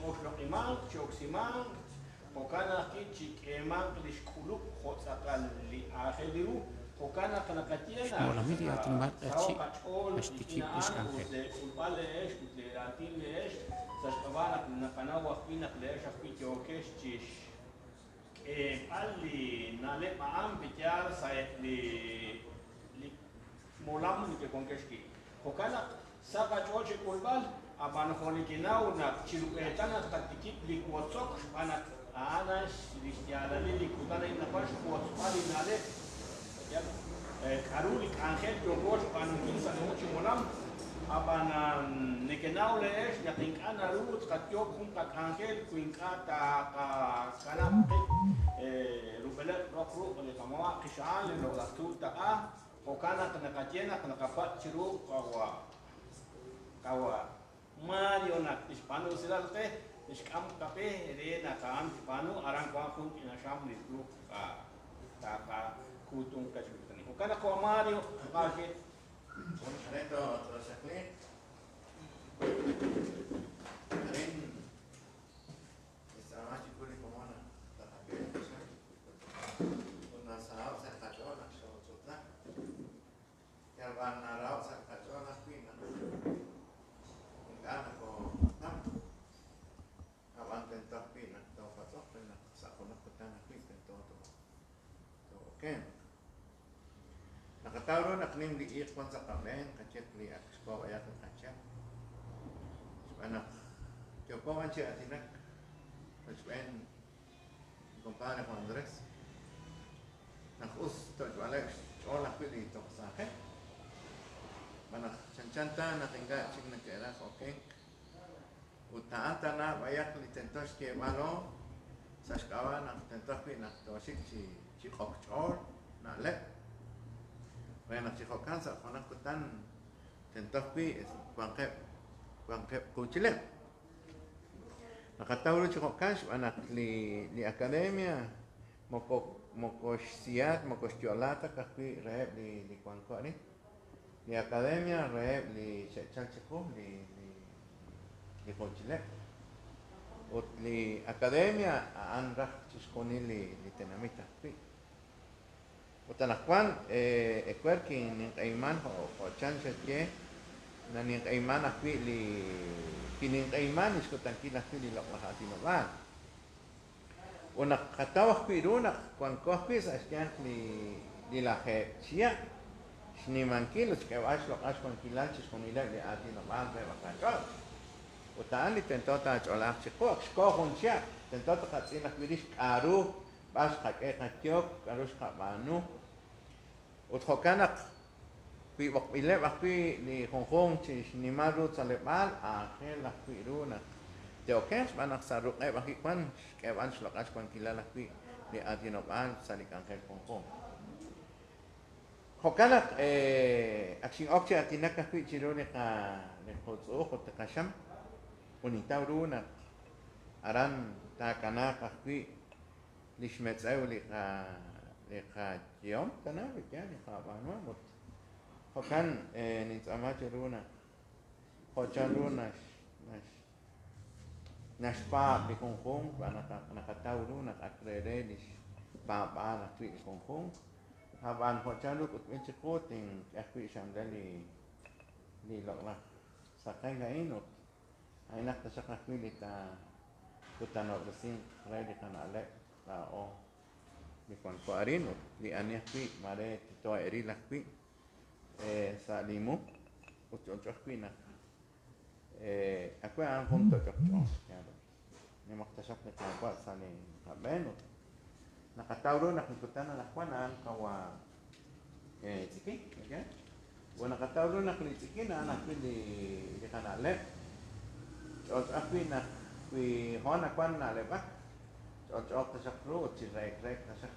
Oxloqiman, Choximan, Pocana Kichik, Eman, Lishkuluk, Hotzakali, Aheliu, Pocana Kanakatiana, Mola media timbat achi Saokachol, ashtiki Ikina ish An, angel. Ulpalesh, Utleratin, Sashkavana, Nakanawa, Pinak, Lesh, Apitiokesh, Chish. Ali, Nale Maam, Pityar, Saet, Molam, Nikekonkeski. Pocana, Sakachol, Kulbal, Abanholikinau, Chiruetana, Taktik, Likuotok, Anas, Listiana, Likutana in the Pash, Whatspali Nale, Karulik, Angel, Yogos, Panukin, Sanochi Molam, Abanan Nikenau Lesh, Yakinkana Root, Katiokum, Angel, Quincata, Kanam, Rubelet, Rockru, Lekamoa, Kishan, Logatuta, Pocana, Kanakatiana, Kanakapat, Chiru, Kawa. Mario nak Hispano silalte, Iskam kape, Rena Kaan, Hispano, Aranquakun, in a sham with group, Taka, Kutung, Kachutani. Okana Mario, Market. Un reto otro seclé. También esta machi kuli komona tatake. Una sao se cachona, chotla. Ya van a rao se cachona pina. Gana ko tam. Avante tapina, to patopena, sa kona kutana pina todo. To okay. Nakatauro naknim di ikon sa kamen, kachet li aksko ayat kachet. Anak, Jopo anche atinak, Sven, compadre Juan Andrés. Nakus to wala ola pili to sahe. Manak chancanta natinga chik na kera okay. Utaanta na bayak li tentos ke malo, saskawa na tentos pi na to chi okchor na le. Bueno, chico cansa, con tan tentos pi Kuangkep kuchile. Nakatauro chico cash, anak li academia, mokosiat, mokosciolata, kahpi reheb li kuangkori. Li academia reheb li chechalchico, li kuchile. Ut li academia anrak chiskoni li tenamita pi. Utanakwan, ekwerkin iman o chances que naning kaiman akwi li kining kaiman is ko tangki nakwi li lokahati no ban. Unak katawak pi runak kwan kohpi sa asyan li lahe siya. Sniman kilos ke was lok as kwan kilanchis kung ila li ati no ban pe bakachot. Utaan li tentota cholak chikok skohon siya. Tentota katsin akwiris karu bas kakyok karus kabanu. Uthokanak pi wak ile wakpi ni Hong chis ni maru salebal angel la piruna te okes manak saruk wakikwan ke wan slokas kwan kilala pi ni adinoban salik angel Hong Hokanak aksing okche atinak pi chirone ka ne khotso khot kasham unitauruna aran ta kanaka pi lishmetsau li ka yom tanah yani ka banwa mut Hokan nitamacho runa hochan runa nas pa di Hong nakatau runa akrede dis pa na twi Hong haban hochan ru kut enchikoting akwi shamdali li lokla sakai ga inot ainak ta sakakwi ta kutano besin rede kana le ta o di kon ko arino di ania kwi mare to eri la kwi sa limu ucho kwina aku ang punto chokcho yaro ni maktasap na kwa sa ni kabeno nakatauro nakikutana na kwanan kawa tiki okay wana nakatauro nakitiki na nakili di kanale ot akwina kwi hona kwan na leba ot ta sakro chi rek na sak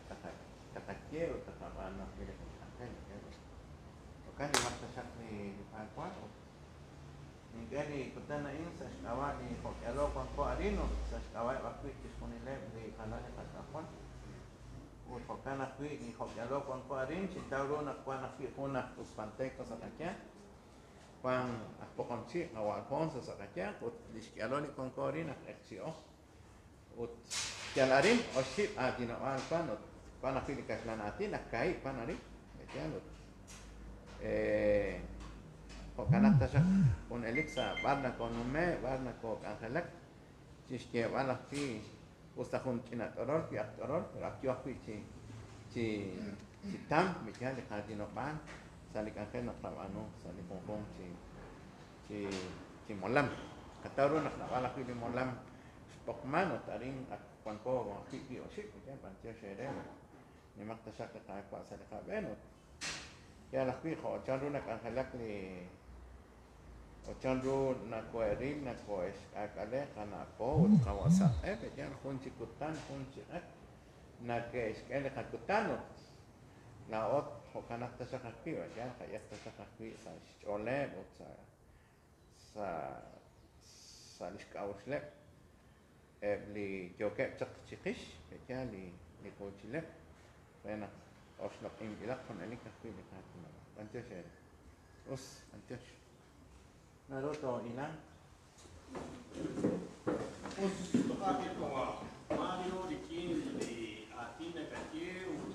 takakye o takabana kile kan maktasak ni Pakuan. Ningeri kutana in sa kawa ni Hokelo ko arino sa kawa wakwi disponile di kanal Pakuan. Ut hokana kwi ni Hokelo ko arin si tauro na kwa na fi hona uspante ko sa kanya. Juan Aspoconchi, o Alfonso Zacatía, ut Lisquialoni con Corina, Exio, ut Tialarin, o Ship, Atino Alpan, Panafílicas Lanatina, Kai, Panari, Etialut. O Canasta, un Elixa, Barna con Ume, Barna con Angelak, Chisque, Bala Fi, Ustajun Chinat Orol, Piat Orol, Rakio Fichi, Chitam, Michal, Jardino Ban, Salik Angel, Nafabano, Salik Hong si molam kataru nak wala ki molam spokman taring kwan ko ki o shik ya pancha shere ni makta sak ka pa sa ka beno ya la ki ho chanru nak angalak ni o chanru na ko erin na ko es akale kana ko kawasa be ya hunchi kutan hunchi na ke es kele katutano na ot ho kana ta sak ki ya ka ya ta sak ki sa ole o sa liskauslek li joke chak chikish ya li cochile bueno oslap ingilak con el café de katuna antes os antes naruto ilan os tokati ko Mario dikin di atina kaki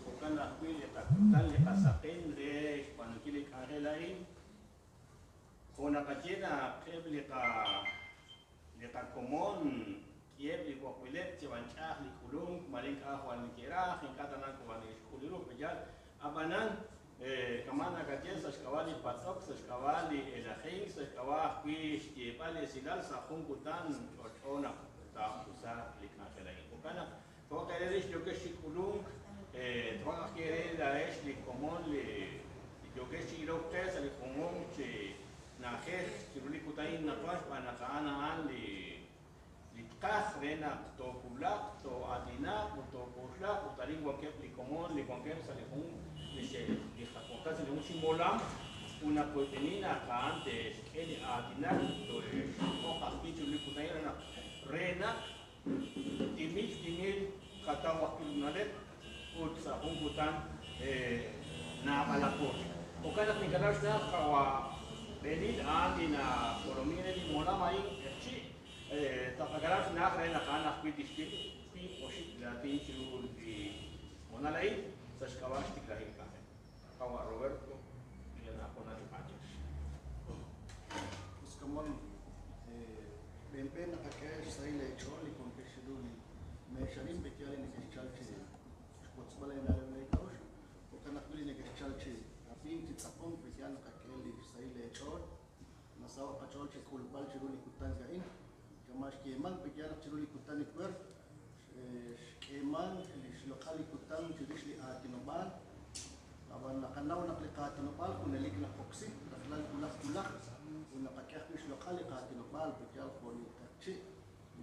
ukan akui le takutan le pasapen le cuando kile karelain kona kajena kebli ka komon kiebli ko kulet cewan cah li kulung maling ka hwan kira hingkata nan ko ani kuluru bejal abanan kamana kajen sa skawali patok sa skawali elahing sa skawah kwish kiebali silal sa hungkutan ona ta usa likna kelai ukana to kelerish yo ke shikulung to akere da es li komon li yo ke shiro ke sa li komon che Najes, Chiruli Kutain, Natuas, Panakaana, Litkaz, Rena, Tokulak, To Adina, Tokuslak, Utarin, Wakep, Licomón, Liconquem, Salejún, Lijaconcas, un Simbolam, una proteína que antes el Adina, Hojas, Chiruli Kutain, Rena, Timil, Katawa, Kilunalet, Utsa, Hunkutan, Nabalapur. O cada Nicaragua, Kawa. Benil andi na kolomine di mola mai erci tapagaras na kare na kana qui disti pi oshi la pinchu di mona lai sa skavash ti klahi ka kawa Roberto ya na kona di paches pues como ben ben akash sai le choli con que shiduli me shalim bekyali ne kichalchi spotsbala na le kaush o kana kuli ne kichalchi apin ti tapon bekyali kakeli sai le chol nasaw kachol chi kulbal chiruli kutan gain kamash keman bekyali chiruli kutan ikwer keman lishlokali kutan chirishli atinoban aban nakanaw naklikatinoban kunalik na koksi naklal kulak ونقاكيخ مش لقالي قاتل قال بجال خوني تكشي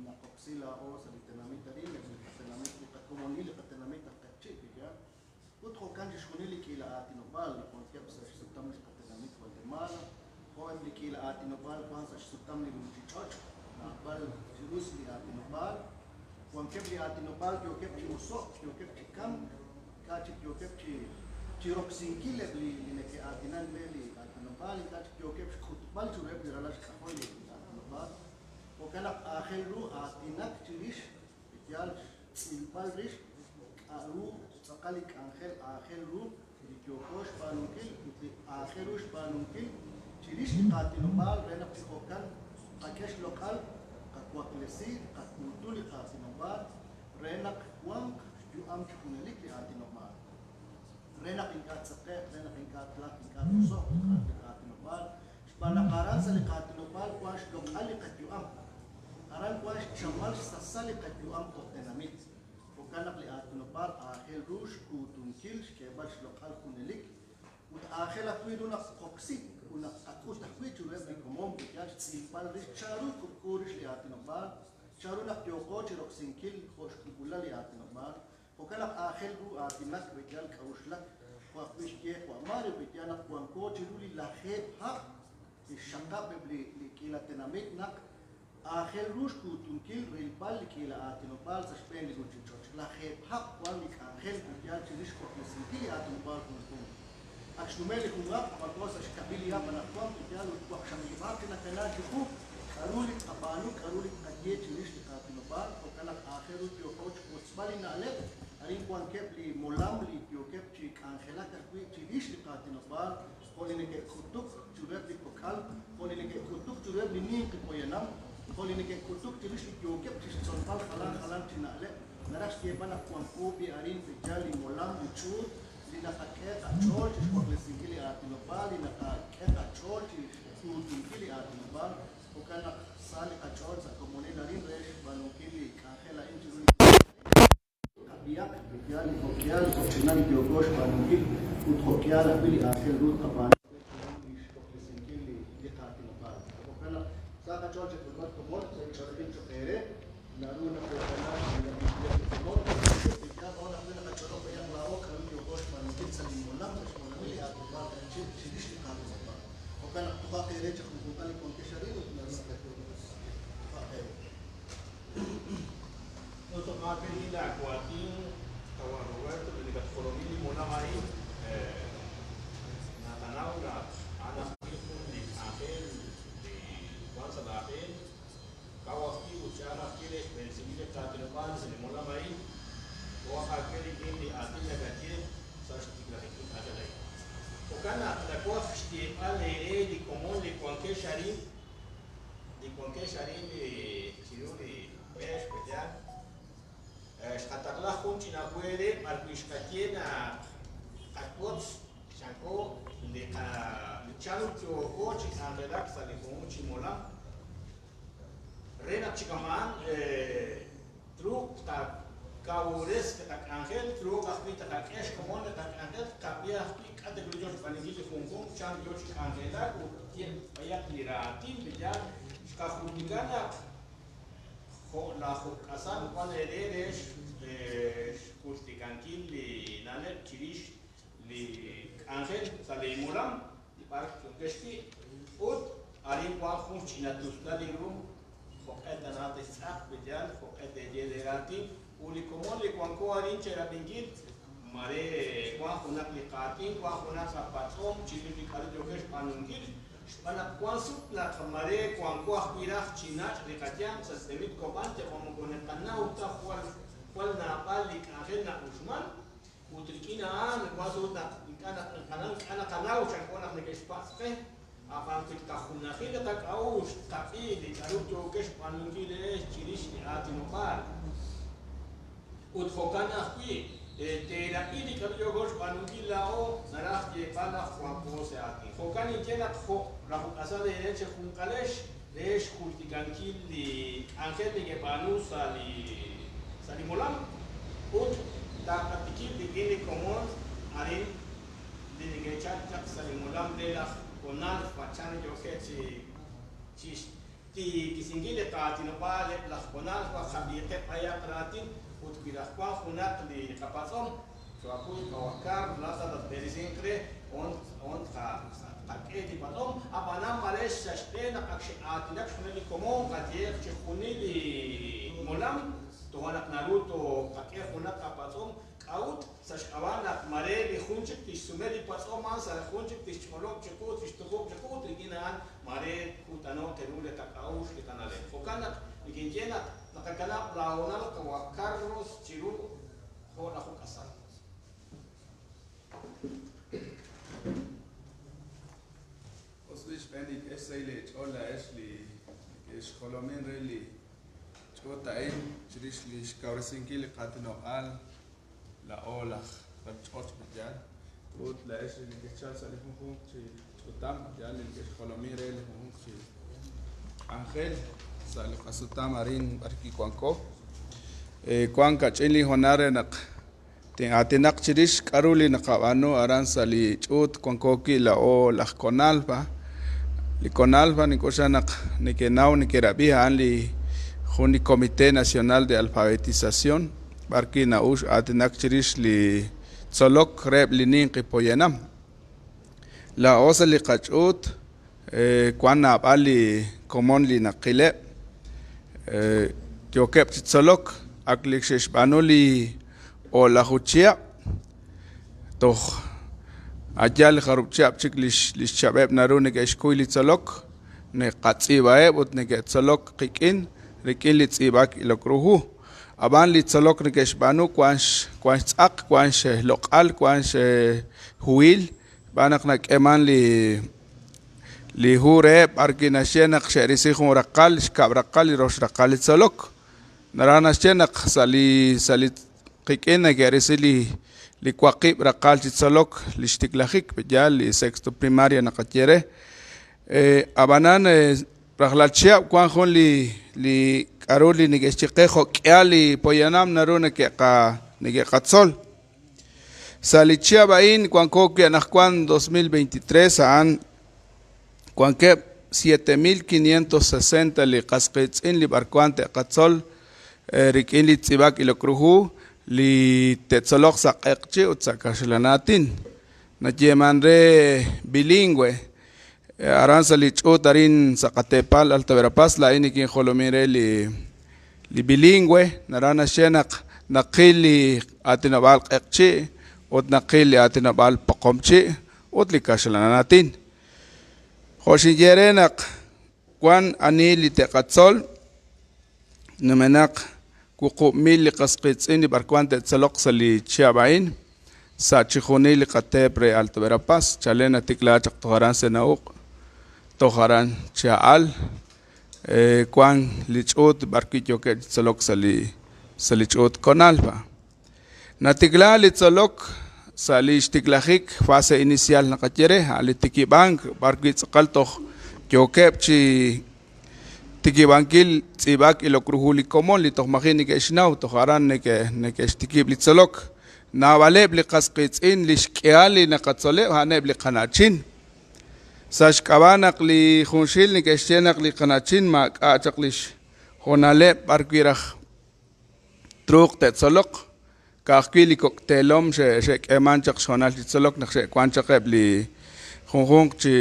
من قبسي لا أو سليتنامي ترين من قتنامي لقتكموني لقتنامي تكشي بجال ودخل كان جشوني لك إلى آتي نقال لكون كيبس ستام مش قتنامي والدمال هو لك إلى آتي نقال كون ستام لي مجيتش نقبل جلوس لي آتي نقال وان كيب لي آتي نقال كيو كيب تي وصق كيو كيب تي كم كاتي كيو كيب تي روكسين كيلة بلي لك آتي نان بلي Bali kat kyoke khutbal chureb diralash khoi le وكان آخر atinak chirish بيال البال ريش رو تقالك آخر رو بيكوكوش بانوكيل آخروش بانوكيل chirish قاتلو بال بين بيكوكان قاكش لوكال قاكوكلسي قاكوتولي قاتلو بال رينك وانك جو أم تكونلك لقاتلو بال رينك إنكات سقيق رينك إنكات لاك إنكات وصوق Panakaran sa likatinopal kuas lokal likatiyuam. Aran kuas chamal sa likatiyuam koktenamit. Bukanak liatinopal ahel rush kutunkil shkebal lokal kunelik. Ut ahel akwidu na koksik una akut akwidu rebi komom bikyash silpal rish charu kurkurish liatinopal. Charu na kyoko chiroksinkil khosh kubula liatinopal. Bukanak ahel ru atinak bikyal kauslak. Kuakwish ye kuamari bikyanak kuanko chiruli laheb ha. الشقاق لكيلا تناميت نك آخر روش كوتونكيل ريلبال لكيلا آتنوبال سشبين لغوتشيتشوش لا خيب حق والك آخر بجال تريش كوكلسينكي آتنوبال كنتون Axtumeli Humra, Pacosa Shkabilia, Panapom, Piano, Shamiraki, Nakanaku, Karuli, Apanu, Karuli, Kaye, Chilish, Kapinoba, Okana Aheru, your coach, Osmalina Alep, Arinquan Kepli, Molamli, your Kepchi, Angela, Chilish, Katinoba, Holinike Kutuk, Jurebi Pokal, Holinike Kutuk, Jurebi Nin, Poyanam, Holinike Kutuk, Chilish, your Kepchi, Sonpal, Halan, Tinale, Narash Yebana, Quampobi, Arin, Pijali, Molam, Chu. Linakakeka George kwa lesingili atinobali nakakeka George kutingili atinobali ukana sali ka George akomonela rinresh banukili kahela injili kabia yani kokial kokinani kiogosh banukili utkokiala bili akhel rut kaban lesingili atinobali ukana saka George kwa komon sai chorin chokere naruna kokana وكان باقي رجع وكان يكون كشرين Automatically la cuatín, Agua Roberto, de la Colomia, Monamay, Natanaura, Ana Pico, de Ángel, de Juan Salabel, Kawaki, Uchara, Kire, Belcivile, Catrepan, de Monamay, Oaxaca, de Atina Gatier, Sashtigra, Ajalay. Okana, la coaxti, Ale, de Comón, de Cuanque Sharim, de Chiruri, Pesh, Pejan. Shkatakla Hunchi na puede Marquishkatiena Akbots, Shanko, de Chanucho Coach, and Relaxa de Hunchi Mola. Rena Chicaman, True, Kaures, Angel, True, Capita, Cash, Common, Angel, Capia, Category of Vanilla Fungun, Chan Yoshi Angela, Payatira, Tim, Villan, Skahutigana. La Jucasan, Juan Heredes, Kustikankin, li Nanet, Chirish, li Angel, Saleh Mulam, di Park Kesti, Ud, Arin Wahun, Chinatus, Daligrum, Foket and Artistak, Vijan, Foket de Generati, Ulicomon, li Quanco Arin, Cherabingit, Mare, Wahunak Likatin, Wahunak Patom, Chili Cardokesh, Panungil. Para kuansut na kamare kuangkuah pirah Cina rekatian sistemit kopante komukonekan na uta kual na balik akhir na Usman utrikina an kuansut na kana kanau changkona nekespas pe apa kit kahuna khila tak aus tapi di karut jokesh panungile chirish ni atinopar utkokana pi Tera ini kalau jogos panungil lao narah je panah kuampo seati. Fokan ini nak fok rahu asal ini cekung kalesh lesh kultikan kili angket ni kepanu sali molam ut tak katikil di ini komon arin di negara cak sali molam lelah konal pacan joket ti kisingile taati napa lelah konal wa khabiqet ayat ratin ut birakwa hunat di kapasom so aku kawakar lasa dat berisingkre on take di patom apa nama les sastena aksi atinak suneli komon katiek chkhuni di molam to anak naruto kake hunat kapasom kaut sashkawanak mare di hunchik ti sumeli pasom sa hunchik ti chmolok chkut chkut riginan mare kutano terule takaus kitanale fokanak ikinjena nakakana laonal kawa Carlos Chiru ho na Jucasan. Oswish penik esaile chola esli es Colomen reli chota en chirishli shkaursinkili qatno al la ola chot bjan ut la esli kechal salifun khum chi chotam jal el Colomen reli khum chi Ángel Sal Kasutam Arin Barki Kwanko Kwanka Chili Honare Nak Atenak Chirish Karuli Nakabano Aran Sali Chut Kwankoki La O La Conalpa Liconalpa Nikoshanak Nikenau Nikerabiha Anli Juni Comité Nacional de Alfabetización Barki Naush Atenak Chirish Li Tzolok Reb Linin Kipoyanam La Osa Li Kachut Kwana Abali Komon Li Nakile Jokep Tzolok Aklikshesh Banoli o la Juchia Toch Allá le jarupchap chik lish chabeb naru ne ke shkuy li tzolok ne qatsibaeb ut ne ke tzolok qikin rikin li tzibak ilokruhu aban li tzolok ne ke shbanu kwansh tzaq kwansh loqal kwansh huil banak nak eman li hure arkina shenak sherisi khum raqal shkab raqal li rosh raqal li tzolok narana shenak sali qikin ne ke risili likwaqib raqal chitzolok lishtiklajik ya li sexto primaria naqatiere abanan raqlalchia kwanjon li karoli ni geschiqejo kiali poyanam naruna ke qa ni ke qatzol salichia bain kwanko ke nakwan 2023 an kwanke 7560 li qasqitzin li barkwante qatzol rikin li tzibak ilokruhu li tetzolok saqeqchi utzakashlanatin nayemanre bilingüe aranza li chutarin saqatepal Alta Verapaz la inikin jolomire li bilingüe narana shenak naqili atinabal qeqchi ut naqili atinabal paqomchi ut li kashlanatin joshiyerenak kwan ani li teqatzol numenak kuqumil li qasqitzin li barkwante tzaloq sali chiabain sa chikhuni li qatebre Alta Verapaz chalena tikla chaq toharan senauq toharan chial kwan li chut barquillo ke tzaloq sali chut konalpa natikla li tzaloq sali ishtiklajik fase inicial naqatiere ali tikibank barquitz qaltoh yokepchi tikibankil tzibak ilokruhuli komon li tohmajini ke ishnaw toharan ne ke shtikib li tzolok nabaleb li qasqitzin li shkiali naqatzole haneb li qanachin sashkabanak li khunshil ni ke shenak li qanachin ma qachaq li honale barkwiraj truq te tzolok kaqili koktelom she kemanchaq shonal li tzolok naqshe kwanchaqeb li khunjung chi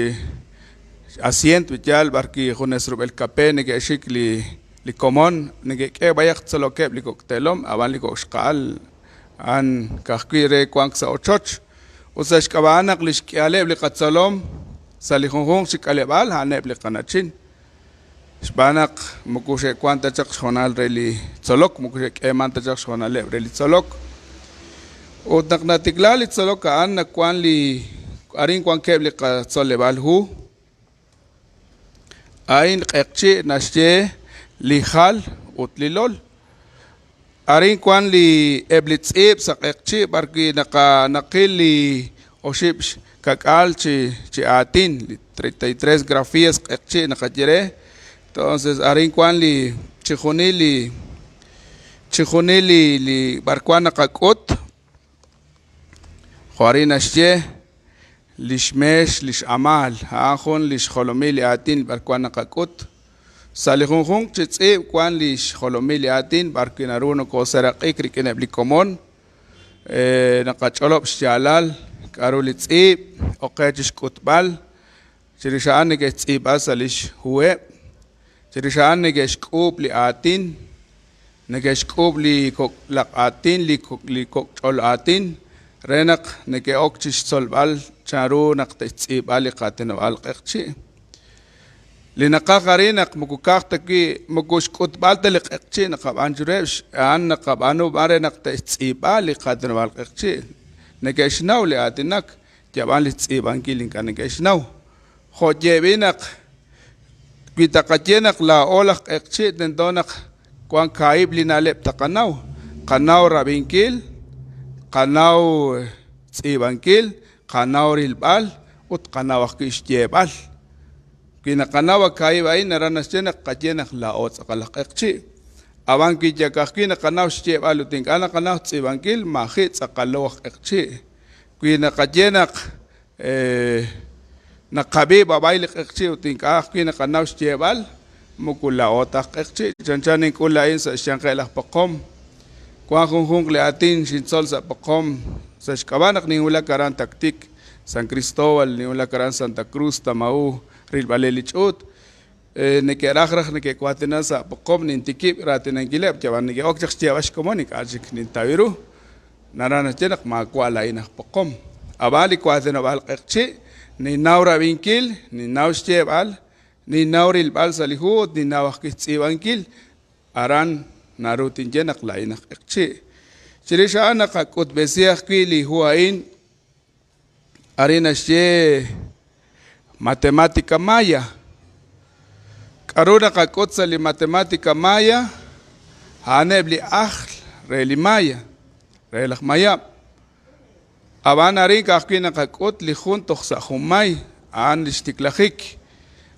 asiento vital barki jones rubel kape ne ke shik li komon ne ke bayak tzoloke li koktelom aban li koshqal an kahkire kwangsa ochoch usash kabanak li shkiale li qatzalom sali khonkhong shikalebal haneb li qanachin shbanak mukushe kwanta chaq shonal reli tzolok mukushe kemanta chaq shonal reli tzolok utnaqna tiklali tzolok an kwan li arin kwan keb li qatzolebal hu ain qeqchi nashe lihal utlilol arin kwan li eblitzib saqeqchi barki naqil li oshib kakal chi atin li 33 grafías qeqchi naqajere entonces arin kwan li chijuni li barkwan naqakut khwarin nashe lishmesh lishamal hajon lishholomil atin barkwan naqakut salihunjung chitsib kwan lishholomil atin barkinaruno ko saraqik rikeneb likomon naqacholob shalal karulitsib oqechish kutbal chirishaan ke tsib asalish huwe chirishaan ke shkub li atin negesh kub li kok laqatin li kok chol atin renak neke okchish solbal charu naqtitsibal qatin wal qeqchi linaqaqarinak mukukaqtaki mukushkutbal taliqchi naqaban juresh an naqabanu bare naqtitsibal qatin wal qeqchi negeshnaw li atinak jaban li tsiban kilin kan negeshnaw khojebinak kitaqachenak la olaq qeqchi tendonak kwan kaib li nalep taqanaw qanaw rabinkil qanaw tsibankil qanaw rilbal ut qanaw qishtebal kina qanaw kaib ay naranasjenak qachenak la ot qalaqeqchi aban ki jakaqkina qanaw shtebal utin kana qanaw tsibankil majit saqaloq qeqchi kina qachenak naqabi babail qeqchi utin qaqkina qanaw shtebal mukula otaq qeqchi chanchanin kula insa shanqelaq paqom kwan junjung le atin shinsol sa paqom sa shkabanak ni ula karan taktik San Cristóbal ni ula karan Santa Cruz Tamau rilbalelichut nekerajraj nekekuatena sa paqom nintikib ratinan kileb chaban ni okchaq chiabash komonik ajik nintawiru narana chenak ma kwala inaq paqom abali cuadeno bal qeqchi ni naura vinkil ni naushche bal ni nauril bal salihut ni nawakis ibankil aran narutin jenak lainak qeqchi chirisha anaka kut besiak li huain arina she matemática maya karuna kakut sali matemática maya hanebli akhl reli maya relak maya abana rin kakina kakut li juntos sa humay an listiklahik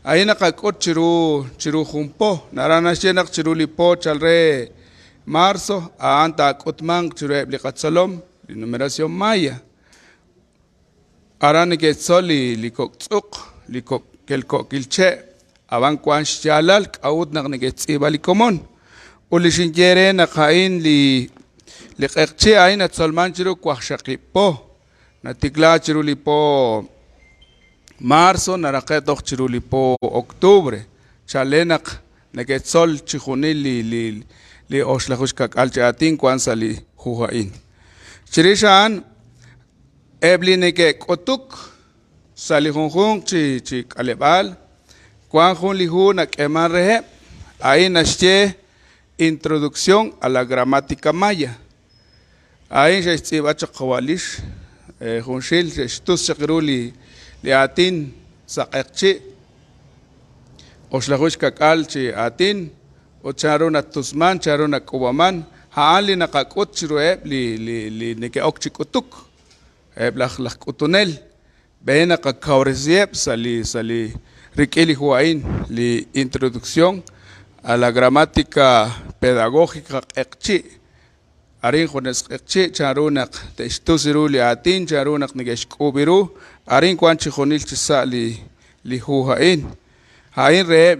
ayna kakut chiru humpo narana shenak chiru lipo chalre marzo anta kutmang chiru ebli katsalom li numeración maya arani ke soli li koktsuk li kelko kilche aban kwan shalal kaud nak ne tsibali komon uli shinjere na kain li qeqchi ayna tsolman chiru kwahshaqipo natikla chiru lipo marzo naraqetok chiru lipo octubre chalenak neketsol chihuni li oshlahush kakalche atin kwan sali huhain chirishan ebli neke kotuk sali hunjun chi kalebal kwan jun lihu nak eman rehe ahí nashe introducción a la gramática maya ahí se estibacha kawalish junshil shtus shaqiruli li atin saqeqchi oshlahush kakal chi atin ocharuna tusman charuna kubaman haali naqakut chirueb li neke okchi kutuk eblakh kutunel bena kakawresieb sali rikeli huain li introducción a la gramática pedagógica qeqchi arin jones qeqchi charunak testusiru li atin charunak nigeshkubiru arin kwanchi jonil chisa li huhain hain reeb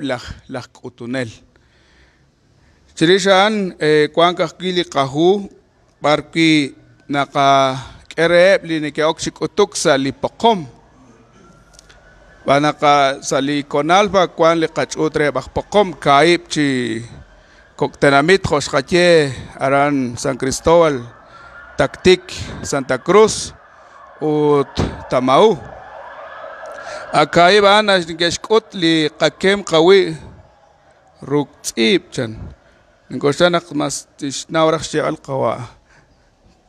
lak kutunel chirishan kwanka kili qahu barki naqa kereeb li nike oksikutuk sa li paqom banaka sali konalba kwan li qachutre paqom kaib chi koktenamit khoshqache aran San Cristóbal Taktik Santa Cruz ut Tamau akaib anas ngeshkut li qakem qawi ruktsib chan ngoshanak mas tishnawrakh shi alqawa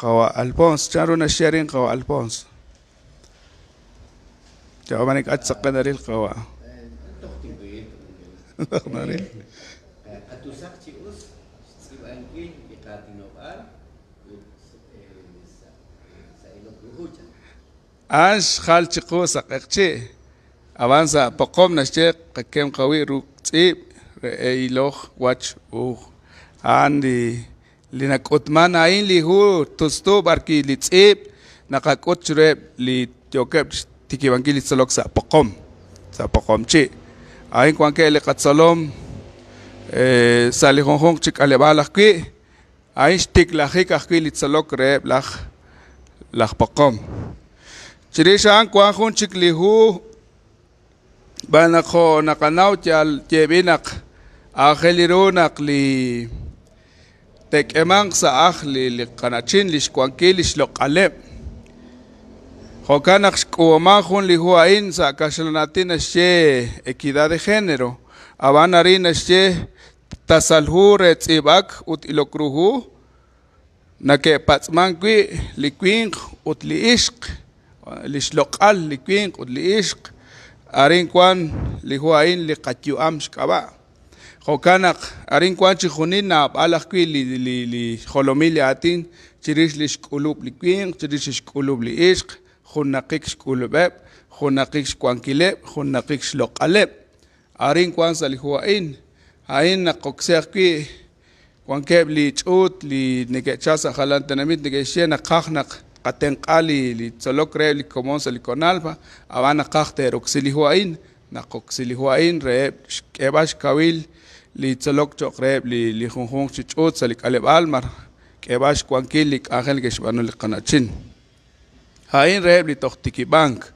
qawa Alphonse charuna sharing qawa Alphonse jawabanik atsaqanaril qawa nari atusak cius sibangkin ikatinobal sa ilokluhucha ash khal chiqus aqchi avanza paqom nashe qakem qawi ruqtsib reiloh wach andi linakutman ain li hu tustu barki li tsib naqakut chre li tiokep tikibangili tsolok sa paqom chi ain kwanke le qatsalom sali honhong chik alebalak ki ain stik lahik akhi li tsolok re lak paqom chirishan kwan hun chik li hu banakho nakanaw tial jebinak akhelirunak li tek emang sa akhli li kanachin li shkwankil shloqaleb jokanak shkuwamahun li huain sa kashlanatin she equidad de género abanarin she tasalhu retzibak ut ilokruhu nake patsmankwi li kwink ut li ishq li shloqal li kwink ut li ishq arin kwan li huain li qatyuam shkaba jokanak arin kwan chijunin na balakwi li jolomil atin chirish li shkulub li kwink chirish shkulub li ishq junaqik shkulubeb junaqik shkwankileb junaqik shloqaleb arin kwan sali huain ain naqoksaqwi kwankeb li chut li negechasa halantanamit negeshena qaqnaq qatenqali li tsolok re li komon sali konalpa abana qaqte roksili huain naqoksili huain re kebash kawil li tsolok chokre li junjun chut sali kaleb almar kebash kwankil li qajel geshbanu li qanachin hain re li tohtiki bank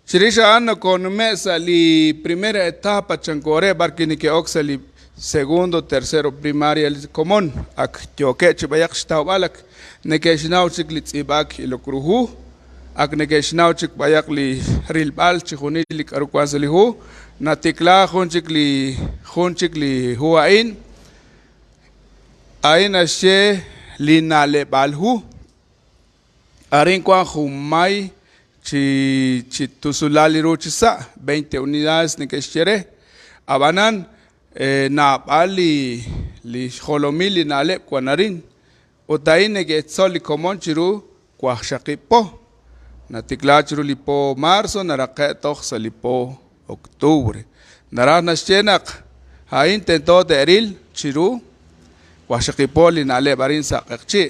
Shirisha ano con mesa li primera etapa chankore barkini ke oxali segundo tercero primaria común ak tioke chibayak shtabalak nekeshnau chiklit ibak ilokruhu aknegeshnau chik bayak li rilbal chihuni li karukwansali hu natikla hunchik li huain ain ashe li nale balhu arin kwa humay chi tusulali ruchisa 20 unidades nikeshere abanan na bali li holomili nale kwanarin otain negetzoli komon chiru kwa shakipo natikla chiru lipo marzo naraqe toxsa lipo octubre narana shenak hain tento deril chiru kwa shakipo li nale barin sa qeqchi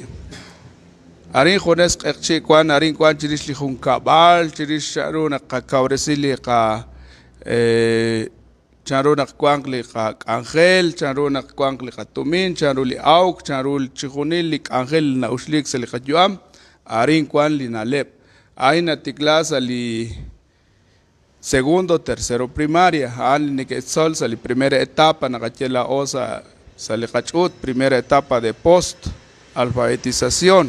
arin khones qeqchi kwan arin kwan chirish li hunkabal chirish sharuna qakawresili qa chanruna kwangli qa angel chanruna kwangli qa tumin chanruli auk chanrul chihunil li angel na ushlik sali qajuam arin kwan li nalep aina tiklasa li segundo tercero primaria an ni que sol sali primera etapa na qachela osa sali qachut primera etapa de post alfabetización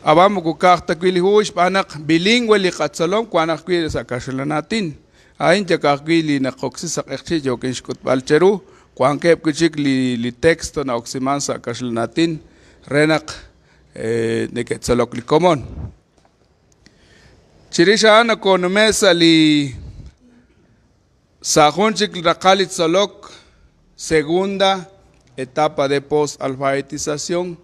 abamo kukakta kwili huish panak bilingüe li qatsalom kwanak kwili sa kashlanatin ain jakakili na qoksi sa qeqchi jokinshkut balcheru kwankep kuchik li texto na oximan sa kashlanatin renak ne ketsalok li komon chirisha ana konomesa li sajunchik raqalit salok segunda etapa de post alfabetización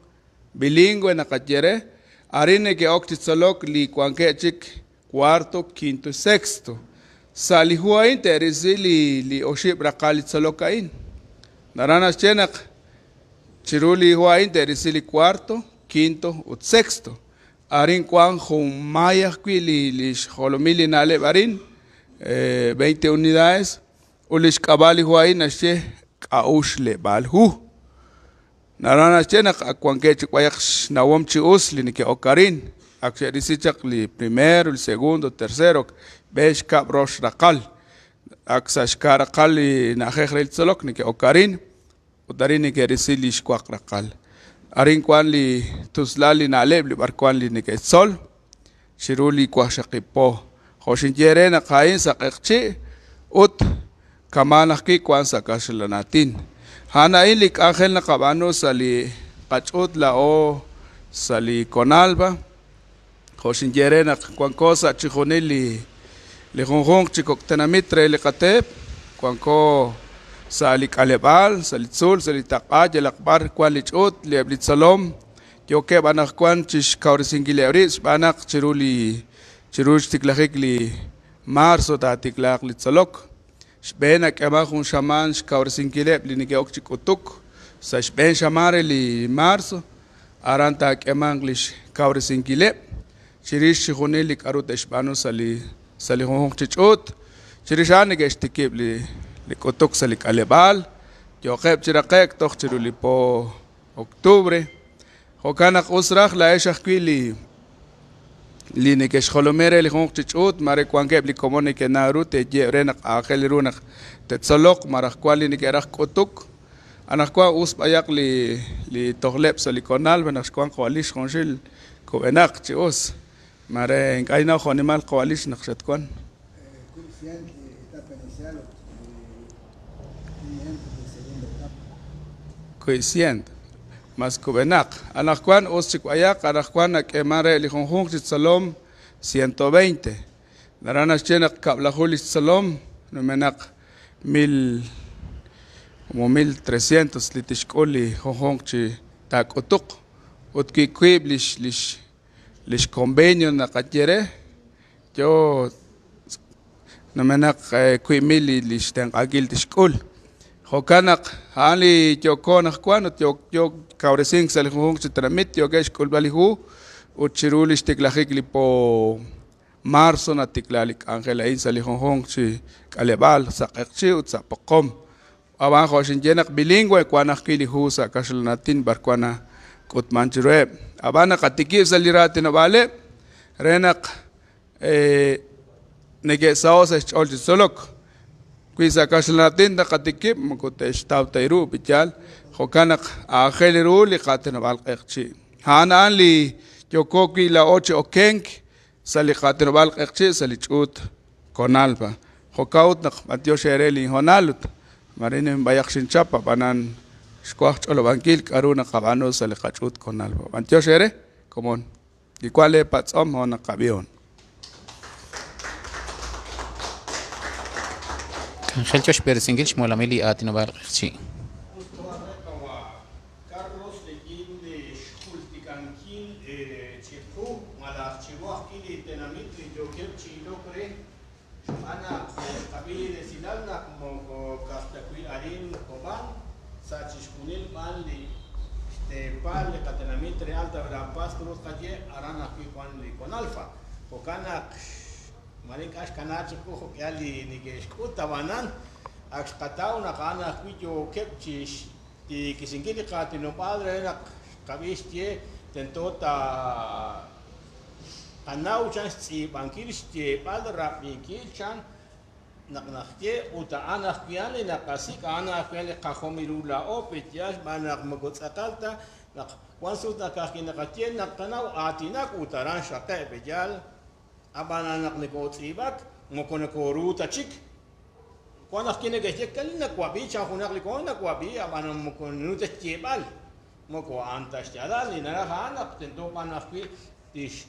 bilingüe na qachere arine que octitsalok li kwankechik cuarto quinto y sexto sali huain terisi li oshib raqalit salokain naranas chenak chiruli huain terisi li cuarto quinto y sexto arin kwan humaya qui li holomili nale barin 20 unidades ulish kabali huain ashe kaushle balhu narana chenak akwankech kwayak nawom chi usli ni ke okarin akserisichak li primero el segundo tercero besh kabrosh raqal aksashkar raqal na khekhrel tsolok ni ke okarin udarin ni ke risili shkwaq raqal arin kwan li tuslali na leb li barkwan li ni ke sol shiruli kwashaqipo khoshin jerena qain saqeqchi ut kamanaki kwan sakashlanatin hana ilik angel na kabano sali qachut la o sali konalba khoshin jerena kwan cosa chihonili li honghong chikoktenamitre li qatep kwan ko sali kalebal sali tsul sali taqaj el akbar kwan li chut li ablit salom yo ke banak kwan chish kaurisingi abris banak chiruli chirush tiklahik li marzo ta tiklak li tsalok shbena kama khun shaman kaurisingi li ni ke okchik utuk sa shben shamare li marzo aranta kama english kaurisingi chirish khuneli karut eshbano sali honghong chichut chirishani ke shtikib li utuk sali kalebal yo qeb chiraqek tok chiruli po octubre hokanak usrakh la eshakh kwili li ne ke sholomere li honghong chichut mare kwankeb li komone ke narute jerenak akhel runak tetsolok marak kwali ni ke rak utuk anak kwa us bayak li toglep sali konal banak kwan kwalish khonshil ko enak chi us mare enkaina khonimal kwalish nakshat kwan coeficient mas kubenak anak kwan usik ayak anak kwan ke mare li honghong salom 120 narana chenak kabla hul salom numenak 1300 litishkoli honghong chi tak utuk utki kwib lish convenio na kachere yo numenak kwimili lish tang agil tishkol hokanak hali yokonak kwanot yo kauresing sal honghong chitramit yo gesh kulbalihu uchirulish tiklahik lipo marzo na tiklalik angela in sal honghong chi kalebal saqeqchi utsapoqom aban khoshin jenak bilingüe kwanak kilihu sa kashlanatin barkwana kutmanchre abana katiki saliratin vale renak nege saos ol solok kuisa kashlanatin da katiki makutesh tawtairu bichal hokanak akheliru li qatin balqeqchi hanan li yokoki la ocho okenk sali qatinobal qeqchi sali ch'ut konalpa jokaut naq patio shereli honalut marine bayaqshin chapa banan shkuaj ch'olo bankil karuna qabano sali qach'ut konalpa patio shere komon y cuál patzom hona qabion Ángel Josh Bersingil Shmolamili Atinobal Qchi. Carlos de Gil de Schulticankil, Chepu, Malachihuakil, Tenamitli, Joker, Chilocre, Ana, Kabili de Sinalna, como Castacuil Arin, Coban, Sachishkunil, Manli, Pal, Catenamitre, Alta, Verapaz, Cruz, Calle, Arana, Picuanli, con Alfa, Ocana. Marikash kanachi kujo que ali ni que escuta banan axkatao na kana kuyo kepchish ti kisingili kati no padre na kabistie tentota kanau chans ti bankiliste padre rapiki chan naknakye uta anak kiali na kasi kana kiali kahomirula opetias banak magotsakalta na kwansu na kakinakatien na kanau atinak utaran shaqe bejal abananak negotibak mokonokoruta chik kwanak kinegejek kalina kwabi chakunak likona kwabi abanam mokonuta chebal moko antas yadal inarahanak tento panakwi tish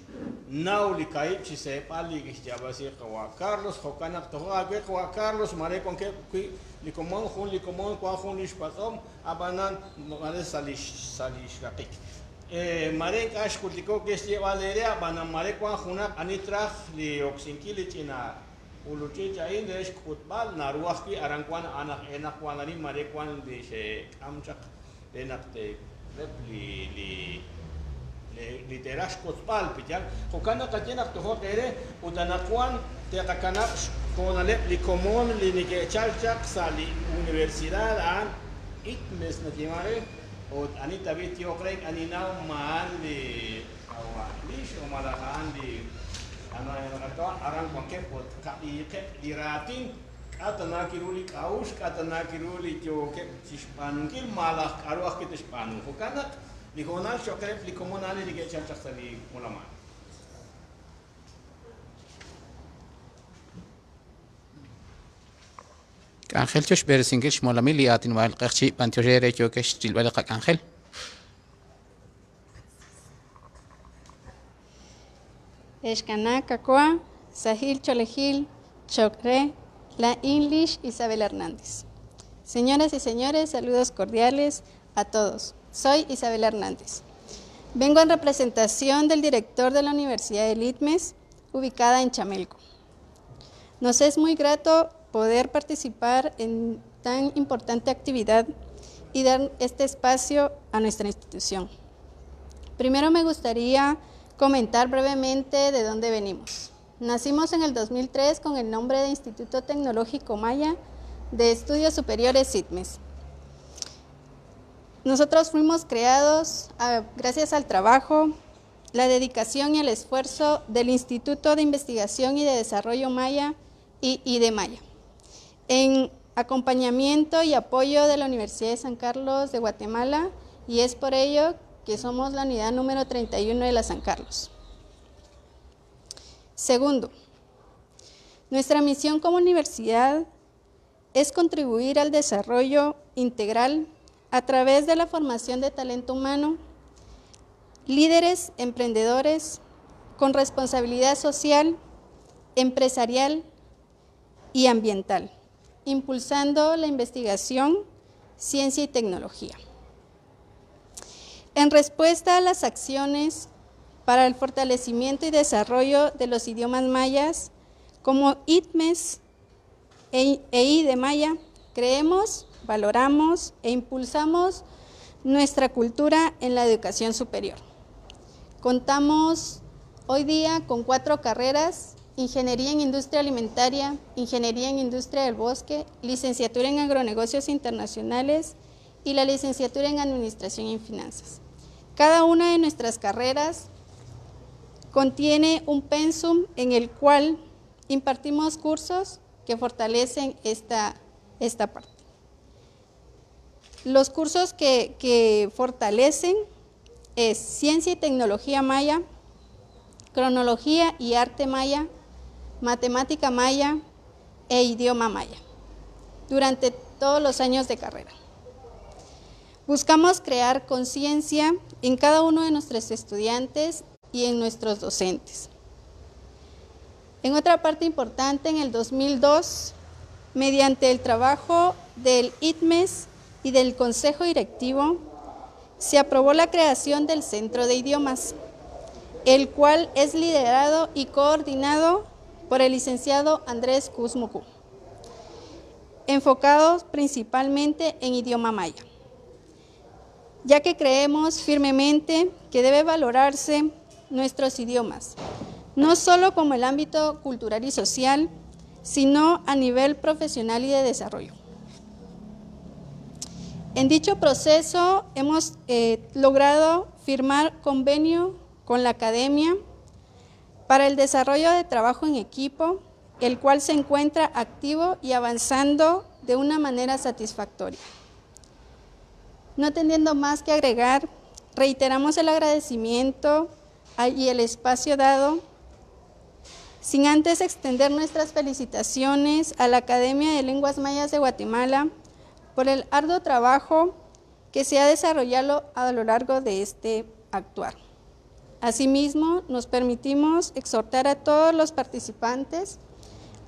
nauli kai chise pali gijabasi kwa Carlos hokanak toha ge kwa Carlos mare con que likomon kwa hun lishpatom abanan mare salish rakik mare kash kultiko que se valeria bana mare kwa huna anitra li oxinkili china uluchi chain desh kutbal naruaki arankwan anak enak wanani mare kwan de se amchak enakte repli literash kutbal pijal hokana kajenak to hotere udanakwan te kakanak konale li komon li nike chalchak sali universidad an itmes na timare o anita vitio creen aninao mal de awalish o malahan de ana to arang konke pot kapi ke diratin katana kiruli kaus katana kiruli tio ke tispanungil malah arwah ke tispanu hokana likona shokrep likomonale dige chachaksali ulama Ángel Josh Bersingil Shmolamili Atinobal Qchi Pantio Shere Jokesh Tilbal Ángel. Eshkaná Cacoa, Sahil Cholejil, Chocre, La English, Isabel Hernández. Señoras y señores, saludos cordiales a todos. Soy Isabel Hernández. Vengo en representación del director de la Universidad del ITMES, ubicada en Chamelco. Nos es muy grato poder participar en tan importante actividad y dar este espacio a nuestra institución. Primero me gustaría comentar brevemente de dónde venimos. Nacimos en el 2003 con el nombre de Instituto Tecnológico Maya de Estudios Superiores ITMES. Nosotros fuimos creados gracias al trabajo, la dedicación y el esfuerzo del Instituto de Investigación y de Desarrollo Maya y IDE Maya, en acompañamiento y apoyo de la Universidad de San Carlos de Guatemala, y es por ello que somos la unidad número 31 de la San Carlos. Segundo, nuestra misión como universidad es contribuir al desarrollo integral a través de la formación de talento humano, líderes, emprendedores, con responsabilidad social, empresarial y ambiental, impulsando la investigación, ciencia y tecnología. En respuesta a las acciones para el fortalecimiento y desarrollo de los idiomas mayas, como ITMES e IDE Maya, creemos, valoramos e impulsamos nuestra cultura en la educación superior. Contamos hoy día con 4 carreras: Ingeniería en Industria Alimentaria, Ingeniería en Industria del Bosque, Licenciatura en Agronegocios Internacionales y la Licenciatura en Administración y Finanzas. Cada una de nuestras carreras contiene un pensum en el cual impartimos cursos que fortalecen esta parte. Los cursos que fortalecen es Ciencia y Tecnología Maya, cronología y arte maya, matemática maya e idioma maya, durante todos los años de carrera. Buscamos crear conciencia en cada uno de nuestros estudiantes y en nuestros docentes. En otra parte importante, en el 2002, mediante el trabajo del ITMES y del Consejo Directivo, se aprobó la creación del Centro de Idiomas, el cual es liderado y coordinado por el licenciado Andrés Kuzmuku, enfocado principalmente en idioma maya, ya que creemos firmemente que debe valorarse nuestros idiomas, no solo como el ámbito cultural y social, sino a nivel profesional y de desarrollo. En dicho proceso hemos logrado firmar convenio con la academia para el desarrollo de trabajo en equipo, el cual se encuentra activo y avanzando de una manera satisfactoria. No teniendo más que agregar, reiteramos el agradecimiento y el espacio dado, sin antes extender nuestras felicitaciones a la Academia de Lenguas Mayas de Guatemala por el arduo trabajo que se ha desarrollado a lo largo de este actuar. Asimismo, nos permitimos exhortar a todos los participantes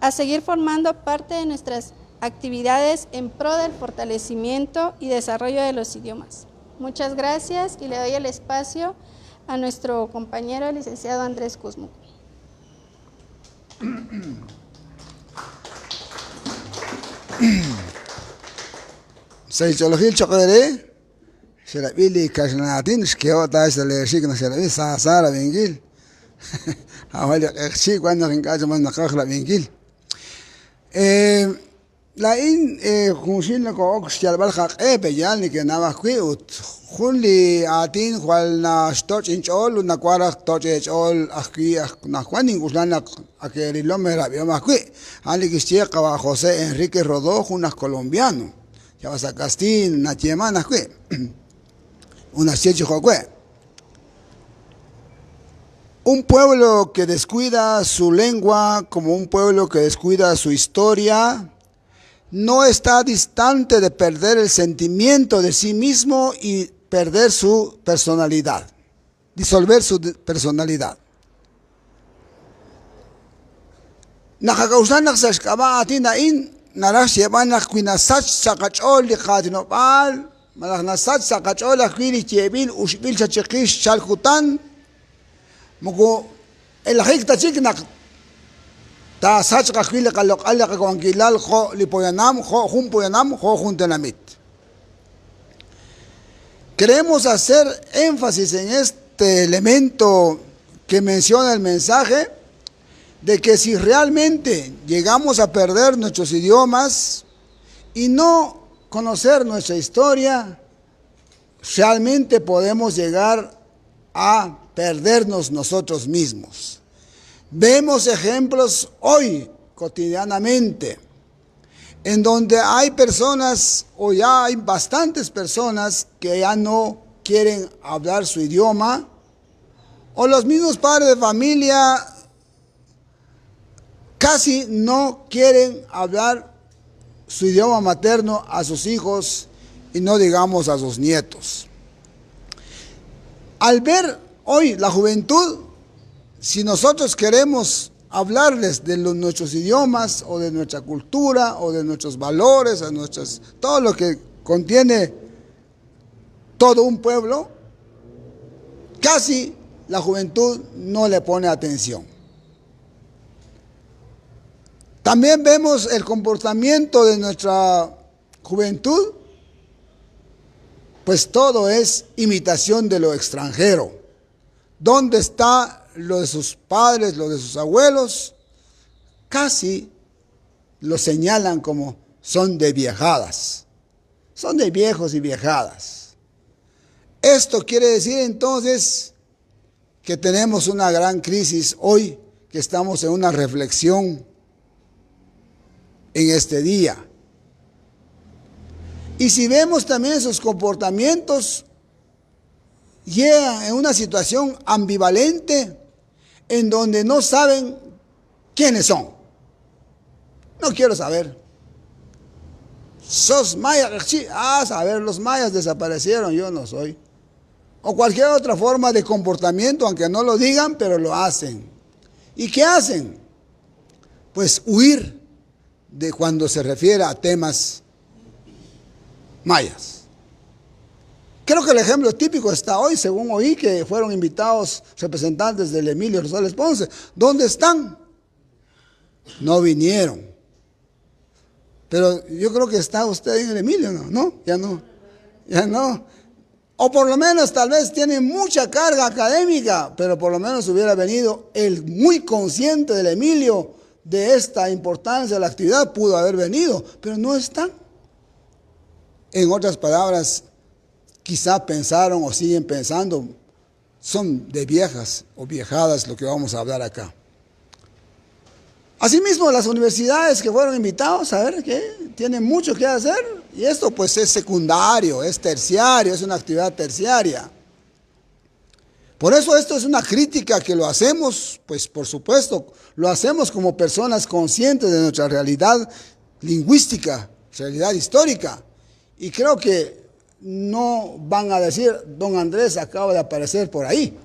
a seguir formando parte de nuestras actividades en pro del fortalecimiento y desarrollo de los idiomas. Muchas gracias y le doy el espacio a nuestro compañero, el licenciado Andrés Kuzmuku. Saychologil chocolate, Sherabili Kashnatin, Skiota, Shik, Sherabi, Sara Bingil. Ahora, sí, cuando en casa más nakakla Bingil. La in, Hunsin, la Cox, Yalbalhak, Peyani, que Navakuit, Hunli, Atin, while na Stoch inch all, Naquara, Touch all, Aki, Naquaning, Uslana, Akerilome, Rabiamakui, Alikistiaka, José Enrique Rodó, unas colombiano. Ya vas a Castín, una chiemana, una sieche, un pueblo que descuida su lengua, como un pueblo que descuida su historia, no está distante de perder el sentimiento de sí mismo y perder su personalidad, disolver su personalidad. Nakakausanak sa eskaba atin in Narash Yebanak Quinasach Sakachol, the Katinopal, Malaknasach Sakachol, Akili Chebil, Ushbil Chachikish, Chalkutan, Mugo El Hikta Chiknak, Ta Sach Kakil Kalok Alakangilal, Ho Lipoyanam, Ho Humpoyanam, Ho Huntenamit. Queremos hacer énfasis en este elemento que menciona el mensaje, de que si realmente llegamos a perder nuestros idiomas y no conocer nuestra historia, realmente podemos llegar a perdernos nosotros mismos. Vemos ejemplos hoy, cotidianamente, en donde hay personas, o ya hay bastantes personas, que ya no quieren hablar su idioma, o los mismos padres de familia casi no quieren hablar su idioma materno a sus hijos y no digamos a sus nietos. Al ver hoy la juventud, si nosotros queremos hablarles de nuestros idiomas o de nuestra cultura o de nuestros valores, todo lo que contiene todo un pueblo, casi la juventud no le pone atención. También vemos el comportamiento de nuestra juventud, pues todo es imitación de lo extranjero. ¿Dónde está lo de sus padres, lo de sus abuelos? Casi lo señalan como son de viejadas, son de viejos y viejadas. Esto quiere decir entonces que tenemos una gran crisis hoy, que estamos en una reflexión en este día. Y si vemos también sus comportamientos, llegan en una situación ambivalente, en donde no saben quiénes son. No quiero saber. ¿Sos maya? Saber, los mayas desaparecieron, yo no soy. O cualquier otra forma de comportamiento, aunque no lo digan, pero lo hacen. ¿Y qué hacen? Pues huir de cuando se refiere a temas mayas. Creo que el ejemplo típico está hoy, según oí que fueron invitados representantes del Emilio Rosales Ponce. ¿Dónde están? No vinieron. Pero yo creo que está usted en el Emilio, ¿no? ¿No? Ya no. Ya no. O por lo menos tal vez tiene mucha carga académica, pero por lo menos hubiera venido el muy consciente del Emilio de esta importancia de la actividad, pudo haber venido, pero no están. En otras palabras, quizá pensaron o siguen pensando, son de viejas o viejadas lo que vamos a hablar acá. Asimismo, las universidades que fueron invitados, a ver, ¿qué? Tienen mucho que hacer, y esto pues es secundario, es terciario, es una actividad terciaria. Por eso esto es una crítica que lo hacemos, pues por supuesto, lo hacemos como personas conscientes de nuestra realidad lingüística, realidad histórica, y creo que no van a decir, don Andrés acaba de aparecer por ahí,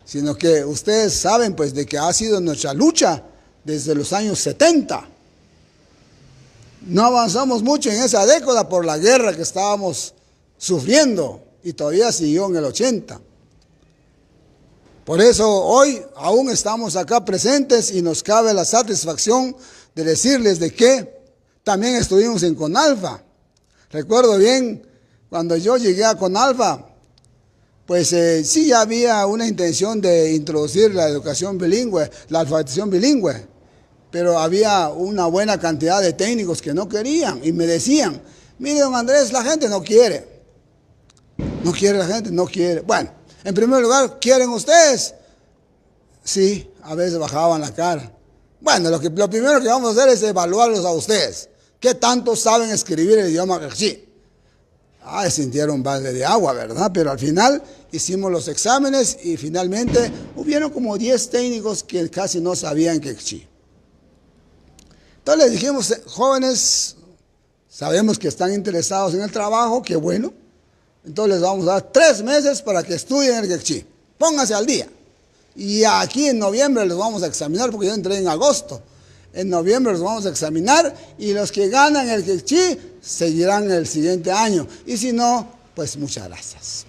sino que ustedes saben pues de que ha sido nuestra lucha desde los años 70. No avanzamos mucho en esa década por la guerra que estábamos sufriendo y todavía siguió en el 80. Por eso hoy aún estamos acá presentes y nos cabe la satisfacción de decirles de que también estuvimos en CONALFA. Recuerdo bien, cuando yo llegué a CONALFA, pues sí ya había una intención de introducir la educación bilingüe, la alfabetización bilingüe, pero había una buena cantidad de técnicos que no querían y me decían, mire don Andrés, la gente no quiere. No quiere la gente, no quiere. Bueno, en primer lugar, ¿quieren ustedes? Sí, a veces bajaban la cara. Bueno, lo primero que vamos a hacer es evaluarlos a ustedes. ¿Qué tanto saben escribir el idioma quechí? Sintieron balde de agua, ¿verdad? Pero al final hicimos los exámenes y finalmente hubieron como 10 técnicos que casi no sabían quechí. Entonces les dijimos, jóvenes, sabemos que están interesados en el trabajo, qué bueno. Entonces les vamos a dar 3 meses para que estudien el quechí. Pónganse al día. Y aquí en noviembre los vamos a examinar, porque yo entré en agosto. En noviembre los vamos a examinar y los que ganan el quechí seguirán el siguiente año. Y si no, pues muchas gracias.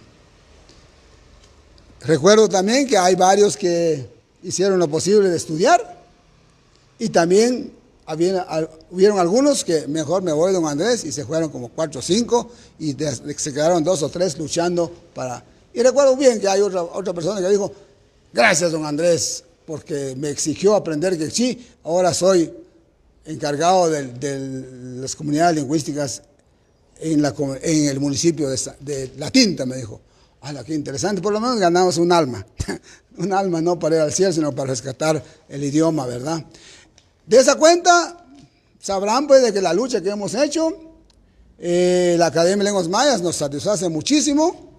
Recuerdo también que hay varios que hicieron lo posible de estudiar y también hubieron algunos que mejor me voy, don Andrés, y se fueron como 4 o 5 y se quedaron 2 o 3 luchando para... Y recuerdo bien que hay otra persona que dijo, gracias don Andrés, porque me exigió aprender quechí, ahora soy encargado de las comunidades lingüísticas en el municipio de La Tinta, me dijo. Qué interesante, por lo menos ganamos un alma, un alma no para ir al cielo, sino para rescatar el idioma, ¿verdad? De esa cuenta, sabrán pues de que la lucha que hemos hecho, la Academia de Lenguas Mayas nos satisface muchísimo,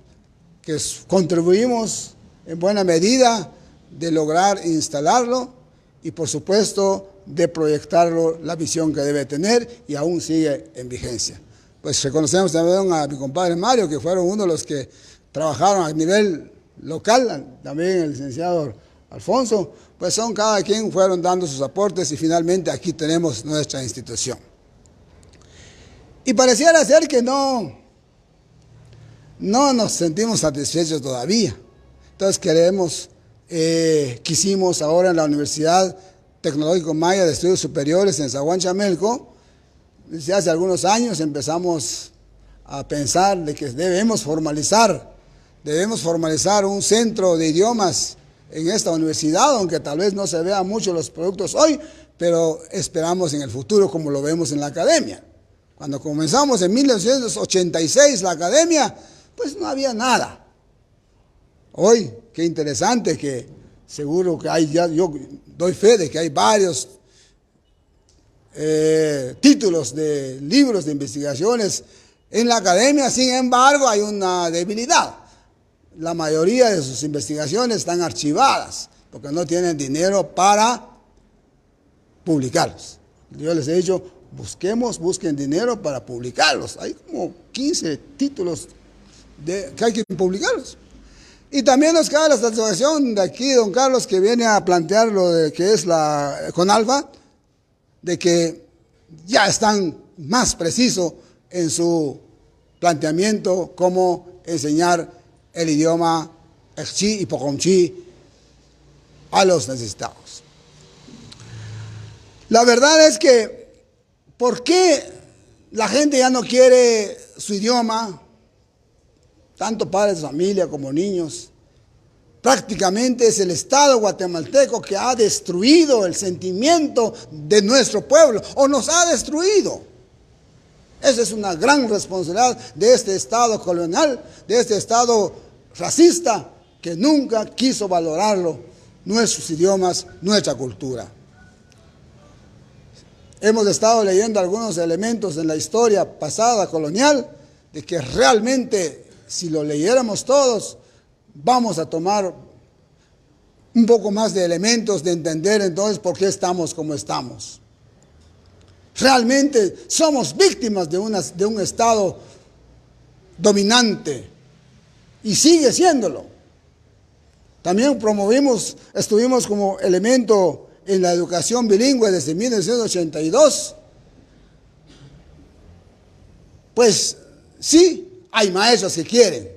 que contribuimos en buena medida de lograr instalarlo y por supuesto de proyectarlo la visión que debe tener y aún sigue en vigencia. Pues reconocemos también a mi compadre Mario, que fueron uno de los que trabajaron a nivel local, también el licenciado Alfonso, pues son cada quien fueron dando sus aportes y finalmente aquí tenemos nuestra institución. Y pareciera ser que no nos sentimos satisfechos todavía. Entonces quisimos ahora en la Universidad Tecnológico Maya de Estudios Superiores en Zaguán Chamelco, desde hace algunos años empezamos a pensar de que debemos formalizar un centro de idiomas en esta universidad, aunque tal vez no se vean mucho los productos hoy, pero esperamos en el futuro como lo vemos en la academia. Cuando comenzamos en 1986 la academia, pues no había nada. Hoy, qué interesante que seguro que hay, yo doy fe de que hay varios títulos de libros de investigaciones en la academia, sin embargo hay una debilidad. La mayoría de sus investigaciones están archivadas porque no tienen dinero para publicarlos. Yo les he dicho, busquen dinero para publicarlos. Hay como 15 títulos que hay que publicarlos. Y también nos cabe la satisfacción de aquí, don Carlos, que viene a plantear lo de que es la CONALFA, de que ya están más precisos en su planteamiento cómo enseñar el idioma Ekchi y Pocomchi a los necesitados. La verdad es que, ¿por qué la gente ya no quiere su idioma? Tanto padres de familia como niños. Prácticamente es el Estado guatemalteco que ha destruido el sentimiento de nuestro pueblo, o nos ha destruido. Esa es una gran responsabilidad de este Estado colonial, de este Estado racista, que nunca quiso valorarlo, nuestros idiomas, nuestra cultura. Hemos estado leyendo algunos elementos en la historia pasada colonial, de que realmente, si lo leyéramos todos, vamos a tomar un poco más de elementos de entender entonces por qué estamos como estamos. Realmente somos víctimas de un Estado dominante y sigue siéndolo. También estuvimos como elemento en la educación bilingüe desde 1982. Pues sí, hay maestros que quieren,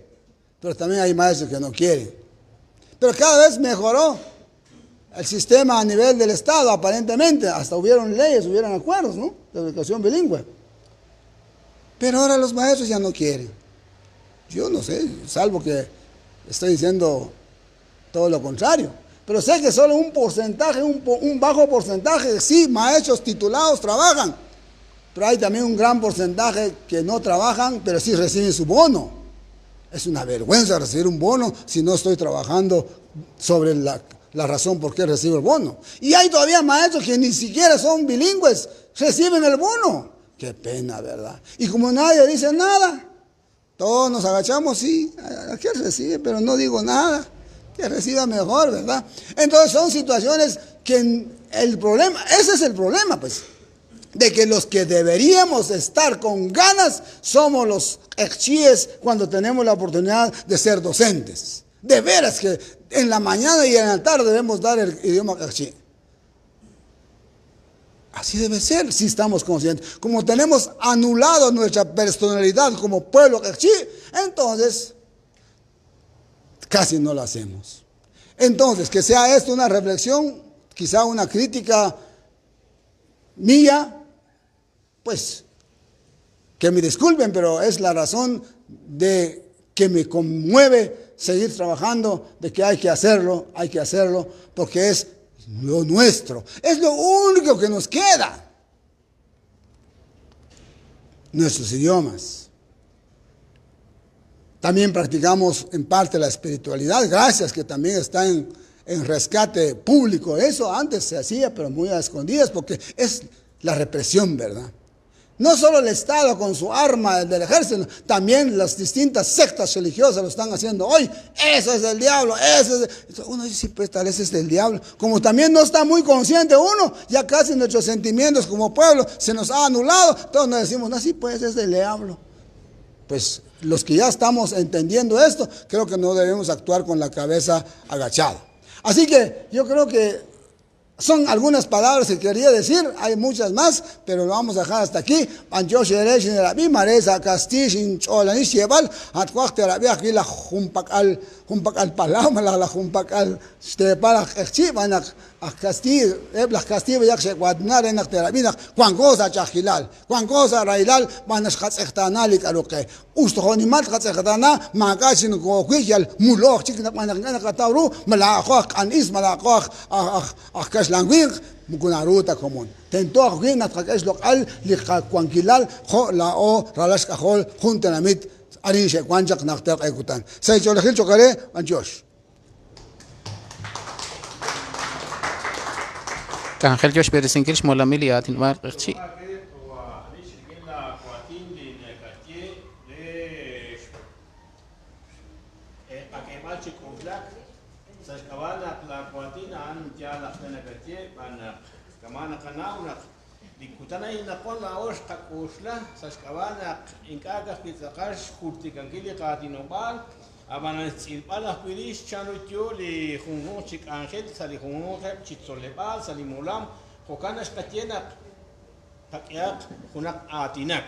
pero también hay maestros que no quieren. Pero cada vez mejoró el sistema a nivel del Estado, aparentemente. Hasta hubieron leyes, hubieron acuerdos, ¿no?, de educación bilingüe. Pero ahora los maestros ya no quieren. Yo no sé, salvo que estoy diciendo todo lo contrario. Pero sé que solo un porcentaje, un bajo porcentaje, sí, maestros titulados trabajan. Pero hay también un gran porcentaje que no trabajan, pero sí reciben su bono. Es una vergüenza recibir un bono si no estoy trabajando sobre la razón por qué recibo el bono. Y hay todavía maestros que ni siquiera son bilingües, reciben el bono. Qué pena, ¿verdad? Y como nadie dice nada, todos nos agachamos, sí, aquí recibe, pero no digo nada. Que reciba mejor, ¿verdad? Entonces son situaciones que el problema, ese es el problema, pues, de que los que deberíamos estar con ganas somos los ekchíes cuando tenemos la oportunidad de ser docentes. De veras que en la mañana y en la tarde debemos dar el idioma ekchí. Así debe ser, si estamos conscientes. Como tenemos anulado nuestra personalidad como pueblo ekchí, entonces casi no lo hacemos. Entonces, que sea esto una reflexión, quizá una crítica mía, pues que me disculpen, pero es la razón de que me conmueve seguir trabajando, de que hay que hacerlo, porque es lo nuestro, es lo único que nos queda. Nuestros idiomas. También practicamos en parte la espiritualidad, gracias que también está en rescate público. Eso antes se hacía, pero muy a escondidas, porque es la represión, ¿verdad? No solo el Estado con su arma del ejército, también las distintas sectas religiosas lo están haciendo hoy. Eso es del diablo, uno dice, sí, pues tal vez es del diablo. Como también no está muy consciente uno, ya casi nuestros sentimientos como pueblo se nos ha anulado, todos nos decimos, no, sí, pues es del diablo. Pues los que ya estamos entendiendo esto, creo que no debemos actuar con la cabeza agachada. Así que yo creo que son algunas palabras que quería decir, hay muchas más, pero lo vamos a dejar hasta aquí. Langwing mukunaruta común. Tento aquí natkakesh local liqaquanquilal jo la o ralash cajol juntanamit arishe cuanchak nakter ekutan. Se cholejil chocare anchosh. Ángel Josh Beresinkish Molamili Atin Marchi. Sashkabana la kuatina an ya la pena katie pana kamana kanauna dikutana ina kon la oshka kushla sashkabana inkaga pizakash kurtikankili qatinobal abana tsilpala pirish chanutyo li jungo chik angel sali jungo chitsolebal sali mulam hokana shkatiena takiak hunak atinak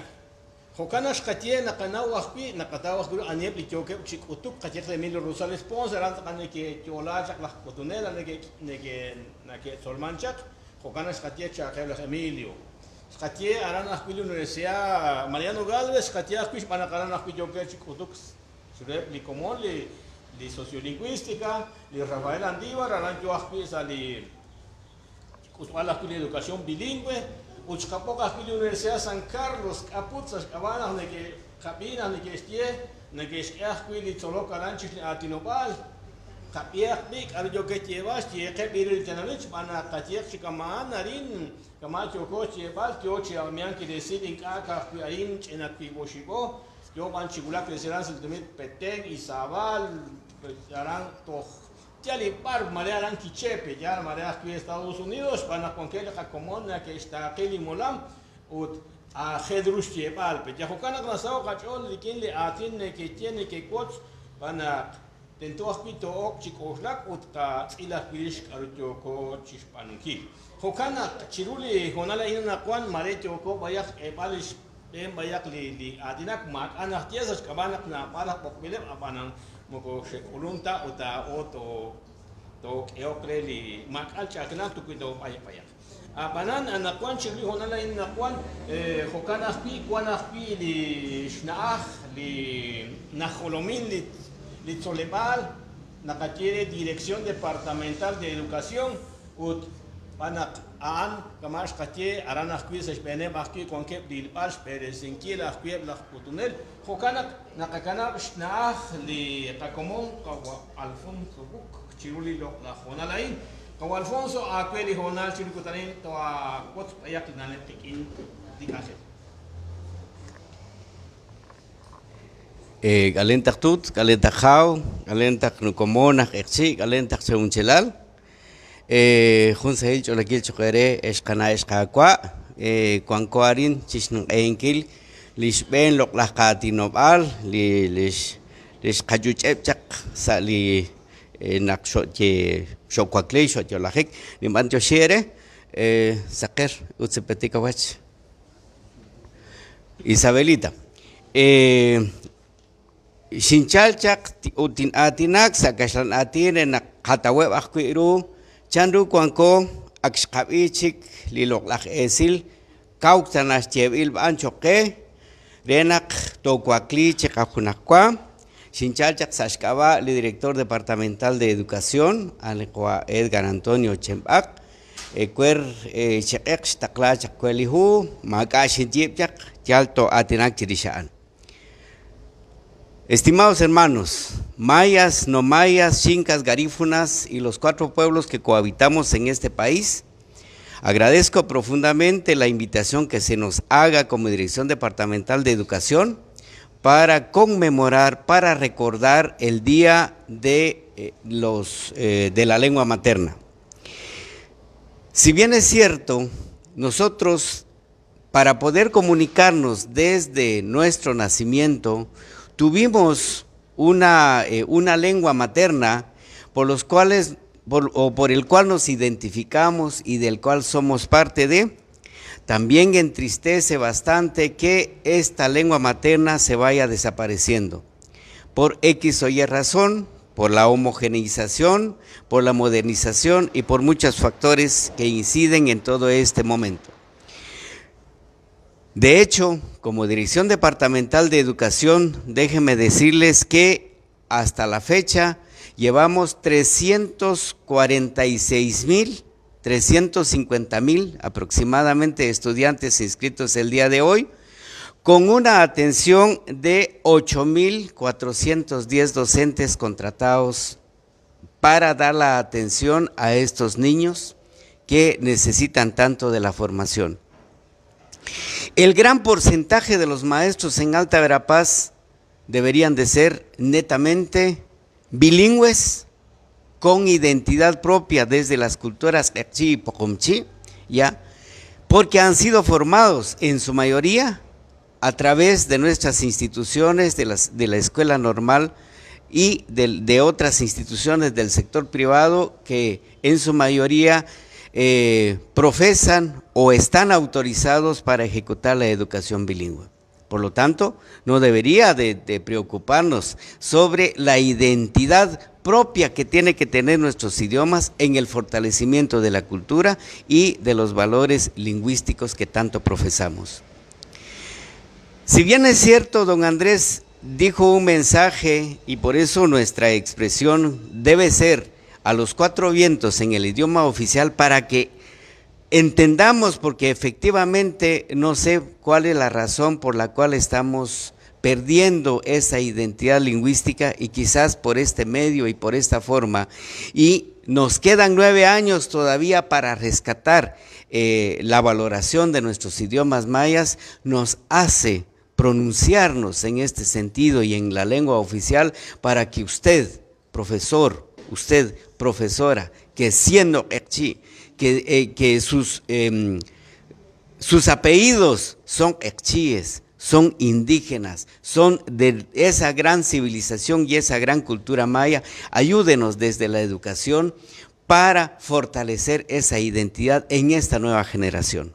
Hokana shkatiena kanawah pi nakatawah guru anyep li choke chik utuk katiek Emilio Rosales sponsor ant kane ke chola chak la kotunela neke solmanchak hokana shkatie chakel Emilio shkatie aran akpili universidad Mariano Galvez shkatie akpis panakaran akpi choke chik utuk surep li común li sociolingüística li Rafael Andívar aran yo akpi sali kutuala akpili educación bilingüe Uchkapoka akpili Universidad San Carlos kaputzas kabana neke kabina neke estie neke akpili Choloka ranchis Atinopal kapiak bik arjo ke chevas tie ke biril tenanich bana katiek chikaman narin kamacho ko cheval tio chiamian ki decidin kaka ain enakpi boshibo yo ban chigula crecerán simplemente Petén Izabal harán to Tiali par marea ran kichepe ya marea aquí Estados Unidos van a conquistar la comuna que está aquí molam ut a hedrus chepal pe ya hokana nasao kachol likin le atin que tiene que coach van a tento aspito ok chikoslak ut ka ila pilish karutyo ko chispanki hokana chiruli honala ina kwan maretyo ko bayak epalish em bayak li adinak mak anak tiesas kabanak na para pokbele abanang moko shekulunta uta oto to eokre li makal chakna tukito paya abanan anakwan chili honala inakwan hokana pi kwana pi li shnaah li najolomin li tsolebal nakatiere dirección departamental de educación ut panak an kamash katie arana quiz espene bakki konke dilpals peresinki la quieb la putunel hokanak nakakana shnaah li takomon kawa Alfonso Buk chiruli lo la honalain kawa Alfonso akweli honal chirukutanin to a kot ayak naletekin dikaset galentak tut galentak hau galentak nukomona exi galentak seuncelal Junsa Hilcho la Kilcho Kere, Escana Escaqua, Quancoarin, Chisnung Enkil, Lish Ben Lok la Catinobal, Lish Kajuchepchak, Sali Nakshot, Shokwakle, Shot Yolahek, Limancho Shere, Saker, Utsepetica Watch, Isabelita. Shinchalchak, Utin Atinak, Sakashan Atine, Nakataweb Akwiru. Chandu kuanko akshkabichik liloklak esil kauktanas chebil banchoke renak tokuakli chekapunakwa shinchalchak sashkaba li director departamental de educación alekwa Edgar Antonio Chembak ekwer chekek takla chakwelihu makashin tiepchak chalto atinak chirishaan. Estimados hermanos, mayas, no mayas, chincas, garífunas y los 4 pueblos que cohabitamos en este país, agradezco profundamente la invitación que se nos haga como Dirección Departamental de Educación para conmemorar, para recordar el Día de la Lengua Materna. Si bien es cierto, nosotros para poder comunicarnos desde nuestro nacimiento, tuvimos una lengua materna por el cual nos identificamos y del cual somos parte de. También entristece bastante que esta lengua materna se vaya desapareciendo por X o Y razón, por la homogeneización, por la modernización y por muchos factores que inciden en todo este momento. De hecho, como Dirección Departamental de Educación, déjenme decirles que hasta la fecha llevamos 350,000 aproximadamente estudiantes inscritos el día de hoy, con una atención de 8,410 docentes contratados para dar la atención a estos niños que necesitan tanto de la formación. El gran porcentaje de los maestros en Alta Verapaz deberían de ser netamente bilingües, con identidad propia desde las culturas Q'eqchi y Poqomchi, ¿ya? Porque han sido formados en su mayoría a través de nuestras instituciones, de la escuela normal y de otras instituciones del sector privado que en su mayoría profesan o están autorizados para ejecutar la educación bilingüe. Por lo tanto, no debería de preocuparnos sobre la identidad propia que tiene que tener nuestros idiomas en el fortalecimiento de la cultura y de los valores lingüísticos que tanto profesamos. Si bien es cierto, don Andrés dijo un mensaje y por eso nuestra expresión debe ser a los cuatro vientos en el idioma oficial para que entendamos, porque efectivamente no sé cuál es la razón por la cual estamos perdiendo esa identidad lingüística y quizás por este medio y por esta forma. Y nos quedan 9 años todavía para rescatar la valoración de nuestros idiomas mayas, nos hace pronunciarnos en este sentido y en la lengua oficial para que usted, profesor, usted, profesora, que siendo Q'eqchi, que sus apellidos son Q'eqchíes, son indígenas, son de esa gran civilización y esa gran cultura maya, ayúdenos desde la educación para fortalecer esa identidad en esta nueva generación.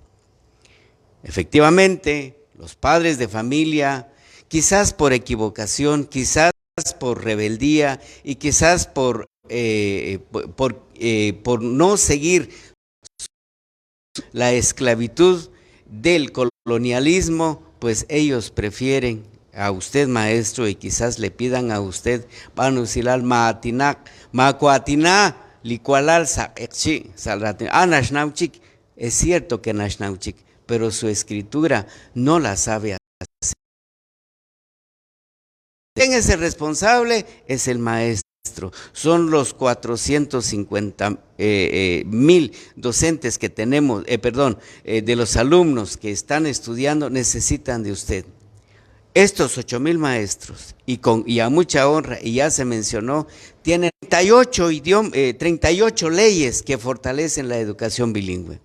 Efectivamente, los padres de familia, quizás por equivocación, quizás por rebeldía y quizás por no seguir la esclavitud del colonialismo, pues ellos prefieren a usted, maestro, y quizás le pidan a usted, Panusilal Maatinak, Macuatiná, Licualal Saekchi, Salratin, Nashnauchik. Es cierto que Nashnauchik, pero su escritura no la sabe hacer. ¿Quién es el responsable? Es el maestro. Son los 450,000 docentes que tenemos, de los alumnos que están estudiando, necesitan de usted. Estos 8,000 maestros, y a mucha honra, y ya se mencionó, tienen 38 leyes que fortalecen la educación bilingüe.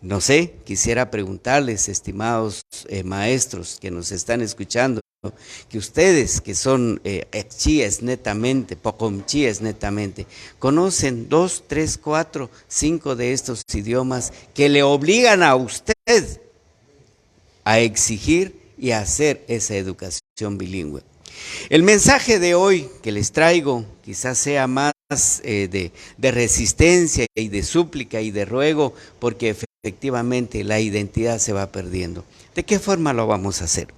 No sé, quisiera preguntarles, estimados maestros que nos están escuchando, que ustedes que son Q'eqchíes netamente, Poqomchíes netamente, conocen 2, 3, 4, 5 de estos idiomas que le obligan a usted a exigir y a hacer esa educación bilingüe. El mensaje de hoy que les traigo quizás sea más de resistencia y de súplica y de ruego, porque efectivamente la identidad se va perdiendo. ¿De qué forma lo vamos a hacer?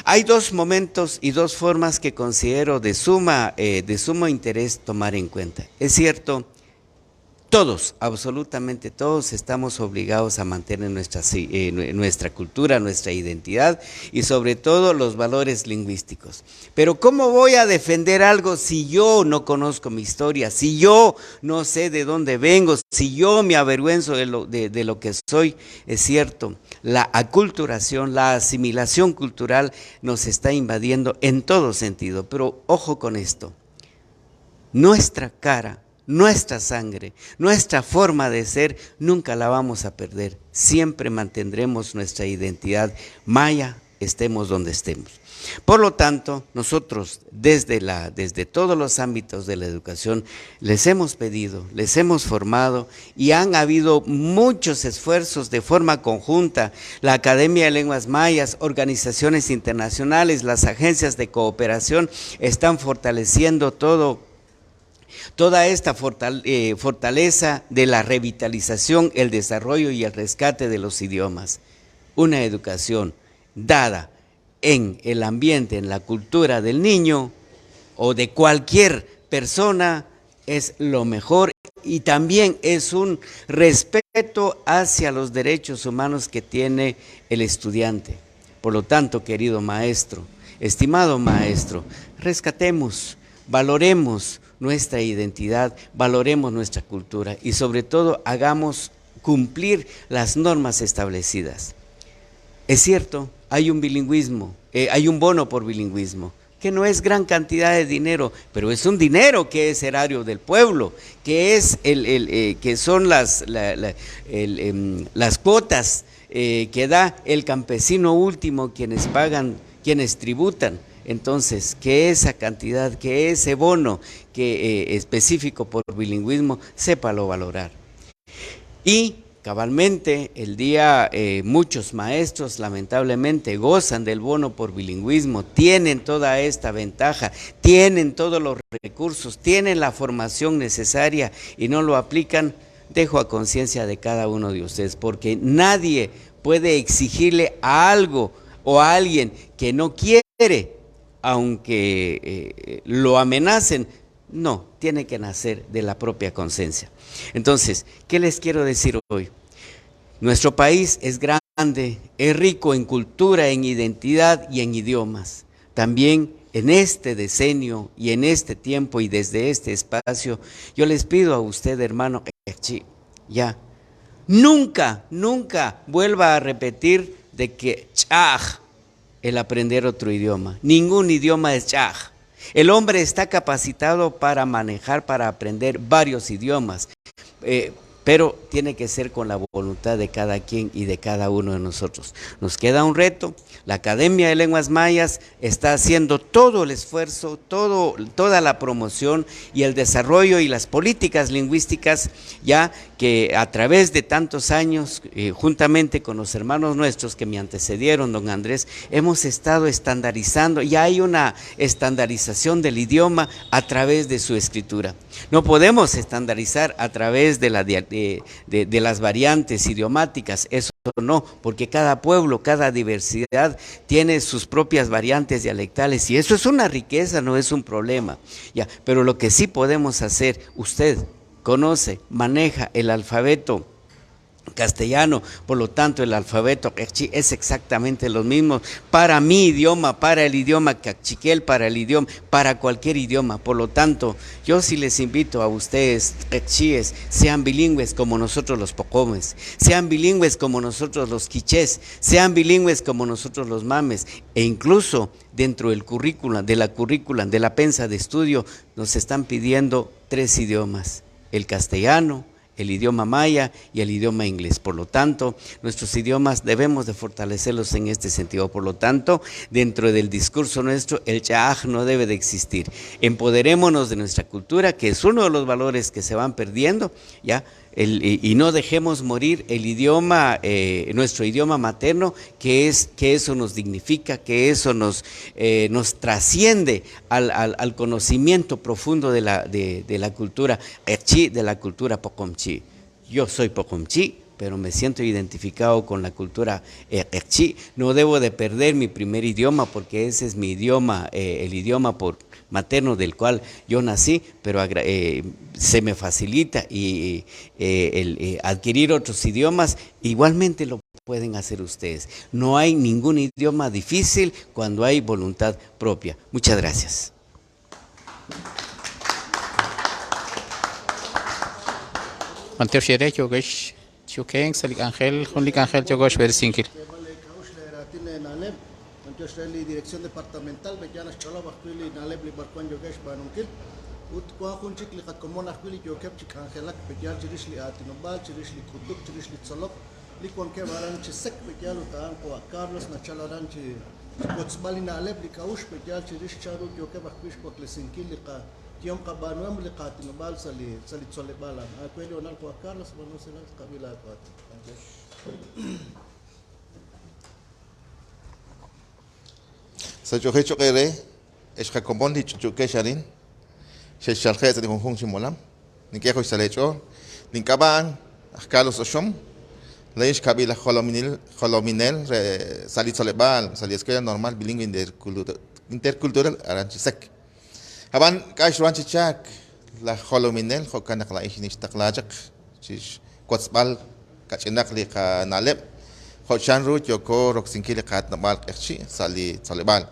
Hay 2 momentos y 2 formas que considero de sumo interés tomar en cuenta. Es cierto, todos, absolutamente todos, estamos obligados a mantener nuestra cultura, nuestra identidad y sobre todo los valores lingüísticos. Pero ¿cómo voy a defender algo si yo no conozco mi historia, si yo no sé de dónde vengo, si yo me avergüenzo de lo que soy? Es cierto, la aculturación, la asimilación cultural nos está invadiendo en todo sentido, pero ojo con esto, nuestra cara, nuestra sangre, nuestra forma de ser, nunca la vamos a perder. Siempre mantendremos nuestra identidad maya, estemos donde estemos. Por lo tanto, nosotros desde todos los ámbitos de la educación les hemos pedido, les hemos formado y han habido muchos esfuerzos de forma conjunta. La Academia de Lenguas Mayas, organizaciones internacionales, las agencias de cooperación están fortaleciendo toda esta fortaleza de la revitalización, el desarrollo y el rescate de los idiomas. Una educación dada en el ambiente, en la cultura del niño o de cualquier persona es lo mejor y también es un respeto hacia los derechos humanos que tiene el estudiante. Por lo tanto, querido maestro, estimado maestro, rescatemos, valoremos nuestra identidad, valoremos nuestra cultura y sobre todo hagamos cumplir las normas establecidas. Es cierto, hay un bilingüismo, hay un bono por bilingüismo, que no es gran cantidad de dinero, pero es un dinero que es erario del pueblo, que es que son las cuotas que da el campesino último, quienes pagan, quienes tributan. Entonces, que esa cantidad, que ese bono que específico por bilingüismo, sépalo valorar. Y cabalmente, el día muchos maestros lamentablemente gozan del bono por bilingüismo, tienen toda esta ventaja, tienen todos los recursos, tienen la formación necesaria y no lo aplican. Dejo a conciencia de cada uno de ustedes, porque nadie puede exigirle a algo o a alguien que no quiere, aunque lo amenacen. No, tiene que nacer de la propia conciencia. Entonces, ¿qué les quiero decir hoy? Nuestro país es grande, es rico en cultura, en identidad y en idiomas. También en este decenio y en este tiempo y desde este espacio, yo les pido a usted, hermano, ya, nunca vuelva a repetir de que chaj, el aprender otro idioma. Ningún idioma es chaj. El hombre está capacitado para manejar, para aprender varios idiomas, pero tiene que ser con la voluntad de cada quien y de cada uno de nosotros. Nos queda un reto. La Academia de Lenguas Mayas está haciendo todo el esfuerzo, toda la promoción y el desarrollo y las políticas lingüísticas, ya que a través de tantos años, juntamente con los hermanos nuestros que me antecedieron, don Andrés, hemos estado estandarizando, y hay una estandarización del idioma a través de su escritura. No podemos estandarizar a través de las variantes idiomáticas, eso no, porque cada pueblo, cada diversidad tiene sus propias variantes dialectales, y eso es una riqueza, no es un problema. Ya, pero lo que sí podemos hacer, usted conoce, maneja el alfabeto castellano, por lo tanto el alfabeto quechí es exactamente lo mismo para mi idioma, para el idioma cachiquel, para el idioma, para cualquier idioma. Por lo tanto, yo sí les invito a ustedes, quechíes, sean bilingües como nosotros los pocomes, sean bilingües como nosotros los quichés, sean bilingües como nosotros los mames, e incluso dentro del currículum, de la pensa de estudio, nos están pidiendo 3 idiomas, el castellano, el idioma maya y el idioma inglés. Por lo tanto, nuestros idiomas debemos de fortalecerlos en este sentido. Por lo tanto, dentro del discurso nuestro, el chaj no debe de existir. Empoderémonos de nuestra cultura, que es uno de los valores que se van perdiendo, ¿ya? Y no dejemos morir el idioma, nuestro idioma materno, que eso nos dignifica, que eso nos trasciende al conocimiento profundo de la cultura quechí, de la cultura pocomchí. Yo soy pocomchí, pero me siento identificado con la cultura quechí. No debo de perder mi primer idioma, porque ese es mi idioma, el idioma materno del cual yo nací, pero se me facilita y adquirir otros idiomas, igualmente lo pueden hacer ustedes. No hay ningún idioma difícil cuando hay voluntad propia. Muchas gracias. Manteo Shere Yogesh Chukeng Salik Ángel Junik Ángel Yogosh Bersinkil. Dirección departamental Bellanas Chalaba Quili Nalebli Barquan Yogesh Banunkil Utkwa Hunchik li Kakomona Quili Yokep Chikangelak Bellal Chirishli Atinobal Chirishli Kutuk Chirishli Tzolok Likon Kevaran Chisek Bellal Utaan Kwa Carlos Nachalaran Chi Kotzbali Nalebli Kaush Bellal Chirish Charu Yokep Akwish Kwa Klesinkil Lika Tiom Kabanuam Lika Atinobal Sali Tzolebalan Akweli Onal Kwa Carlos Banuselas Kabila Kwa Sa choque choquere, es que como ni choque sharin, se shalje de conjun simolam, ni que hoy salecho, ni caban, Carlos Oshom, leish kabila holominel, salit solebal, sali escuela normal bilingüe intercultural aranchisek. Aban kaish ranchichak, la holominel, hokanak la ishnish taklajak, chish kotzbal, kachinak li ka naleb, hochan rut yoko roxinkili kat nabal kchi, sali solebal.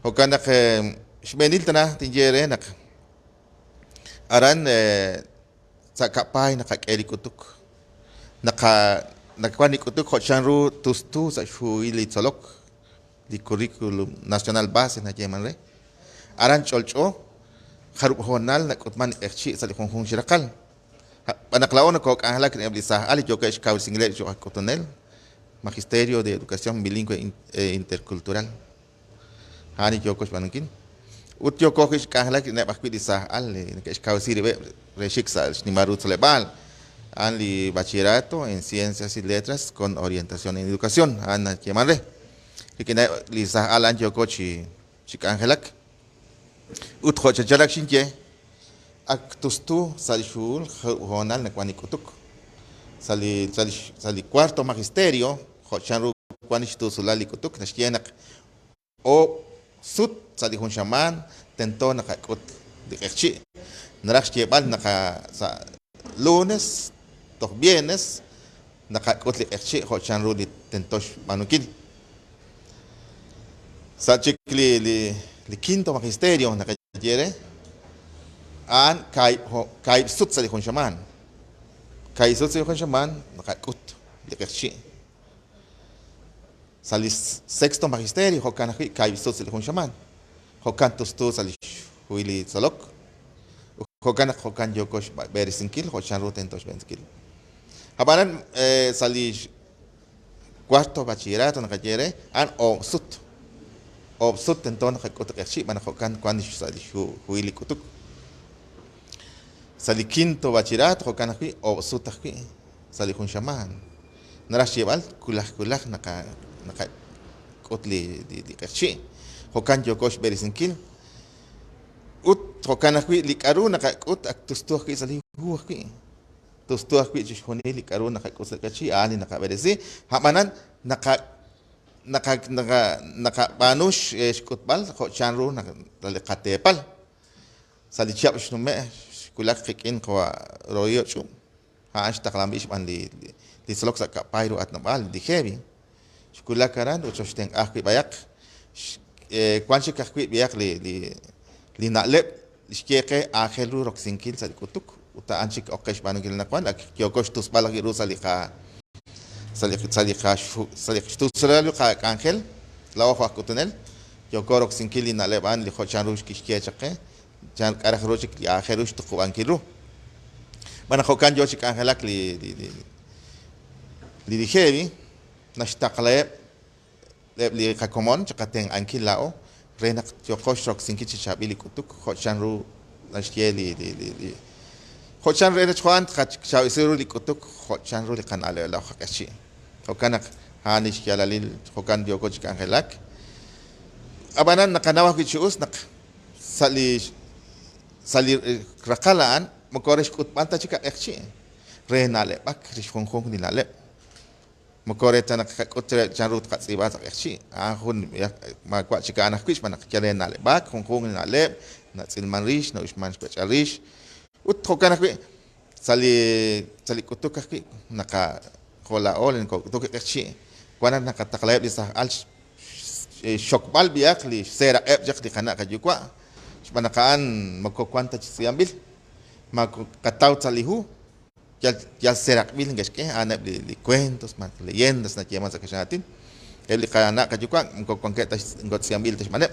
Hokanak shbenil tana tinjere nak aran sa kapay nakakeli kutuk nakkwani kutuk hochanru tustu sa shuili tsolok li curriculum nacional base na yeman re aran cholcho harup honal na kutman ekchi sa likhong shirakal panaklao na kok angla kin eblisa ali yo que es kaul single yo cotonel magisterio de educación bilingüe intercultural hani yo kos bankin ut yo kokis kahla kin eblisa ali que es kaul sirve reshiksa ni marut lebal ali bachillerato en ciencias y letras con orientación en educación ana yeman que lisa alan yo kochi chikangelak ut khocha jalak shinje aktustu salishul honal na kwani kutuk sali cuarto magisterio khochanru kwani shtu sulali kutuk nashyenak o sut sali hun shaman tento na kakut dikchi narakh chebal naka sa lunes to viernes nakakut likchi khochanru di tentosh manukil sa chikli li quinto magisterio na kayere an kai sut sa likon shaman kai sut sa likon shaman nakakut likchi sa sexto magisterio hokan kai sut sa likon shaman hokan tustu sa huili salok hokan yokosh berisinkil hochan rutentosh benskil habanan sa cuarto bachillerato na kayere an o sut obsut tenton hakot kachi mana hokan kwani sali huili kutuk sali quinto bachillerato hokan akhi obsut akhi sali hun shaman narashibal kulah naka kotli di kachi hokan yokosh berisinkil ut hokan akhi likaru naka ut aktustu akhi sali hu akhi tustu akhi jishoni likaru naka kosal kachi ali naka berisi hamanan naka banush kutbal khochanru nakatepal salichap shnume kulak kikin kwa royo chu haash taklambish ban li slok sa kapairu at nabal di heavy kulak karan uchoshten akhi bayak kwanchi kakhi bayak li nalep lishkeke akhelu roksinkil sal kutuk uta anchik okesh banugil nakwan ak yokosh tusbal giru salika salik tusralo ka ángel la ojo akutunel yo korok sinkili na leban li khochan rush kishke chaqe jan karah rochik ya kherush tu ankiru bana khokan yo chik angelak li dijevi nashtaqle li kakomon chaqaten ankil lao renak yo khoshok sinkichi chabili kutuk khochan ru nashtieli li khochan re chwan khach chawiseru li kutuk khochan ru li kan ale la khakachi hokanak hanish kialalil hokan bioko chikangelak abanan nakanawa kichus nak sali rakalaan mokores kut panta chika ekchi renale bak rish khong ni nale mokore tanak kut chanrut katsiba tak ekchi ahun ma kwa chika anak kish manak kialenale bak khong ni nale na silman rish na usman specialish ut hokanak sali kutuk ki naka kola olen ko to kechi kwana nakataklayab di sa al shokbal biak li sera jak di kana kajukwa manakaan magkukwanta siambil magkataw salihu ya serak bil ngeske anab li cuentos man leyendas na kiyaman sa kasyatin eli kana kajukwa magkukwanta ngot siambil tas manep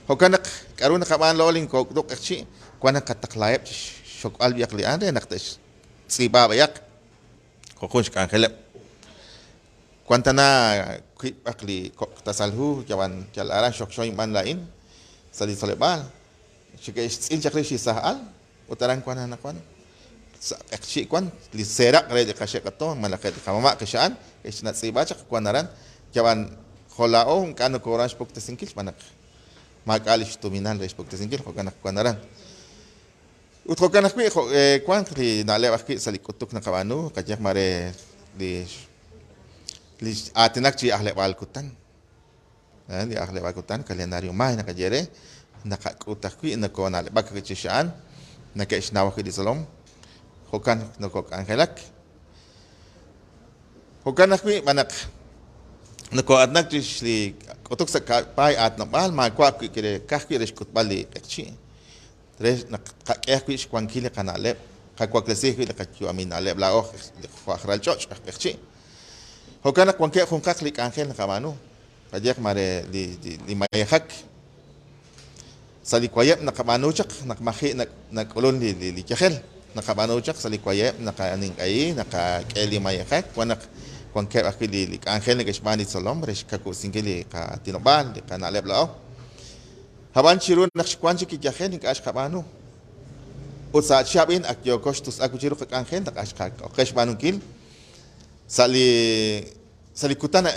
hokanak karuna kaman loling ko to kechi kwana kataklayab shokbal biak li ande naktes siba bayak kokunsh kan kelep Kuanta na kwit akli tasalhu jawan jalaran shokshoy man lain sali salebal chike in chakre shi sahal utaran kwana na kwan akchi kwan li serak re de kashe kato malaket kamama kashan is na tsiba chak kwanaran jawan kholao kan ko orange pok tesinkil manak magalish tuminan res pok tesinkil ko kanak kwanaran utro kanak kwi kwan kri na le akhi sali kutuk na kawanu kajak mare di atinak chi ahle wal kutan di ahle wal kutan kalendario mai na kajere nakakutak kwi na ko na le bak kichishan na kaishnawa ki di salom hokan na ko angelak hokan kwi manak na ko adnak chi kutuk sa pai at na bal ma kwa ki kire kahki res kutbali ekchi res na kakhi kwankile kanale kakwa klesi ki la kachu amin ale bla oh khral choch ekchi hokan kwanke khungkak lik angel na kamanu Kajak mare li mayahak. Salikwayap nakabanuchak nakmahi nakulon li kihel. Nakabanuchak salikwayap nakaning nakakeli mayahak wanak kung kaya ako li angel na kashmani solom resh kako singili ka tinoban ka naleb lao haban chirun nakshkwanchi ki jahen ka ash kabanu utsa chabin akyo kostus aku chiru ka angel tak ash ka kashmanu kil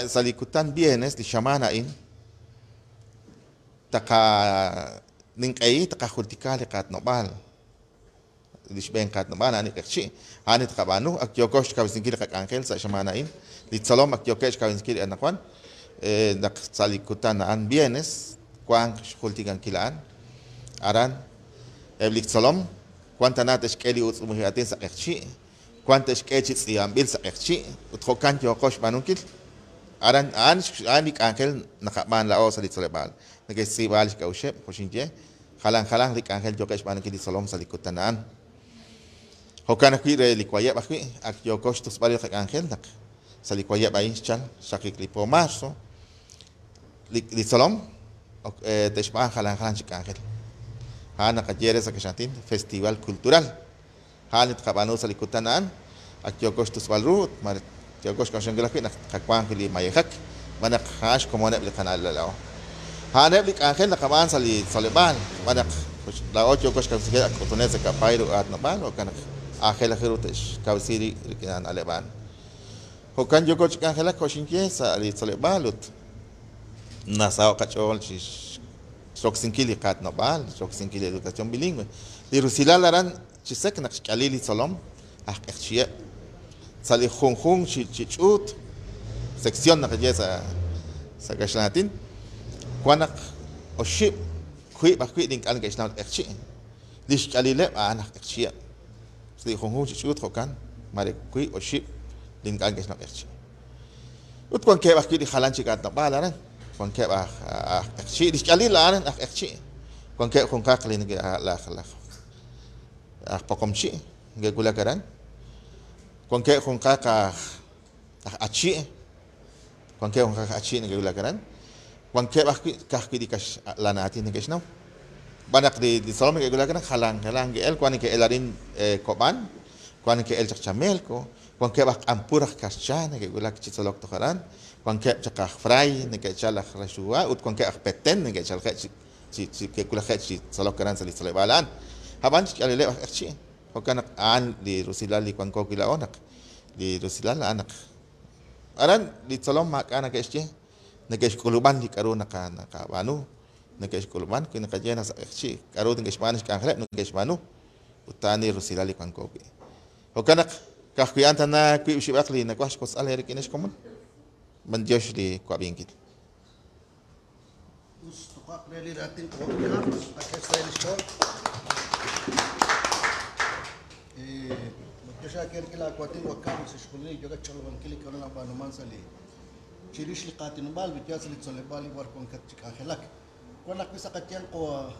salikutan bienes di shamana in taka ningkai taka khultikali kat nobal Lisbeng kat nobal ani kchi ani takabanu akyo kosh ka singili ka angel sa shamana in Litsalom ak yokesh kawinskil anakwan nak salikutan an bienes kwang khultigan kilaan aran litsalom kwanta natesh keli utsumuhiatin sa ekchi kwanta shkechi tsiambil sa ekchi uthokan yokosh manunkil aran ani angel nakaban lao sa litsalebal nagesibal kaushe poshinje halang lik angel yokesh manunkil litsalom salikutan an hokan akire likwaya bakwi ak yokosh tusbal ka angel nak Salikwaya bayin chal sakik lipo marso li salom teshma halan chik angel hana kajere sa kashantin festival cultural hanit kabano salikutanan ak yogos tuswalrut mar yogos kashangela nak kakwang li mayhak manak hash komone bil kanal lao hana bil angel nakaban saliban manak lao yogos kasangela kotonese kapairu at nabal o kanak angel khirutesh kawsiri rikan aleban Hokan joko chikan helak koshinkie sa li balut nasao kachol sok sinkili kat nobal sok sinkili educación bilingüe li rusila laran chisek nak kalili solom ekchie sali khung chichut sección nak je sa gashlatin kwanak oship kui bakui ding kan gashnat ekchie lish kalile anak ekchie sali khung chichut hokan mare kui oship din kan kes nak erchi ut kon ke bakki di halan ci kat balaran kon ke ba erchi di kali laran erchi kon ke kon ka klin ge la pokomchi ge gula karan kon ke kon ka achi kon ke kon ka achi ge gula karan kon ke bakki ka di kas lanati ne gesno banak di salom ge gula karan halang ge el kon ke elarin koban kon ke el chachamel ko Kung kaya ampurak kasyana, kaya gulak chitsolok tokaran, kung kaya chakak fry, kaya chalak rasua, ut kung kaya peten, kaya chalak kaya gulak kaya chitsolok karan sa litsolebalan. Haban kaya lele akchi, kung kaya aan di rusilal di kung kila onak, di rusilal anak. Aran litsolom mak anak kaya nagkuluban di karo nakabanu, nagkuluban kaya nakajena sa akchi, karo di kashmanis kanghalep, nagkashmanu, utani rusilal di kung koki. Kung kaya Kakuyan na kui usibakli na kwash kos alherik ines komun mandiosh li kwabingkit. Us tukak reli ratin kokar pakai style short. Magkasya kila kwatin wakam sa shkulni juga chalwan kili karena banuman sali. Chirish li qatin bal bityas li tsolebali war kon kat chikahelak. Konak bisa katyan ko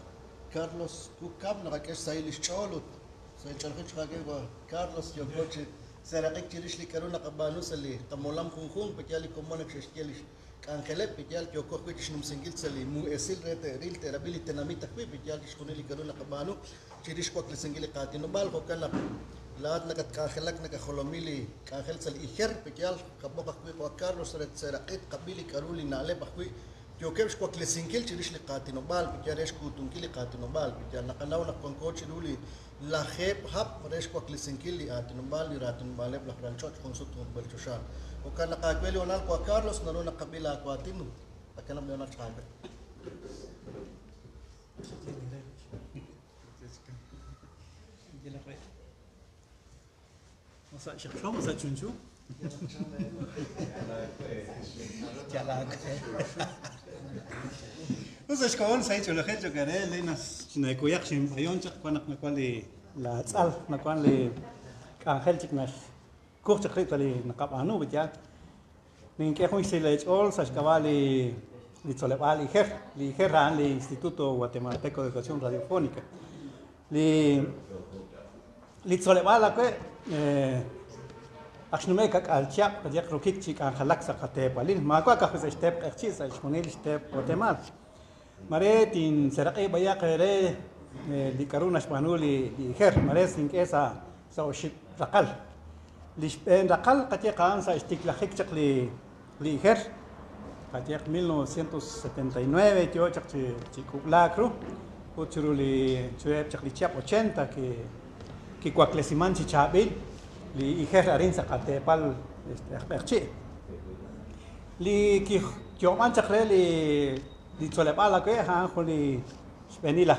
Carlos Kukam nakakas style short. Sa chalkhich kage ko Carlos yogochi Serakik chirish li karuna kabanu sali tamolam khung pekyali komonak sheshkeli kankelep pekyal kyoko kwish numsingil sali mu esil rete ril terability namita kwi pekyal shkunili karuna kabanu chirish kwak lisingili qatino bal kokana laat nakat kankelak nakakholomili kankel sali iher pekyal kabok kwi ko Carlos ret serakik qabili karuli nale bakwi kyokesh kwak lisingil chirish li qatino bal pekyal resh kutunkili qatino bal pekyal nakanaw nakkonkoch ruli la khep hap resh kwa klisinkili atinumbali ratinumbali blakran chot konsut tumbal choshan o kana kakweli onal kwa Carlos naro nakabila kwa tinu akana mleona chaga Masa cherchons masa chunchu Pues es como se ha hecho lo que yo quería, Lenas, si no hay cuyak, si hay un chico cuando me cuale la sal, me cuale ángel chicnas, curso crito le na capano, ¿verdad? Ni que hoy se le echó all, se acaba le solebal y gerran le Instituto Guatemalteco de Educación Radiofónica. Le solebal la que Axnumeca alchap, ya crokik chik anjalaxa katepalin, macuaca pues estep exchisa, xmonil estep otemal. Mare tin seraqi baya qere li karuna xpanuli li her, mare sin que sa oship raqal. Lishpen raqal qatiqa ansa istiklajik chak li her. Qatiq 1979 tiochak chikublacru. Uchuruli chuep chak li chiap 80 que cuaclesiman chichabil. Li iher arin sa katepal experchi. Li ki kyoman chakre li tsolepala que han juli venila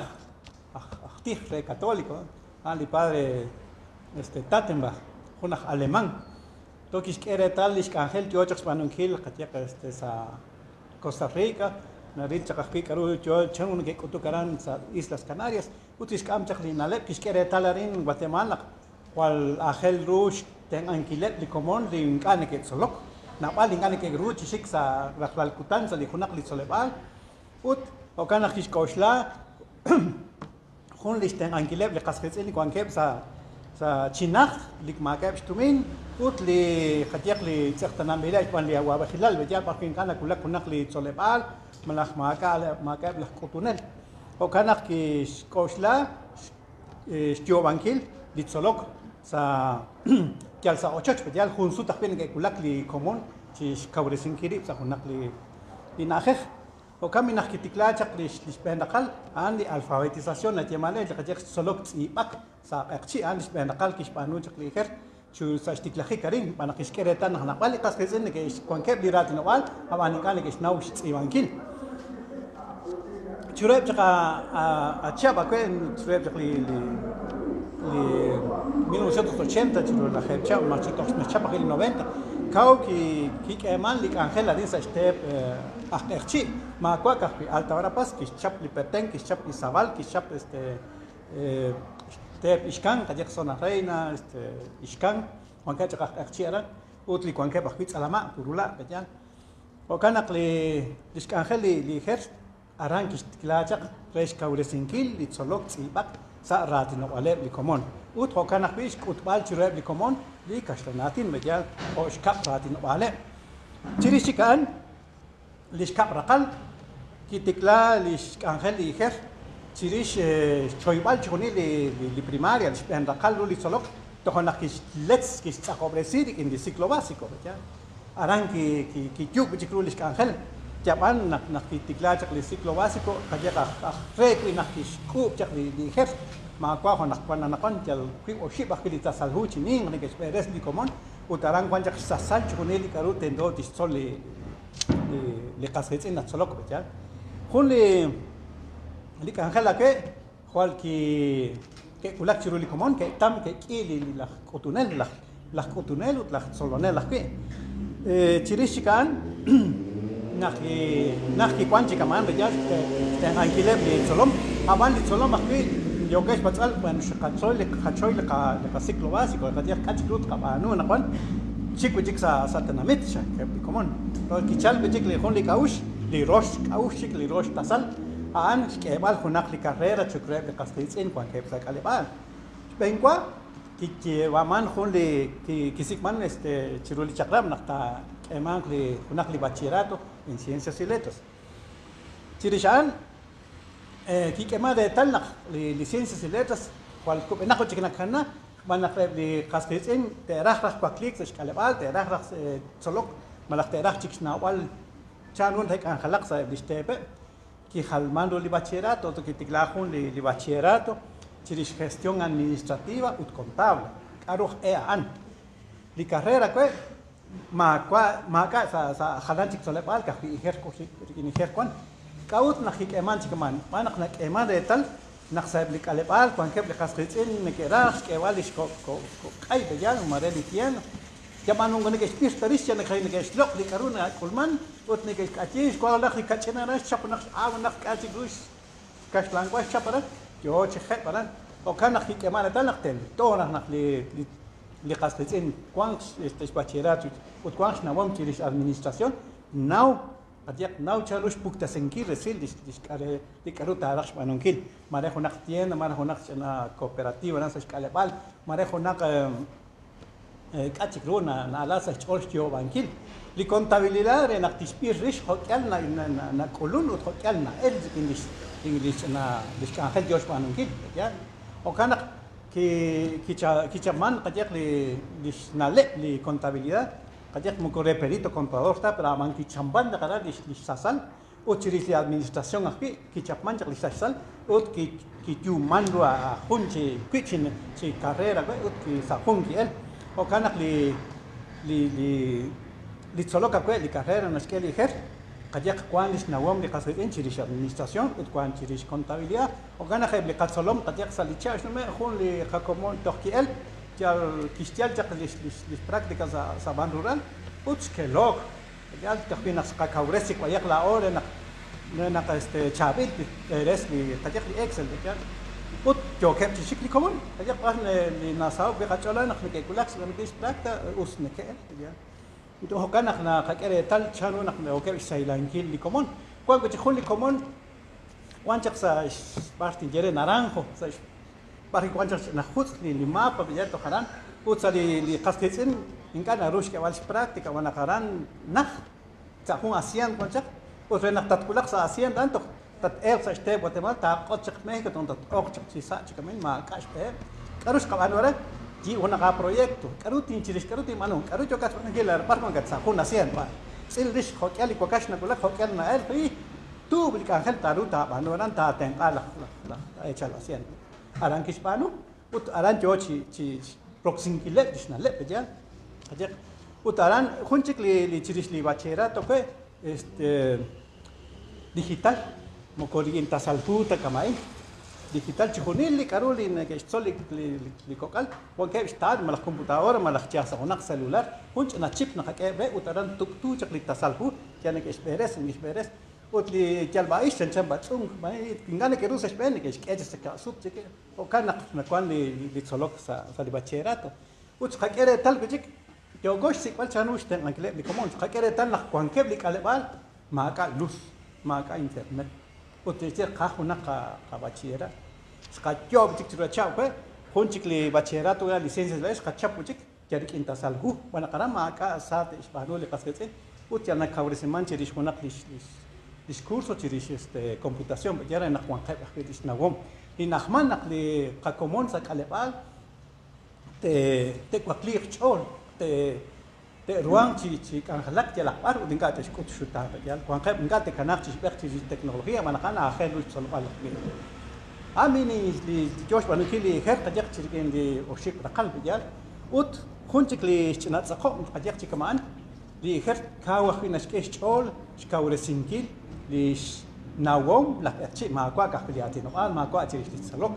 achtih católico, li padre Tattenbach, un alemán. Tokis quiere tal lis ángel tiochak spanunkil katiaka sa Costa Rica, narin chakaki karu chon que kutukaran sa Islas Canarias, utis kam chakli nalep kis quiere tal arin Guatemala. Cual ángel rush ten anquilet li común li incane que solok napal incane que ruch shik sa rakhal kutan sa li khunak li solebal ut o kana khish koshla khun li ten anquilet li qasqis li kwankeb sa chinakh li makab shtumin ut li khatiq li tsaxtana milay kwan li awa khilal beja parkin kana kulak kunak li solebal malakh makab li kutunel o kana khish koshla stiobankil li solok sa kial sa ochach pedial junsu takpen que kulak li común chis kawresin kirip sa kunak li inajej o kami nak kitikla chak li pendakal an li alfabetización na tiemale li kajek solok ipak sa akchi an li pendakal kish panu chak li her chu sa istiklahi karin panak iskeretan nak bali kas kezen ke kwankeb li ratin wal awani kan ke snaw iwankil chureb chaka achaba kwen chureb chak li 1980 chiro la jecha marchito na chapa el 90 kao ki keman li angela din sa step achterchi ma kwa ka alta hora pas ki chap li perten ki chap li saval ki chap step iskan ka jackson reina iskan wan ka chaka achchi ara utli kwan ke ba khit alama turula bejan o kana li iskangeli li her aran ki klachak resh ka uresinkil li tsolok tsibak sa ratin wale li komon ut ho kana bish utbal chireb li komon li kashtanatin mejal o shkap ratin wale chirishikan li shkap raqal kitikla li angel li her chirish choybal chuni li primaria li spen raqal li solok to honak lets ki tsakobresir in di ciclo básico ya aran ki kyuk chikru li angel Japan nak kitikla chak li ciclo básico kajaka rekli nak kiskup chak li her ma kwa honak kwan nakon jal kwi o shiba kilita salhu chining ne kesperes li komon utaran kwan chak sasal chuneli karu tendo tistol li qasqetin na tsolok beja khun li kanjala ke khwal ki kulak chiru li komon ke tam ke kili la kotunel la kotunel ut la solonel la ke chirishikan Naki kwanchi kaman beja ten ankileb li solom aban li solom akhi yokesh batsal wan shqatsoy le ciclo básico katia kachkrut qabanu nakwan chik sa tanamit sha ke komon to kichal bejik le khon li kaush li rosh tasal an ke bal khunak li carrera chukre be qasqitsin kwan ke sa kalebal benkwa ki waman khon li kisikman chiruli chakram nakta eman li khunak li bachillerato en ciencias y letras. Chirishan, ki quema de tal li ciencias y letras, cual copenajo chiquinacana, van a li casquesin, te rajras cuaclix, escalebal, te rajras solok, malak te raj chixnawal, chanun tek anjalaxa bistepe, ki jalmando li bachillerato, ki tiglajun li bachillerato, chirish gestión administrativa ut contable, aruj an. Li carrera que ma ka sa halanchik solepal ka iher ko iher kwan kaut na hik eman chikman manak na eman de tal nak saib lik alepal kwan keb li khasqitsin nekerash ke walish ko kai de yan mareli tien jaman ngone ke spir tarish na khain ke shlok li karuna kulman ut ne ke katish ko la khik chena na chap nak aw nak kati gush kash langwa chapara yo chekhet baran o kan hik eman de tal nak ten to nak li qasqitsin kwan bachillerato ut kwan nawam chirish administración now chalush pukta senkir resil diskare dikaruta arash manonkil marejo nak tienda marejo nak na cooperativa nan skalebal marejo nak kachikru na alasa chorchio bankil li contabilidad en actispir rish hotel na kolun ut hotel na el English na diskangel Josh bankil ya o kana kichaman kajak li nale li contabilidad kajak mo corre perito contador ta pero man kichamban da kara li sasal o chiris li administración aquí kichapman jak li sasal ut ki tu mandua hunchi kitchen chi carrera ut ki sa hunki el o kanak li tsoloka kwe li carrera na skeli her kajak kwan lis nawam li qasidin chirish administración ut kwan chirish contabilidad o kanak li qatsolom kajak salicha shno me khun li qakomon tokiel jar kistial jak lis prácticas sa ban rural ut skelok ya takbina sa kauresi kwayak la ore na chabit eres li kajak li excel ya ut yo kep chikli common kajak pas li nasau be qachola nak ke kulaks na kis prakta usne ke ya itu hokanak na kakere tal chanu nak o kep sailan kil li common kwa ko chkhun li common wanchak sa parti jere naranjo sa bari wanchak na khut li mapa be to kharan ut sa li qaskitsin in kana rush ke wal praktika wana kharan nah sa hun asian wanchak ut renak tatkulak sa asian tanto tat sa este Guatemala ta qotchak México tonta oqchak si sa chikamen ma ka este karus ka anwara ji una ka proyecto karuti chiris karuti manu karu chokas ngelar par man gatsa khuna sian pa sil rish khokyali ko kashna kula khokyal na el fi tu bil ka khal taru ta banoran ta ten ala la echal sian aran kispanu ut aran chi proxinkile dishna le peja ajak ut aran khunchik li chiris li bachera to ke digital mokorin tasalputa kamay digital chihunil li karuli na ke stolik li kokal won ke stad mal computadora mal khasa onak celular hunch na chip na ke be utaran tuktu chak li tasalpu tiene que esperes ut li jalbaish chen batung mai pingane ke rusa spen ke se ka sub che o kana na kwan li tsolok sa li bacherato ut khakere tal bejik yo gosh si kwal chanush ten angle li komon khakere tal na kwan ke li kalebal ma ka luz ma ka internet utiliser kahuna ka bachera ska job tik tra chau pe honchik li bacherato ya licencia la ska chapu chik jarik intasalgu wana karama ka sa te isbano le qasketse utiana kawrese manche rish konak discurso chirish computación ya na kwan ka khidis na gom inahman nak li qakomon sa kalebal te kwaklir chol te ruang chi kan halak ya la par udinga te skut shuta ya kwan ka ngate kanak chi berti teknologia mana kana khelu solbal amini li josh banu kili her qajak chirgen li oshik raqal bijal ut khunchik li chinat saqo qajak chi kaman li her kawa khina skesh chol skawre sinkil li nawom la chi ma kwa ka khliati no al ma kwa chi salok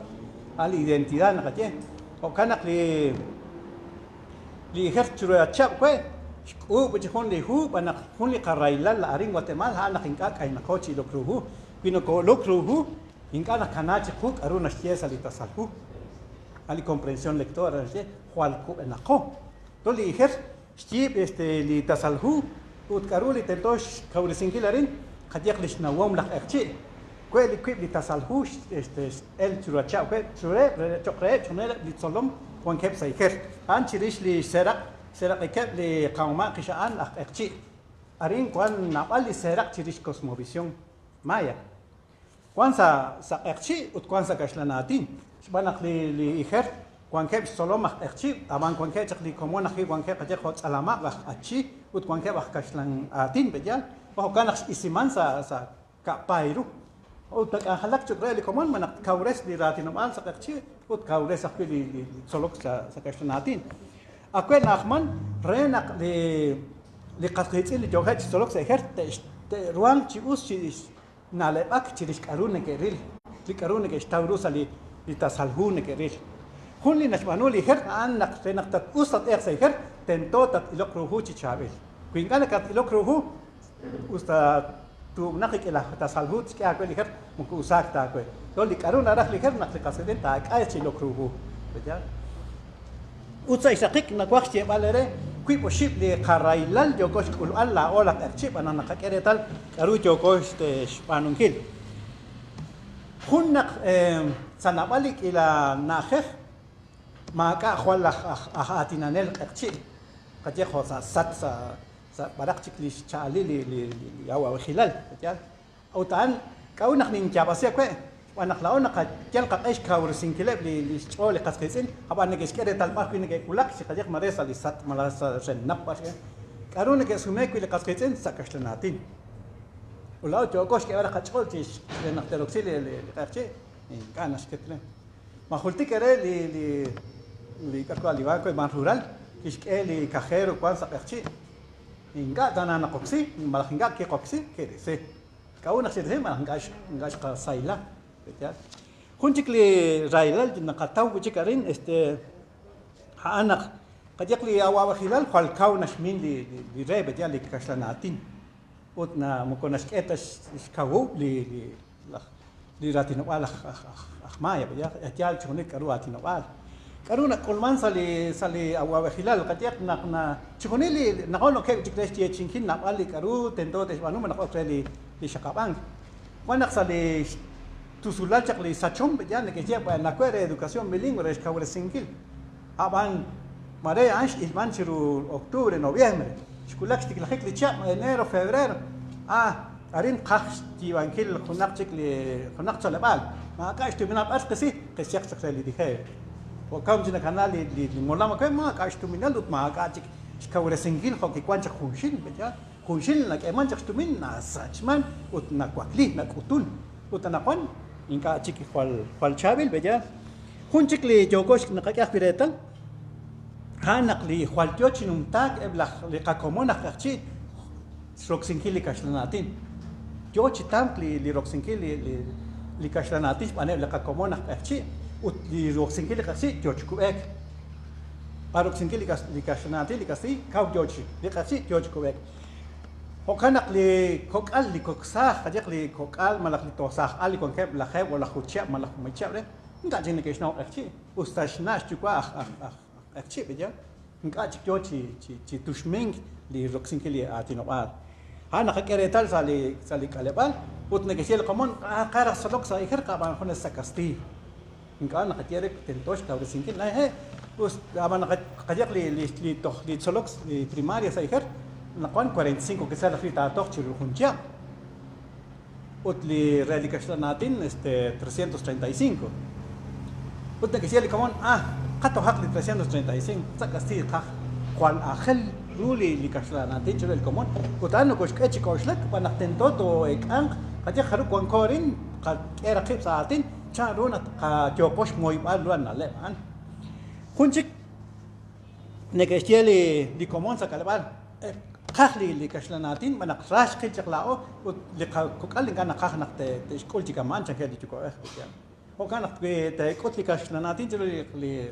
al identidad na qaje o kanak li her chura chap kwe bujihon li hu bana hun li qaraila la aring Guatemala na kinka kai na kochi lokruhu pino ko lokruhu inka na kanachi hu aruna chiesa li tasalhu ali comprensión lectora je jual ku na ko to li her stip li tasalhu ut karuli tentosh kaurisinkilarin khadiak lishna wom la erchi kweli kwib li tasalhu el churacha kwe chure chokre chunela li tsolom kon kep saiker an chirish li serak ikep li qauma qishaan aqchi arin kwan nabal li serak chirish cosmovisión maya kwan sa aqchi ut kwan sa kashlanatin shbanak li iher kwan kep solom aqchi aban kwan kep li komona khi kwan kep qajek hot alama aqchi ut kwan kep kashlan atin bejal wa kanak isiman sa ka pairu ut ka halak chukre li komon manak kaures li ratinomal sa aqchi ut kaures aqli li solok sa kashlanatin akwe nachman renak li qatqitsi li johet solok se herte ruang chi us chi nale ak chi karune ke ril li karune ke staurusa li tasalhune ke ril khunli nashmanu li her anak renak tat usat er se her tento tat ilokruhu chi chabel kuingana kat ilokruhu usta tu nakik ila tasalhu chi akwe li her muku usak ta akwe to li karuna rak li her nak qaseden ta ay chi ilokruhu beja utsa isaqik na kwaqti balere kui poship li qarailal jokosh kul alla ola archip ana naqakeretal aru jokosh te spanunkil hunnak sanabalik ila nakhef maaka jual la atinanel qchi qati khosa satsa sa barakchik li chali li awa khilal ya autan kaunak nin chabase kwe wanak laona ka kel ka esh ka ursin kileb li chole qasqesin abane ke skere tal mar kwine ke kulak si qajek maresa li sat malasa sen napar karune ke sume kwile qasqesin sakashlanatin ulao jokosh ke ara qachol tish nak teroxil li qachche kana shketle ma khulti kere li kakwa li banco man rural kishkeli cajero kwan saqchi inga danana qoksi malahinga ke qoksi ke dise kauna se malahinga qa saila ya kunchikli railal naqataw buchikarin haanak qajaqli awa khilal khal kauna shmin li rebet ya li kashlanatin utna mukonash etash kawu li ratino wala akhmaya ya atial chunik karuatino wala karuna kolman sali awa khilal qatiq na chukuni na kono ke tikles tie chinkin na ali karu tento te banu na ko li shakabang wanak sali tusulal chakli sachom ya ne ke ya na kwere educación bilingüe es kaure singil aban mare ansh ilman chiru octubre noviembre shkulak tikla khik li cha enero febrero arin qax tiwankil khunak chikli khunak chalabal ma ka istimina asqsi qisyak sakli dikhay وكم جنا كنا لمولا ما كان ما كاشتو من اللوت ما كاتك شكاورة سنجيل خاكي كوانش خونشين بجا خونشين لك إيمان جاشتو من ناسجمان وتناقوكلي ناقوتون وتناقون إنك أشيك فال شابل بجا خونشك لي جوكوش نقاك أخبرتال هانقلي خالتيوش نمتاك إبلغ لقاكمون أخشي روكسنكيل كاشلاناتين جوش تامك لي روكسنكيل لي كاشلاناتين أنا لقاكمون أخشي li roxinki likasi George Kubek paroxinki likashanati likasi kau George likasi George Kubek hokanak li kokal li koksa kajak li kokal malak li tosah ali konkep la kheb wala khuchia malak machia re nka jine ke shno akchi ustashnash chukwa akchi beja nka chik George chi tushming li roxinki li atinobar hana kakeretal sali kalebal utne ke sel komon qara salok sa ikhir qaban khona sakasti إنكان قتيرك تنتوش كورة سنكين لا هي بس أما قتير لي تسلوكس لي primaria سايكر نقول 45 كسر في تاتوخ تشيلو خنجا وتلي راديكاشلاناتين 335 وتنا كسيالي كمان قطو حق لي 335 سكستي قا قال أخل رولي لي كاشلاناتين تشيلو الكمان وتانو كوش كاتش كوشلك بنختنتو تو إكانق قتير خلو كونكورين قد كير قيب ساعتين شارون كجوبوش مويبال لون نالمان كونشك نكشتيلي دي كومون سكالبال خاخلي اللي كشلاناتين من قراش كيتشق لاو اللي كوكال كان خاخ نقت تشكول تي كمان شكل دي تشكو يعني هو كان تكوت لي كشلاناتين اللي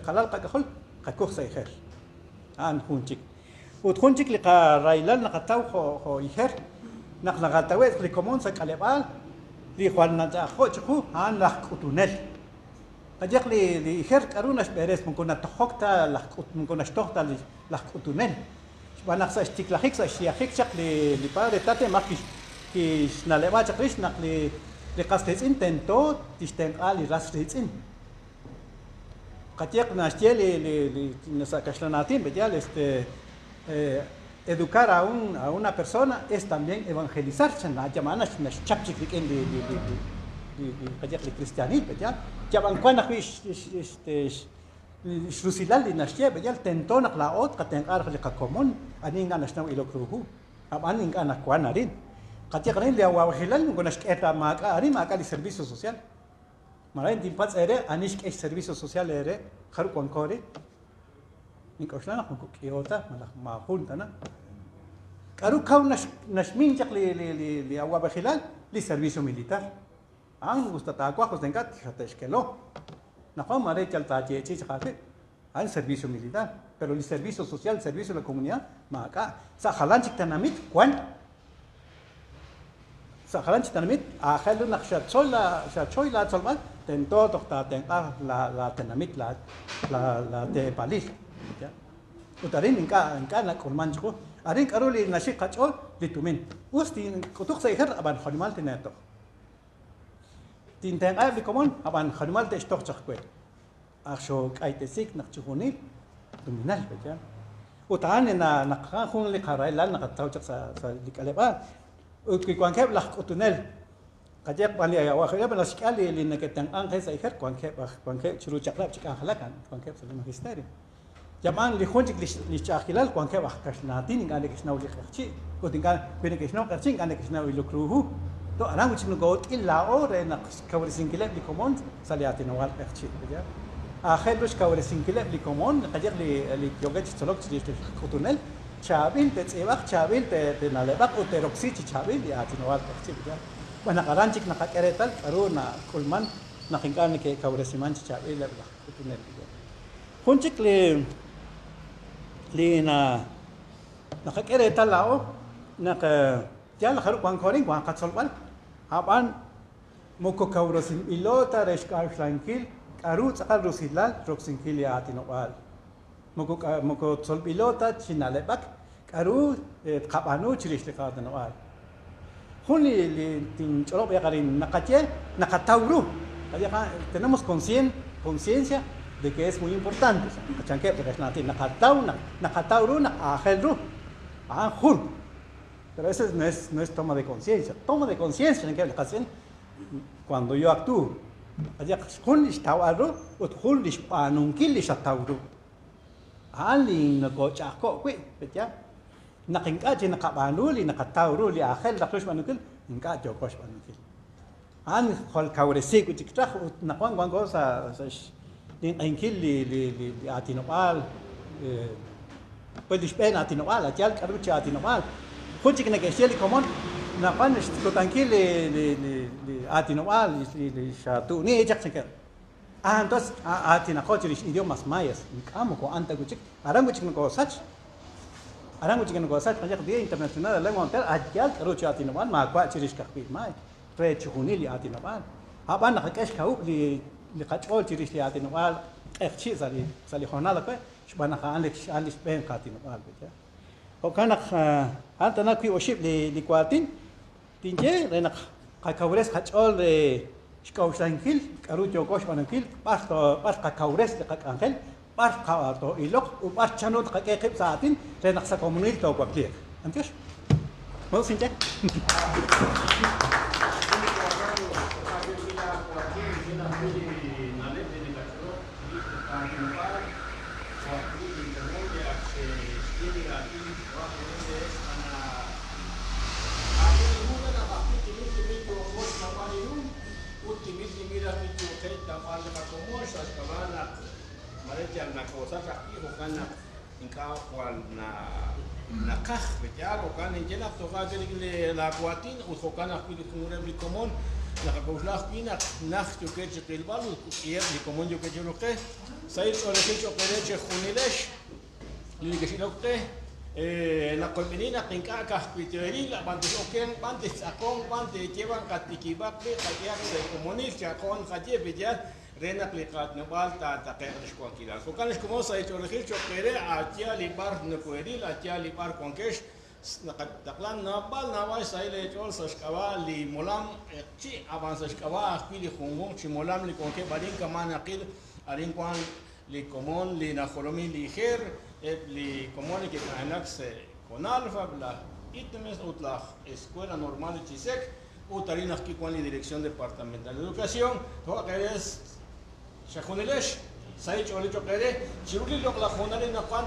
قلال قخل قكوخ سيخير ان كونشك وتكونشك اللي رايلال نقطاو خو يخير نقلغاتاوي اللي كومون سكالبال li Juan Naja Hochu han la kutunel ajak li her karunas beres mungkuna tohokta la mungkuna tohta la kutunel wana sa stik la hiksa shia hikchak li padre tate makis ki naleva chakris nak li qastes intento tisten ali rasritzin qatiq nashtiel li nasa kashlanatin bejal educar a una persona es también evangelizar, la llamada es chapchik en el cristianismo, ya van cuando Rusilal di Nashia, ya el tentón a la otra, tengar de común, a ninguém nasceu ilo cruhu, a ninguém na cuanarin. Katiqarin le awahilal, con esqueta maca, arima acá de servicio social. Marain timpats ere, anish que servicio social ere, haru concore. Nikoshlana con kiota, ma junta, ¿no? Karu kau nashmin jak li agua bajilal li servicio militar. Gusta ta agua pues tengat chateshkelo. Na kau mare chalta chechi chakate. Al servicio militar, pero el servicio social, el servicio de la comunidad, ma acá sa halanchik tanamit kwan. Sa halanchik tanamit a halu nak chatchoy la chalmal tento tokta tenga la tanamit la te palis. Ya. Utarin inka na kolmanchko arin karuli nashik kachol ditumin usti kutuk sayher aban khanimal tineto tinteng ay bikomon aban khanimal te stok chakwe Acho kaitesik nakchuhunil dominal ya. Utaan na nakahun li karailan nakatawchak sa likaleba. Utki kwankep lah utunel. Kajak bali ayawa kaya bala sekali li naketang angke sa ikat kwankep churu chakrap chika halakan kwankep sa magisterio. Jaman li khonjik li chakilal kwankep ahkas natin ngane kisnaw li khachi. Kutingan bene kisnaw khachi ngane kisnaw ilukruhu. To arang ucik nugot illa ore nak kawrisin kilab li komon saliati nawal khachi ya. آخر روش کار سینکله لیکومون قدر لیوگت چلوک چیزی خودونل چابیل تسیوخ چابیل تنالباق و تروکسی چابیل یا تنوال تختی بیا و نقران چیک نخکرتال رو نا کلمان نخینکان که کار سیمان چابیل لبلا خودونل بیا خونچیک لی نا نخکرتال لاو نخ جال خرو قانکورین قان کاتسولبال هابان موکو کار سیم ایلوتا رشکار فلانکیل Aru tsakal rusilal roxinkili atinoal. Moko tsol pilota chinalebak aru kapanu chirishli katanoal. Juni li tin cholob yakarin nakache nakatauru. Tenemos conciencia de que es muy importante. Chanque porque natin nakatauru nakajelru. Jun. Pero eso no es toma de conciencia. Toma de conciencia en que cuando yo actúo. Ajak kulish tawaru, ut kulish panunkilish atawru. Aling nagochako kwi, betya. Nakingkaji nakapanuli nakatawru li akhel naklush panunkil, ingkajo kosh panunkil. An kol kawresi kutikrak ut nakwang go sa din inkil li atinopal. Puedes pen atinopal, atyal karucha atinopal. Kunchik nagesheli komon na panes tutanki li atinoal li shatu ni ejak seker entonces atinakochi idiomas mayas kamo ko antaguchik aranguchik no sach kajak dia internacional lengua monter ajal ruchi atinoal ma kwa chirish kakpi mai tre chuhuni li atinoal aban nakakesh kau li qachol chirish li atinoal ekchi sali jornada ko shbana khalek alis ben atinoal betya o kanak antana ki oshib li kwatin tinje renak kakawres kachol shkawsankil karucho kosh panankil pas kakawres kakangel pas kawato ilok u pas chanot kakekip sa atin renak sa komunil to kwaptiek antios mo sinje Malaysia na cosa aquí hokana inka kwal na kah betyal hokana injela toka gele la kuatin hokana pili kumure bi komon na kabullah pina nach yo ke jilbal yer bi komon yo ke joroke sai ole ke yo pere che khunilesh li ke shilokte na kolmenina pinka ka piteri la bande oken bande sakon bande llevan katikibak be kayak se komunil chakon khaje betyal Rena aplicat nubal ta kesh kwankila. Kokanesh como sa ito lehil chokere atia libar nukueril atia libar kwankesh nakataklan nabal nawai sa ile chol sa shkawa li molam chi avan sa shkawa akili khungong chi molam li kwanke badin kaman akil arin kwan li komon li nakholomi li kher li komon ke kanak se konalfa bla itmes utla escuela normal chisek utarin aquí kwan li dirección departamental de educación to que es Shakunilesh, Sai Cholicho Pere, Chiruli la Honari Napan,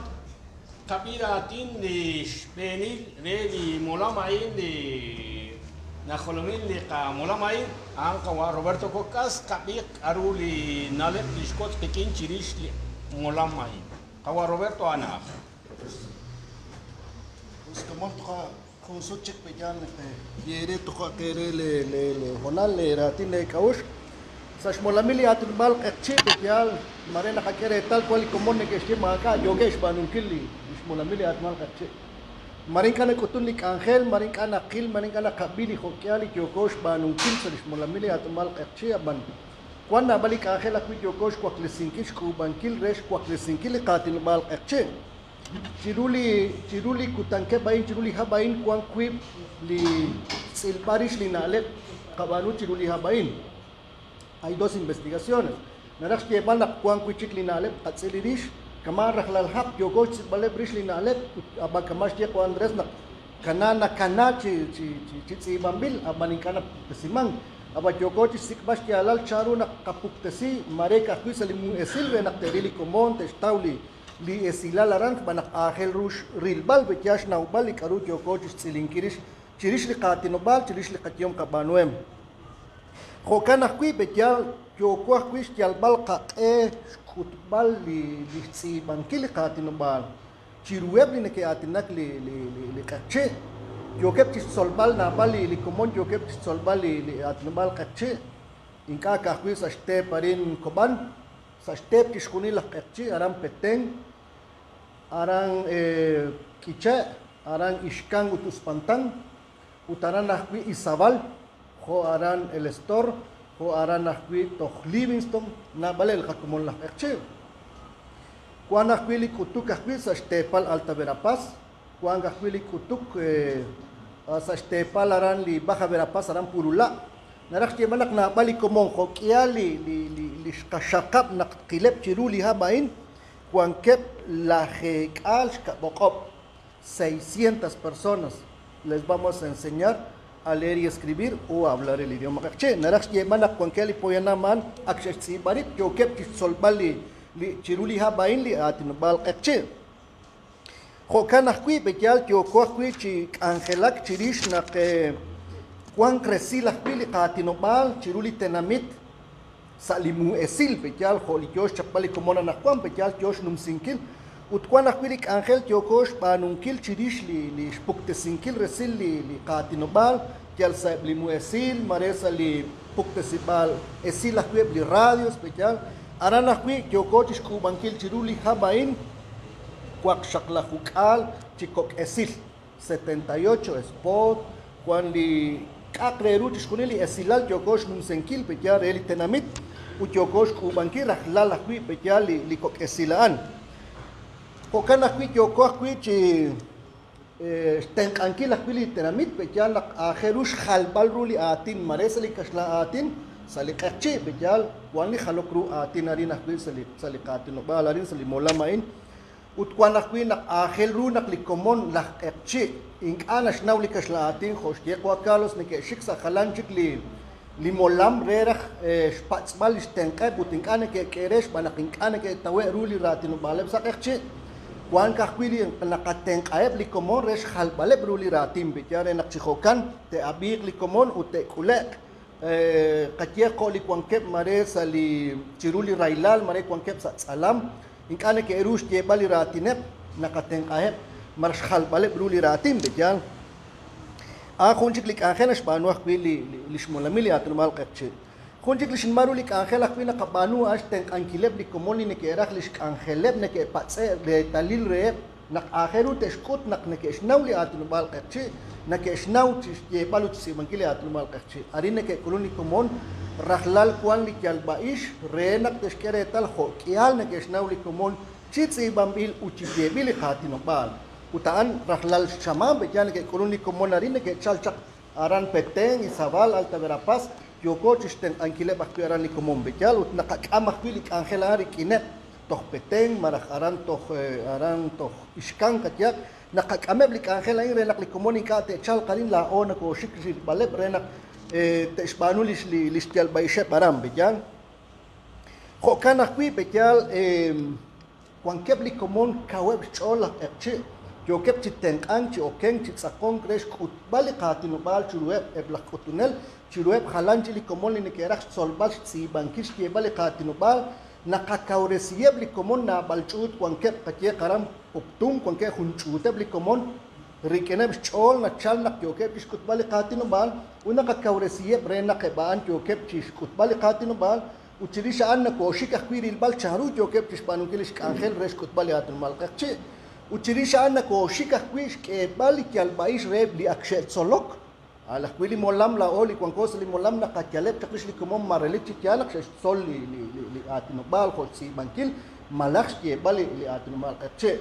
Kabira Tin, the Spenil, Redi Molamain, the Naholomin, the Molamain, Ankawa Roberto Cocas, Kabik, Aruli, Nalep, Scott Pekin, Chirish, Molamain. Kawa Roberto Ana. Uskamot Konsuchik Pejan, Yere Tokere, Le Honal, Ratin, Le Kaush. Sa shmolamili atubal qchi betyal mare nakakere tal kwal komone ke shima ka yogesh banunkili shmolamili atmal qchi marin kana kutulik angel marin kana qil marin kana kabili khokyali yogosh banunkil sa shmolamili atmal qchi aban kwana balik angel akwi yogosh kwa klesinkish ku bankil resh kwa klesinkili qatil bal qchi chiruli kutanke bain chiruli habain kwan kwib li silbarish li nalet qabanu chiruli habain. Hay dos investigaciones. Narak llevan la cuan cuichik linalep, katsilidish, kamar rahlalhap, yogoch balep rish linalep, abakamash ye ko Andres na kanana kanachi bambil, abaninkana pesimang, abat yogoch sikbash ki alal charu na kapuktesi, mare kakui salimu esilve na terili komon, testauli, li esilalaran, banak ahel rush rilbal, betyash na ubal, ikarut yogoch silinkirish, chirish li katinobal, chirish li katyom kabanuem. Hokan akui betyal Yoko akui stialbal ka kutbal li si bankili katinobal chirueb li neke atinak li kache yokep tis solbal na bali li komon yokep tis solbal li atinobal kache inka ka akui sa ste parin koban sa ste tis kunil kache aram peteng arang kiche arang iskang utus pantang utaran akui isabal ho aran el estor ho aran akui toh Livingston na balel kakumon la ekche kuan akui li kutuk akui sa stepal Alta Verapaz kuan akui li kutuk sa stepal aran li Baja Verapaz aran purula narak che manak na bali komon ho kia li kashakap nak kilep chiruli habain kuan kep la jekal bokop 600 personas les vamos a enseñar a leer y escribir o a hablar el idioma kaqche narak yeman ak kwankeli poyanaman akshsi barit yo kep solbali li chiruli habain li atinbal kaqche khokan akui bekyal yo ko akui chi angelak chirish na ke kwan kresi la li qatinobal chiruli tenamit salimu esil bekyal kholi yosh chapali komona na kwan bekyal yosh num sinkil utkwan akwilik angel tiokosh panunkil chirish li spukte sinkil resil li qatinobal kial sa limu esil maresa li pukte sibal esil akweb li radio special aran akwi tiokoch kubankil chiruli habain kwak shakla hukal chikok esil 78 spot kwan li kakreru chkunili esilal tiokosh num senkil pekyar eli tenamit utiokosh kubankil rahlal akwi pekyar li kok esilaan Hokan akui yoko akui chi tenkankil akui literamit bekyal ajerush halbal ruli atin maresali kashla atin salikakchi bekyal kwan li halokru atin arin akui salikatin bal arin salimolamain utkwan akui nak ajel ru nak likomon lakakchi inkanash naw li kashla atin khoshye kwakalos nike shiksa khalanchik li molam rerach spatzbal istenka butinkane ke keresh banakinkane ke tawe ruli ratin baleb sakakchi Kuan kakwili nakateng aeb likomon resh halbale bruli ratim bityare nakchihokan te abik likomon ute kulek katye ko li kwankep mare sali chiruli railal mare kwankep sa salam inkane ke erush te bali ratinep nakateng aeb marsh halbale bruli ratim bityal a khunchik lik angenash banu akwili lishmolamili atmal qetche Kunjik lishin maru lik angel akwina kabanu ashten ankileb likomoni ne kerak lish angeleb ne ke patse de talil re nak aheru teshkut nak ne ke shnaw li atnu bal qatchi ne ke shnaw ye balut si mankile atnu bal qatchi arin ne ke kuluni komon rahlal kwan li kyal baish re nak teshkere tal kho kyal ne ke shnaw li komon chitsi bambil uchi bil khatinu bal utaan rahlal shamam be yan ke kuluni komon arin ne ke chalchak aran peteng isabal Alta Verapaz Yoko chisten ankile baktu aran likomon bekyal ut nakakamak wilik angel ari kinet toh peteng marak aran toh iskan katyak nakakameb lik angel ay renak likomon ka te chal kalin la ona ko shikri baleb renak te isbanu listial baishe param bekyal khokan akwi bekyal kwankeb likomon kaweb chola ekchi Yokep chiten anchi okeng chitsakon kresh kutbali katinu bal churueb eblak kutunel churueb halanchi likomon ni kerak solbal si bankish ke bali katinu bal nakakauresieb likomon na balchut kwankep katye karam uptung kwanke hunchuteb likomon rikeneb chol na chal na yokep chish kutbali katinu bal una kakauresieb rena kebaan yokep chish kutbali katinu bal uchirisha anna koshik akwiril bal charu yokep chish panunkilish angel resh kutbali atun mal kakchi Uchirisha anna ko shika kwish ke bali kyal baish reb li akshet solok ala kwili molam la oli kwan kos li molam na kakyalep taklish li kumom marelit kyalak she sol li atino bal ko si bankil malaks ke bali li atino mal kache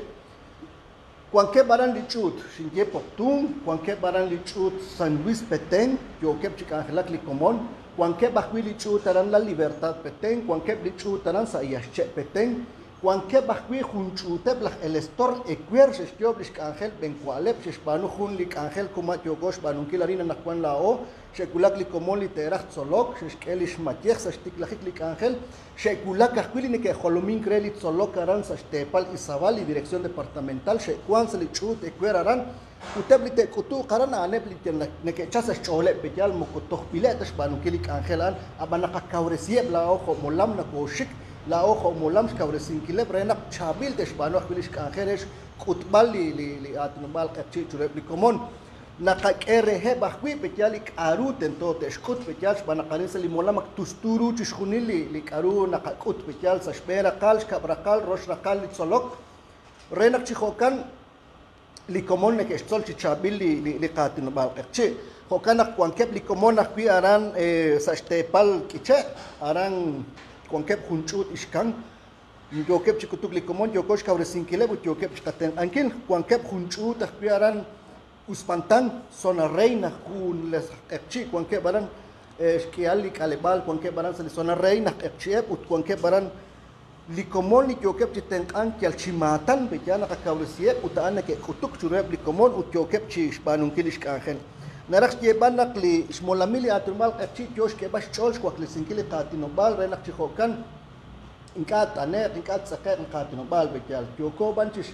kwan ke baran li chut shinge poktung kwan ke baran li chut San Luis Peteng yo kep chika angelak li komon cuanque bajwili chutaran la libertad petén, cuanque chutaran sa yasche petén, cuanque bajwi junchuteb la el estor equier shestioblish ángel bencualep shespanu junlik ángel kumat yogosh banunkilarina nakwan lao, shekulak likomoli terach zolok, sheskelish matiech sashtiklik ángel, shekulak ahwili ne que jolomin krelit zolok aran sastepal isabal y dirección departamental, shekuan selichut equier aran, uteblite kutu karana aneblite ne que chasas chole pejal mokotoh piletas banunkilik ángelan, abanaka kauresieb la ojo molam na koshik, la ojo molam skauresin kile brena chabil desbano akbilish kanjeres kutbal li atnubal kachi churepli komon nakakere he bahwi pejalik arut ento teskut pejal banakarin sali molam tusturu chishunili li karu nakakut pejal sashbera kal skabrakal rosh rakal litsolok renak chihokan li komon ne kestol chabil li katnubal kachi hokan akwankep li komon akwi aran sastepal kiche aran cuanquep junchut ishkan yokep chikutuk likomon yokosh kabresin kilebut yokep chkaten ankil cuanquep junchut akpiaran uspantan zona reina kun les epchi cuanquep baran esquiali kalebal cuanquep baran sali zona reina epchiep ut cuanquep baran likomon li yokep chiten ankial chimatan bejana kabresiep utaan ke kutuk chureb likomon ut yokep chi spanun kilish kangen Narak yebanak li smolamili aturmal kachi josh ke bas chols kwak li sinkili katinobal renak chihokan inkat anek inkat sakek katinobal bejal joko banchis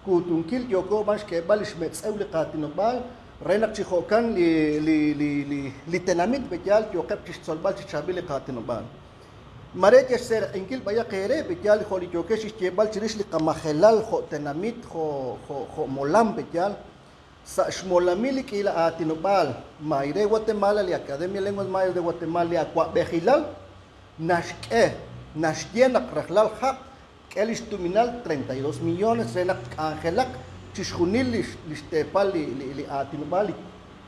kutunkil joko banch ke balish metseu li katinobal renak chihokan li tenamit bejal jokep chisolbal chichabil li katinobal maret ser inkil baya kere bejal kholi jokesh jebal chirish li kamahelal kho tenamit kho molam bejal sa shmolamili kila atinobal maire Guatemala li Academia de Lenguas Mayas de Guatemala li akwa behilal nashyenak rahlal haq kelish tuminal 32 millones renak angelak chishunil listepal li atinobal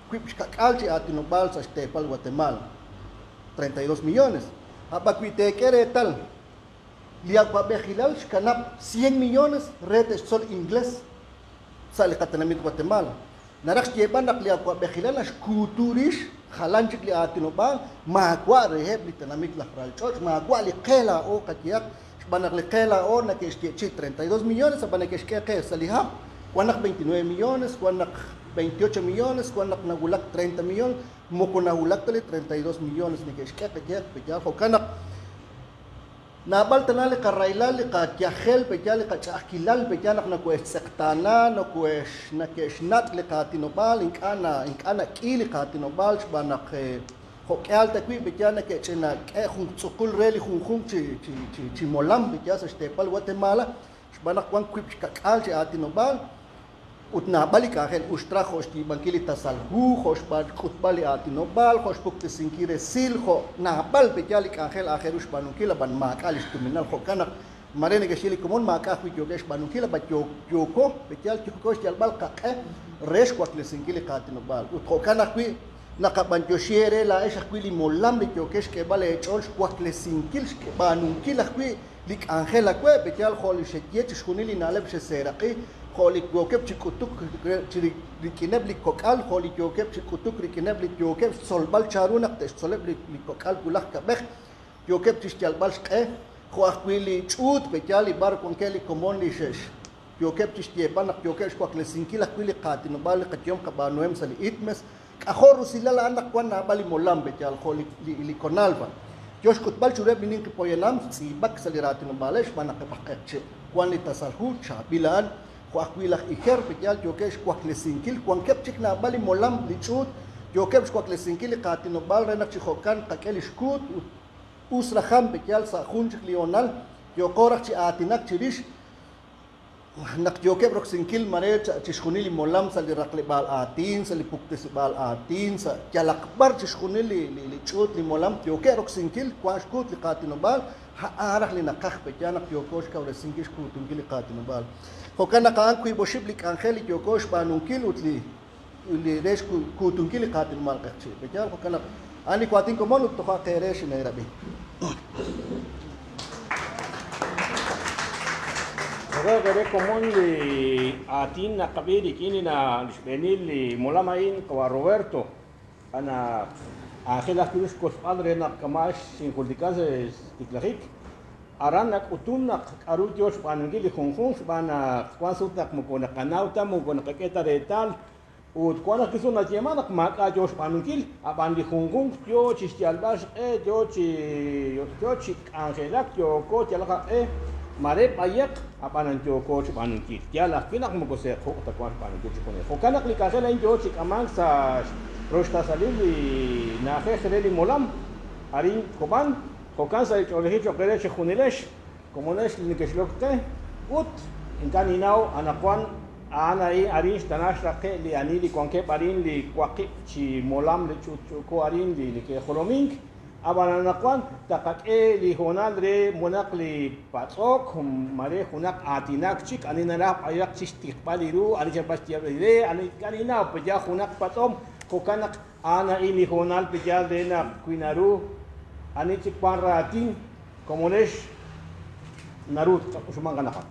kwipsh kakalchi atinobal sa stepal Guatemala 32 millones abakwite kere tal li akwa behilal shkanap 100 millones redes sol inglés sali katanamit Guatemala narak yeban nak liya kwa bekhilal skuturish khalanchik li atinobal magwa reheb li tanamit la fralchos magwa li qela o katyak banak li qela o na keski 32 millones banak keski saliha kwanak 29 millones kwanak 28 millones kwanak nagulak 30 millones moko nagulak tali 32 millones ni keski katyak pejal kanak nabal tanale karailal ka tiahel pejal ka chakilal pejal na kues sektana no kues na kesnat le katinobal inkana kili katinobal banak hokyal takwi pejal na kechena ke khun tsukul reli khun chi molam pejal sa stepal Guatemala banak kwan kwip ka kal chi atinobal utna balika hel ustra khoshti bankili tasalhu khosh bad khutbali atinobal khosh pukte sinkire sil kho na bal pejali kahel akherush banunkila ban makalis tuminal kho kana marene ke shili komon maka khu jogesh banunkila ba joko pejal chikosh jalbal ka resh kwakle sinkile katinobal ut kho kana kwi nakaban joshiere la esha kwili molam li jogesh ke bale chols kwakle sinkil ke banunkila kwi lik angela kwe pejal kholi shetiet shkunili naleb sheseraqi خالق جوكب تكتوك ركنب لكوكال خالق جوكب تكتوك ركنب لجوكب صلبال شارونك تشصلب لكوكال كلها كبخ جوكب تشتغل بالشقة خو أخويلي تشوت بجالي باركون كلي كومون ليشش جوكب تشتغل بانك جوكب شكوك لسينكيل أخويلي قاتين بالي قتيوم كبانوهم سلي إتمس كأخور رسيلا لأنك وانا بالي مولام بجال خالق لكونالفا جوش كتبال شرب منين كبوينام سيبك سلي راتين بالش بانك بحكتش وان لتصالحو شابيلان Kuakwilak iker pejal jokesh kuaklesinkil kuankep chikna bali molam lichut jokesh kuaklesinkil katinobal renak chihokan kakelishkut usraham pejal sa khunchik lional jokorak chi atinak chirish nak jokeb roksinkil mare chishkunili molam sali rakli bal atin sali puktes bal atin sa jalakbar chishkunili lichut li molam joke roksinkil kuashkut li katinobal haarah li nakakh pejanak jokosh kawresinkish kutunkil katinobal Hokan nakaan kui boshiblik angeli jokosh banunkil utli resh kutunkil katin mal kachi bejal hokan ani kwatin komon ut toha keresh Nairobi Gere komon li atin na kabiri kini na benil li molamain kwa Roberto ana Ángela Cruz Cospadre na Kamash sin Juldicas Tiklajik. Aranak utunak arutios panangili junjun bana kwasutak mukona kanauta mukona kaketa de tal. Ut kwana kisuna tiemanak maka jos panungil abandi junjun yo chistialbash yo chi Angelak yo ko tialaka mare payak apanan yo ko panungil. Tiala kinak mukose ko takwan panungil chikone. Kokanak likasela yo chik amang sa Rosta salili na jejereli molam, harin koban, kokansa y olehicho quereche junilesh, como nesh ni que shlokte, ut, intaninao, anaquan, anai, harin, stanashra que li anili, quanque parin, li quaki, chi molam, li chuchuko harin, li que holoming, abananaquan, takake, li honadre, monak li patok, mare, hunak atinak chik, aninara, ayak chistik paliru, alichapastiabide, anikanina, peja hunak patom, Kokanak ana ini honal pejal dena kuinaru ani cikpan rating komunes narut usumang kanakat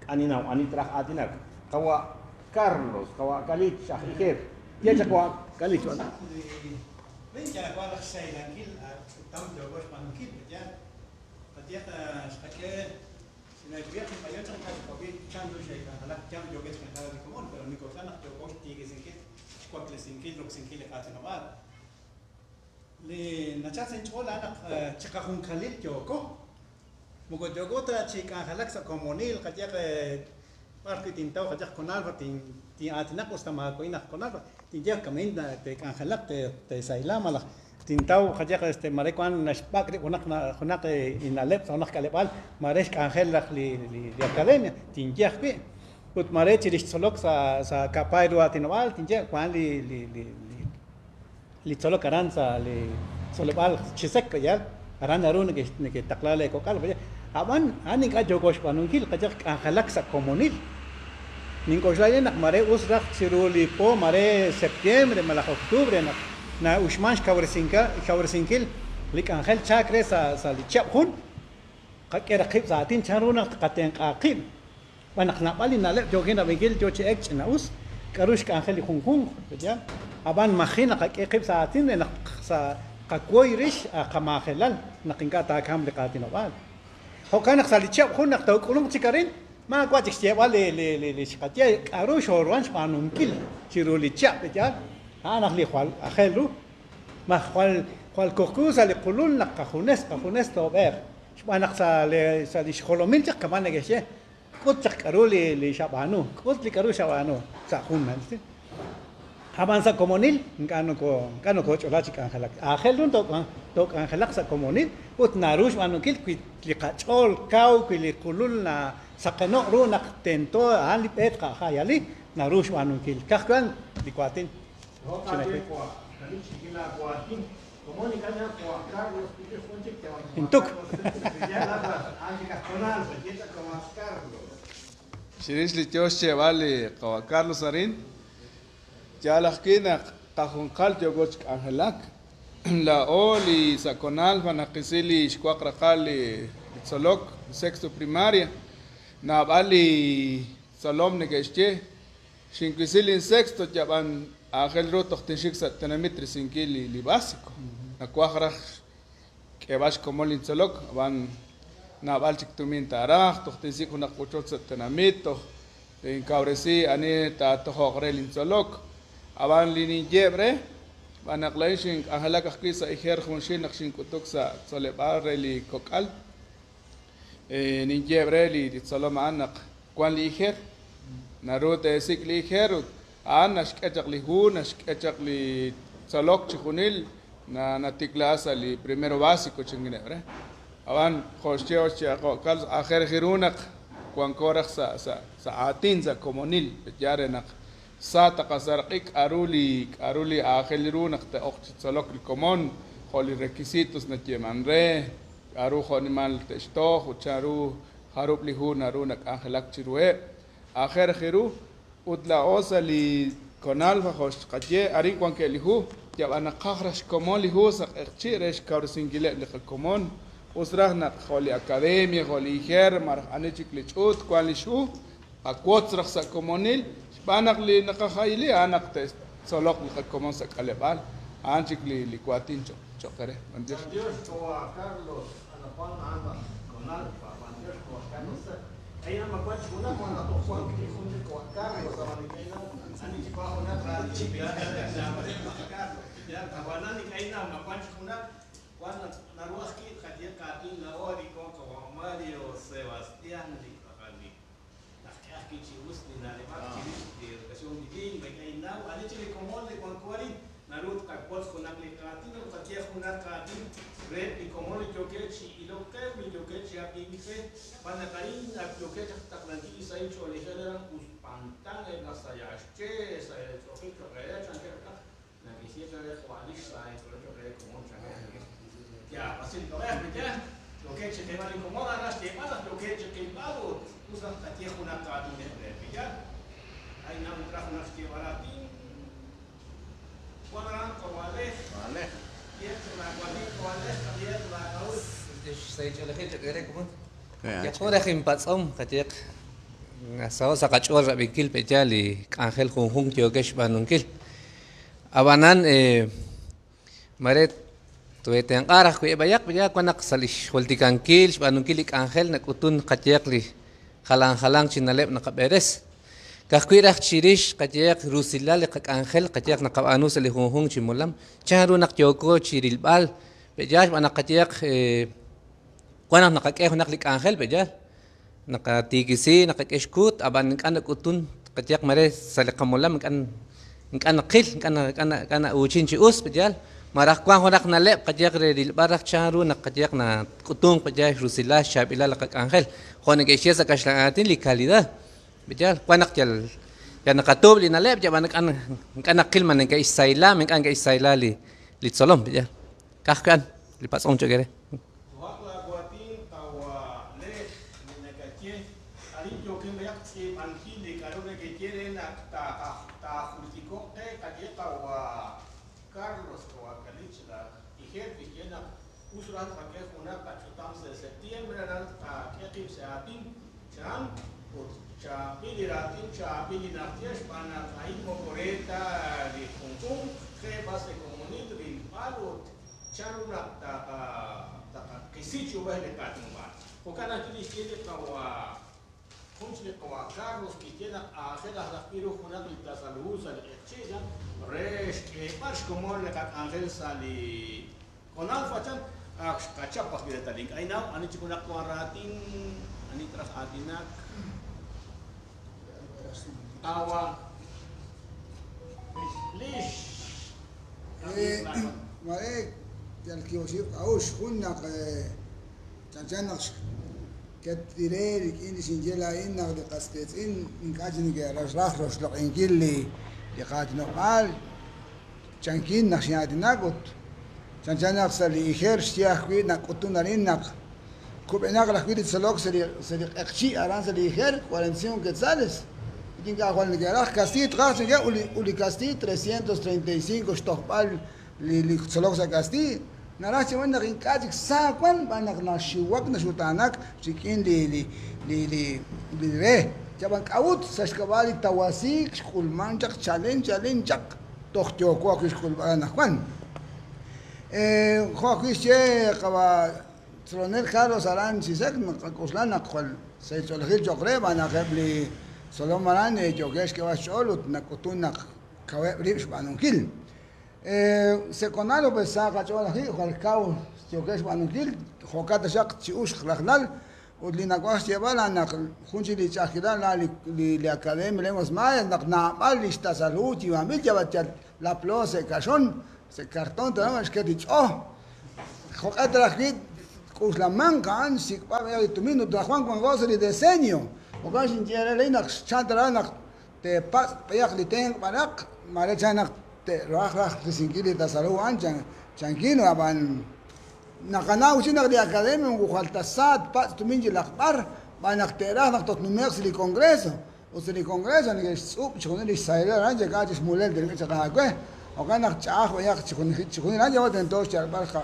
aninaw ani trak atinak kawa Carlos kawa Kalit Shahir dia cakwa Kalit wan len jana kwa raksay langil tam jogos pankil ya patiya skake sinagbiak ni payon sa kabi chando shay ka halak jam jogos kan kala dikomon pero niko sana jogos tigisin كوكل سنكيل روك سنكيل قاتل نوال لنجات سنجول أنا تكاهون خليل جوكو مغو جوكو تا تشيكا خلق سكومونيل كجاك باركي تنتاو كجاك كونال فتين تي آتناك وستما كوينك كونال تين جاك كمين تكا خلق تسايلا مالا تنتاو كجاك استماري كوان نشباك دي هناك إنالب هناك كالبال ماريش كانخل لك لأكاديميا تين جاك بي Put mare chirish solok sa kapay ruati nawal tinje kwan li solok aran sa li solopal chisek kaya aran arun ke taklale ko kal baje aban ani ka jogos panungil kajak khalak sa komunil ninko jale nak mare usrak siruli po mare septiembre mala octubre na ushmansh kawersinkil lik angel chakre sa li chapun kakera khib zatin charuna qaten qaqib Banak napali nalep jokin na bigil joche ek na us karush ka angeli khung ya aban makhina ka ekib sa atin na sa kakoy rish kamakhelal nakinka ta kam liqatin awal ho kanak salichap khun nak tawkulum chikarin ma kwa chikye wale le shikatia karush orwanch panumkil chiruli chap ya anak li khwal akhelu ma khwal kokusa li qulul nak khunes tober shbanak sa le sa li kholomin chak kaman negeshe Kut cak karuli li Shabanu, kut li karu Shabanu, sakun nanti. Haban sa komunil, kano ko chola chik angelak. Angelun tok angelak sa komunil, ut narush manukil li kachol kau li kulul na sakeno ru nak tento ali pet ka khayali narush manukil. Kakwan li kwatin. Intuk. Shirish li Joshua vale kawa Carlos Arin Jalakina kahunqal jogoch angelak la oli saconal vanaqisili shquaqraqali solok sexto primaria na vali salom negeshche shinquisili sexto yaban ángel roto tinshik sa tenamitri sinkili li básico na cuajaraj que vas como el insolok van na balchik tumin taraj tohtinsik una kuchot sa tenamito en cabresi ani ta tohogre el insolok aban lini jebre van aqlaishin ahalak qisa iher khunshin naqshin kutuk sa solebar li kokal ni jebre li solom anak kwan li iher narote sikli iher Anas kechakli hunas kechakli salok chikunil na tiklasa li primero básico chinginebre. Aban khoshcheo chako kal akhir khirunak kwan korak sa atin sa komunil yarenak sa taqasarqik aruli akhilirunak ta oqchi salok li komon kholi requisitos na chemanre aru khonimal testo ucharu harup li hunarunak akhlak chirue akhir khiru utla osa li konal fahosh qatye ari kwan ke lihu jab ana qakhrash komon lihu sa chiresh kaursinkile li komon usrahna kholi academia kholi her mar anechik li chut kwan li shu akwot rakh sa komonil banak li naqakhayli anak tes solok li komon sa kalebal anchik li kuatin chokere mantir Dios toa Carlos anapan anda con alfa Dios toa Carlos ay na magwatch kuna kung ato Juan que kundi ko Carlos abani kay na ani ci pa una tra ci biya ya abana ni kay na magwatch kuna kwan naruas ki khadia katin na ori ko ko Mario Sebastián di akali nakya ki ci usni na le mak ci di educación divina kay na ani ci ko de con kwali narut kakpos kunakli katin o katia kunak katin red y como le choquechi y lo que me choquechi a pinche para caín a choquechi hasta tranquilo se ha hecho le generan us pantan en las ayache se choquechi que ya chanqueta la que si se ve juanish la en lo que como chanqueta ya así lo ves ya choquechi que va incomoda las llamadas choquechi que lado usa katia kunak katin ya hay na un trajo unas que baratín Kuadran kawaleh. Waleh. Dia cuma kawaleh dia telah tahu. Saya coba kerja kumon. Ya kau dah kimpat som kerja. Ngasau sakacor rabikil pejali Angel Hung Jogesh Banungkil. Abanan maret tuwe tayang arah kuya bayak kuanak salish waltikankil Banungkil Angel nakutun kerja li halang cinalep nakaberes. Kakuirak chirish kayak rusilla le kak Angel kayak nakabanu sa lihung chimulam charu nak yoko chirilbal bejaj anak kayak kuanak nakakeh naklik Angel bejaj nakatigisi nakakeshkut aban kan nakutun kayak mare sa likamulam kan nakil kan uchin chius bejaj marak kuang honak nalep kayak rilbarak charu nak kayak na kutung bejaj rusilla shabila kak Angel konek esya sa kaslangatin likalida Bijal, kuanak jal, ya nakatub li nalep, jaman kan kilman ng kaisayla, ng kan kaisayla li solom, bijal. Kahkan, lipat song chogere. Wakla guatin tawa le nekatie, ali jokin bayak si panki de karone que quiere na ta jultiko te kaje tawa Carlos tawa kalichla y jefe llena usura paque una pachutam de septiembre ta que se atin chan cha pili ratin cha pili nartias pana ahí mocoreta de Hong que base comunito de palo charuna ta que sitio va de catumba o kana kili quiere kawa funche kawa Carlos que tiene a hacer las piro con la salud al chega res que pas como le cat Angel sali con alfa chan kachapas de talink ai now ani chikuna kwaratin ani tras atinak awa lish Marek del kiosif aus kunnak chanchanak كتيريك إني سنجلا إنك دقستيت إن كاجنك رجلاخ رجلق إنكيل لي لقاتنا قال شانكين نخشيات ناقط شانك سلي إخير شتياخ كوي ناقطنا لإنك كوب إنك لخويت سلوك سلي أخشي أران سلي إخير ورنسيون كتسالس يمكن كأخوان نجارخ كاستيت غاس نجا ولي كاستيت 335 شتوخبال لي سلوك سكاستيت نراش وانا غين كاجك ساقوان بانا نشوك نشوتانك شكين لي ريه جابان كاوت ساشكوالي تواسيك شكول مانجك چالين توختيو كواكو شكول بانا خوان خواكو شيء قوا ترونيل كارلوس أران سيسك نقوشلان نقول سيسولخيل جوكري بانا قبل سلام مران جوكيش كواش شولوت نقوتون كواب ريبش بانون كيل سكونالو بساقة جوالا هي خالكاو جوكيش بانون كيل خوكات شاق تشيوش خلخلال ودلي نقواش جبالا نقل خونشي لي تشاكيلا لا لأكاديمي لموس مايا نقنا مال لشتاسالوتي وعمل جبات لا بلو سكاشون سكارتون تنامش كتيش خوكات رخيد كوش لمان كان سيكبا ميغي تمينو دراخوان كون غوصري ديسينيو وكان شنجيرا لينك شانترانك te pas payak li teng parak mare chanak te rah kisingili ta salu anchan chankino aban nakanaw sinak di akademia ngu khaltasat pas tuminji lakbar banak terah nak tot numers li kongreso usli kongreso ni sup chune li saira ranje gajis mulel der chaka ko o kanak chah payak chikun ranje waten to char barkha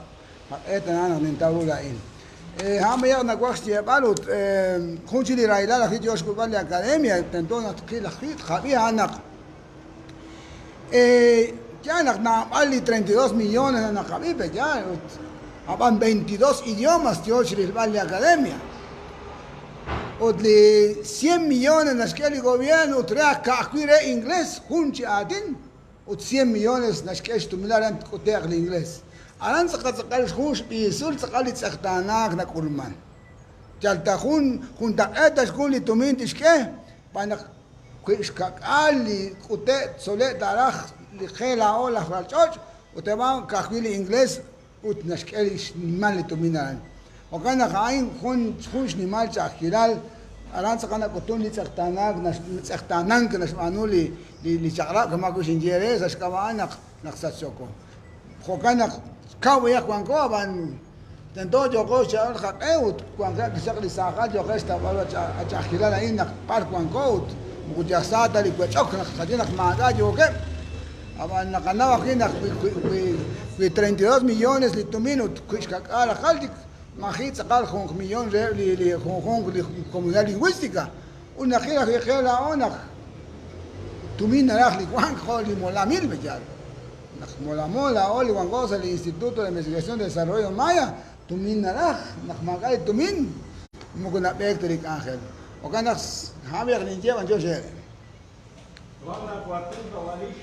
etana nintawula in هم يغنى وقت يبالوت خونشي لي رايلا لا في جوش كوبال اكاديميا تنتون تقيل خيط خبيها عنق ya naknamali 32 millones na nakabibe, ya. Aban 22 idiomas, tío, Shrilbali Academia. Odli 100 millones nashkeli gobierno, utrea kakwire inglés, junchi adin. Ut 100 millones nashkesh tumilaran koteak el inglés. Aran sakal junch bisul sakal tsaktanak na kulman. Jalta junta etas kuli tumintish ke, panak kali kote sole darach likhela ola khalchoch, utema kakwile inglés ut nashkeli nimal tuminaran. Wakana kain junch nimal chakiral aran sakana kotun li tsaktanak tsaktanan ke nasmanuli li chakra kama ko sinjere sa skamanak naksatsoko. Wakana kawe kwanko aban tento joko chal khakeut kwanka kisakli sakal joko esta balo chakiral ain nak par kwanko mujasata li kwachok nak khadinak maaga joke aban nakanawa kinak 32 millones li tuminut kuishkakala khaldik Majid sacar con millón con comunidad lingüística. Una gira que la ona. Tu mina la Juan Joli Molamil Bellal. Mola Oli Juan Goza el Instituto de Investigación de Desarrollo Maya. Tu mina la Magal tu min. Mukuna Vectoric Ángel. O ganas Javier ni llevan yo sé. Wala kuatunga wali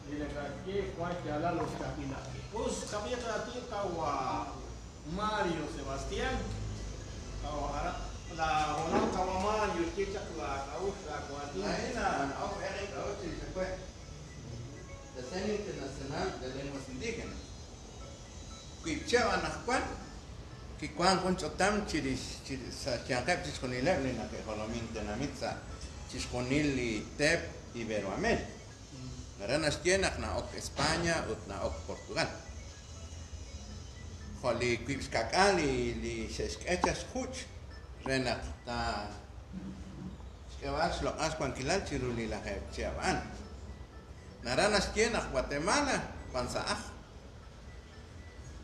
dilekake kwa jala los kapila. Us kabia katika wa Mario Sebastián, la Honor Kamama, y usted la causa, Ahí Eric Auchi se fue. Decenio Internacional de Lenguas Indígenas. Quichua Nahuan, Kikuan Conchotam, Chiancap Chisconileb, Lina que Jolomin Tenamitza, Chisconili, Tep, Iberoamel. Naranas Tienak, Naok España, Naok Portugal. Joli Quipskakal li Seskechas Huch, Renak ta Skevas lo Asquan Kilal Chiruli la Chiaban. Naranas Kienak Guatemala, Pansaach.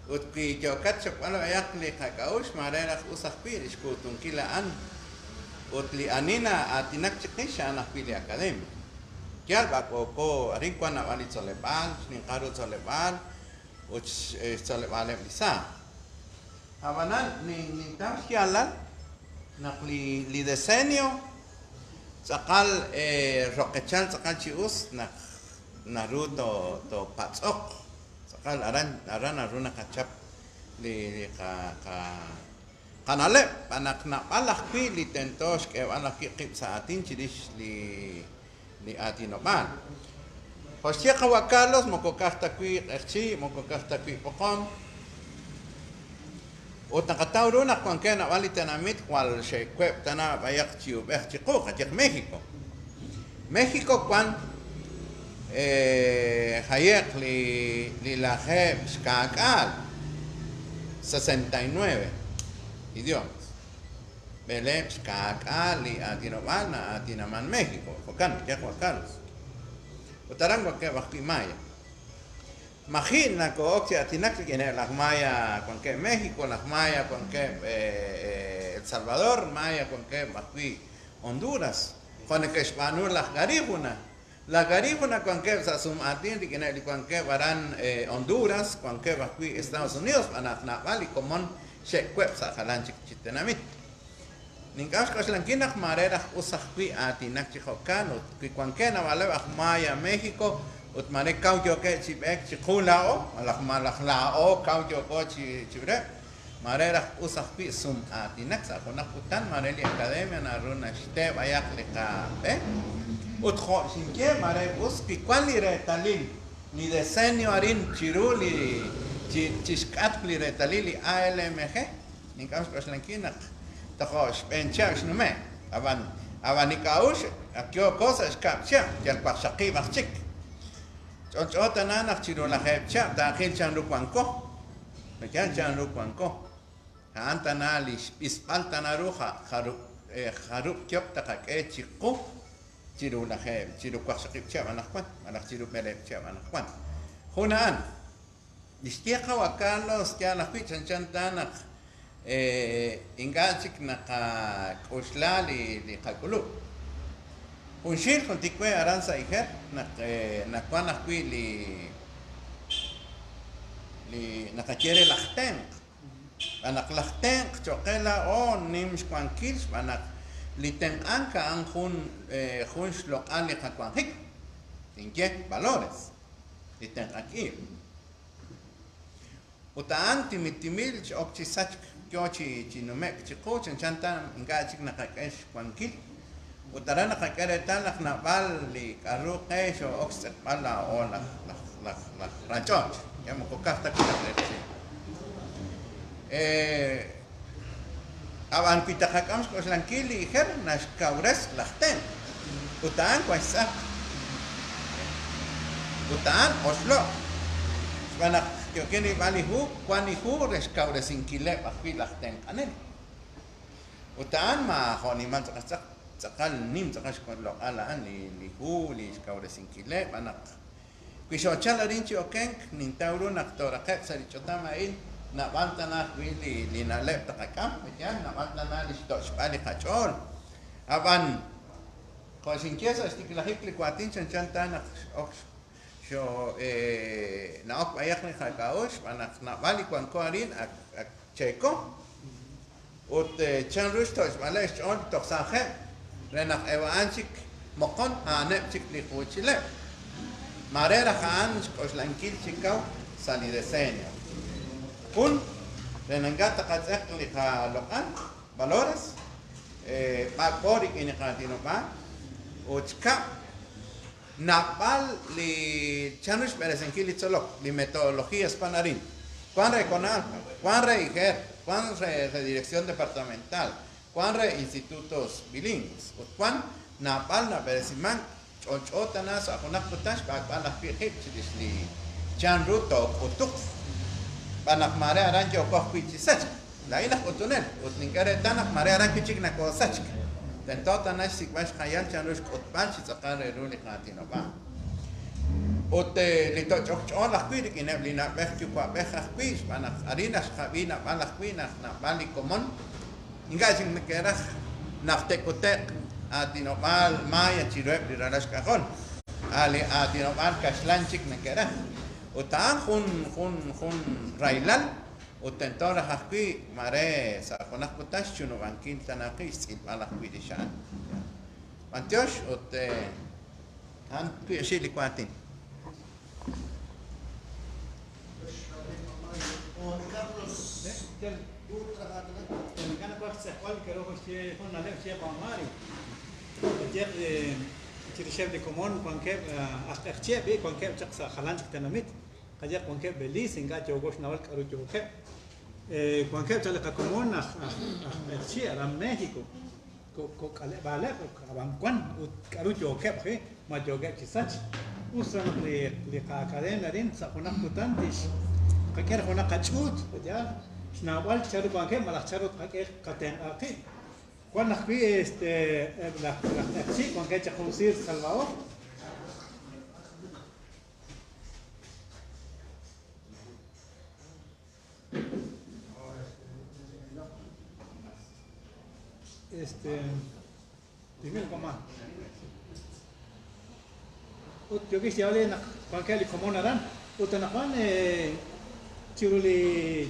Utki Jokatchap Alayak li Kakaush, Marerach Usakpirish Kutun Kilaan. Utli Anina Atinak Chikisha Anakpili Academy. Kialbak Oko, Rinquana Valitzoleban, Ninkaru Zoleban. Uch sale vale bisa. Abanan ni tam kialan nakli li decenio sakal roquechal sakal chius nak naruto to patsok sakal aran aruna kachap li kanale anak na alah pi li tentos ke anak kip saatin chidish li atinoman. Hostia Carlos, Mococasta qui, Erchi, Mococasta qui Pocom. O Takatauruna, Quanquena, Valitanamit, Qual Shequep, Tana, Bayakchiu, Berchico, México. México, Quan Hayek, li la Jeb, Skakal, 69 idiomas. Belém, Skakal, li Atinobana, Atinaman, México. Focan, ya Juan Carlos. Utarangwa ke wakti Maya. Majin na ko oxia tinak que la Maya con que México, la Maya con que El Salvador, Maya con que wakti Honduras, con que Español la garifuna con que sasum atiende que con que varan Honduras, con que wakti Estados Unidos, na vali común se cuepsa jalan chitenamit. Ninkas kaslankinak marerah usahpi atinak chihokan ut kwanquena vale Maya México ut mare kaujo ke chibek chikulao malakhlao kaujo ko chibre marerah usahpi sum atinak sa konakutan mareli academia na runa shte bayak leka ut kho sinke mare us kwali retalin ni decenio arin chiruli chiskatli retalili ALMG ninkas kaslankinak Tahosh, Benchach, no me. Abanicaush, aquello cosa es capcha, que el pasaqui marchic. Otanana, chiro la hepcha, Tahil Chanruquanco, me quedan Chanruquanco. Antanalis, Ispaltanaruja, Harup Kyoptakak, Chico, chiro la hep, chiro quasaqui chavanakwan, Alachiro Melep chavanakwan. Hunan, Distia Carlos, que a la ficha en Chantanak. Ingachik naka kushla li kalkulu. Unshil kontikwe aranza iher nakwana kui li nakachere lachten anak lachten chokela o nims kwankils anak liten anka an jun shloqan li kakwanhik tinke valores liten akil utaan timitimil chokchisach kyochi chinumek chikoch chantan ingachik nakakesh kwankil utarana kakeretan naknabal li karu kesh o oxet pala o la ranchot llamo kokafta kinakrepsi aban pitakakams koslankili her nas kaures lachten utaan kwaisa utaan oslo banak kini bali hu kwani hu res kaures inkile akwi lachten kanen utaan ma honi man tsakal nim tsakash kon lo alaan li hu li kaures inkile banak kwisho chala rinchi okenk nintauro naktora kep sari chotama il na bantana wili li na lep takakam yan na bantana li stoch pali kachol aban ko sinkiesa stiklahik li kwatin chantana ox sho na ok ayak ni khakaos banak na bali kwan ko arin ak cheko ot chanrush tos malash on toksahe renak ewa anchik mokon hanep chik li kuchile Marera Haan, Koslankil Chikau, Sali de Seña. Renangata Katzekli Lokan, Valores, Bakori in Katinopa, Uchka, Napal li Chanus Peresenkili Cholok, li metodología Spanarin, Juan Reconalpa, Juan Reiger, Juan Redirección Departamental, Juan Re Institutos Bilingües, Juan Napal na Peresimán, Otanas akunak tutas panak pihit li chan ruto utuk panak mare aran jo koh picisach lainak utunen utningare tanak mare aran pichik na ko sach dan totanas sikwas khayal chan rus utpan chi zakare ruli katino ba ote li to chok chon la kwid kinab li na beh chu kwa beh khwis panak arinas khabina panak kwina na bali komon ingajing mekerah naftekotek Atinopal Maya Chiruep di Radas Cajon Ali Atinopal Kaslanchik Nekera Utaan Hun Railal Utentora Hakui Mare Sakonak Putas Chunubankin Tanakis Ilmalak Widishan Mantiosh Ute Han Kuishili Quatin Chef de Comón, Juan Kep, Achche, Juan Kep, Chaksa, Halanch, Tenamit, Kajak, Juan Kep, Belize, Ingacho, Gosh, Naval, Carucho, Kep, Juan Kep, Chaleca Comón, Achche, Aram México, Vale, Abanquan, Carucho, Kep, Majo Gap Chisach, Usan, the Cadena, Saponak Putantish, Kakar Honakachut, ya, Naval, Charu Juan Kep, Malacharo, Katen, Ati. Cuando fui la taxi con que echa conducir Salvador dime cómo yo que si hable con que le como naran otra na Juan chiruli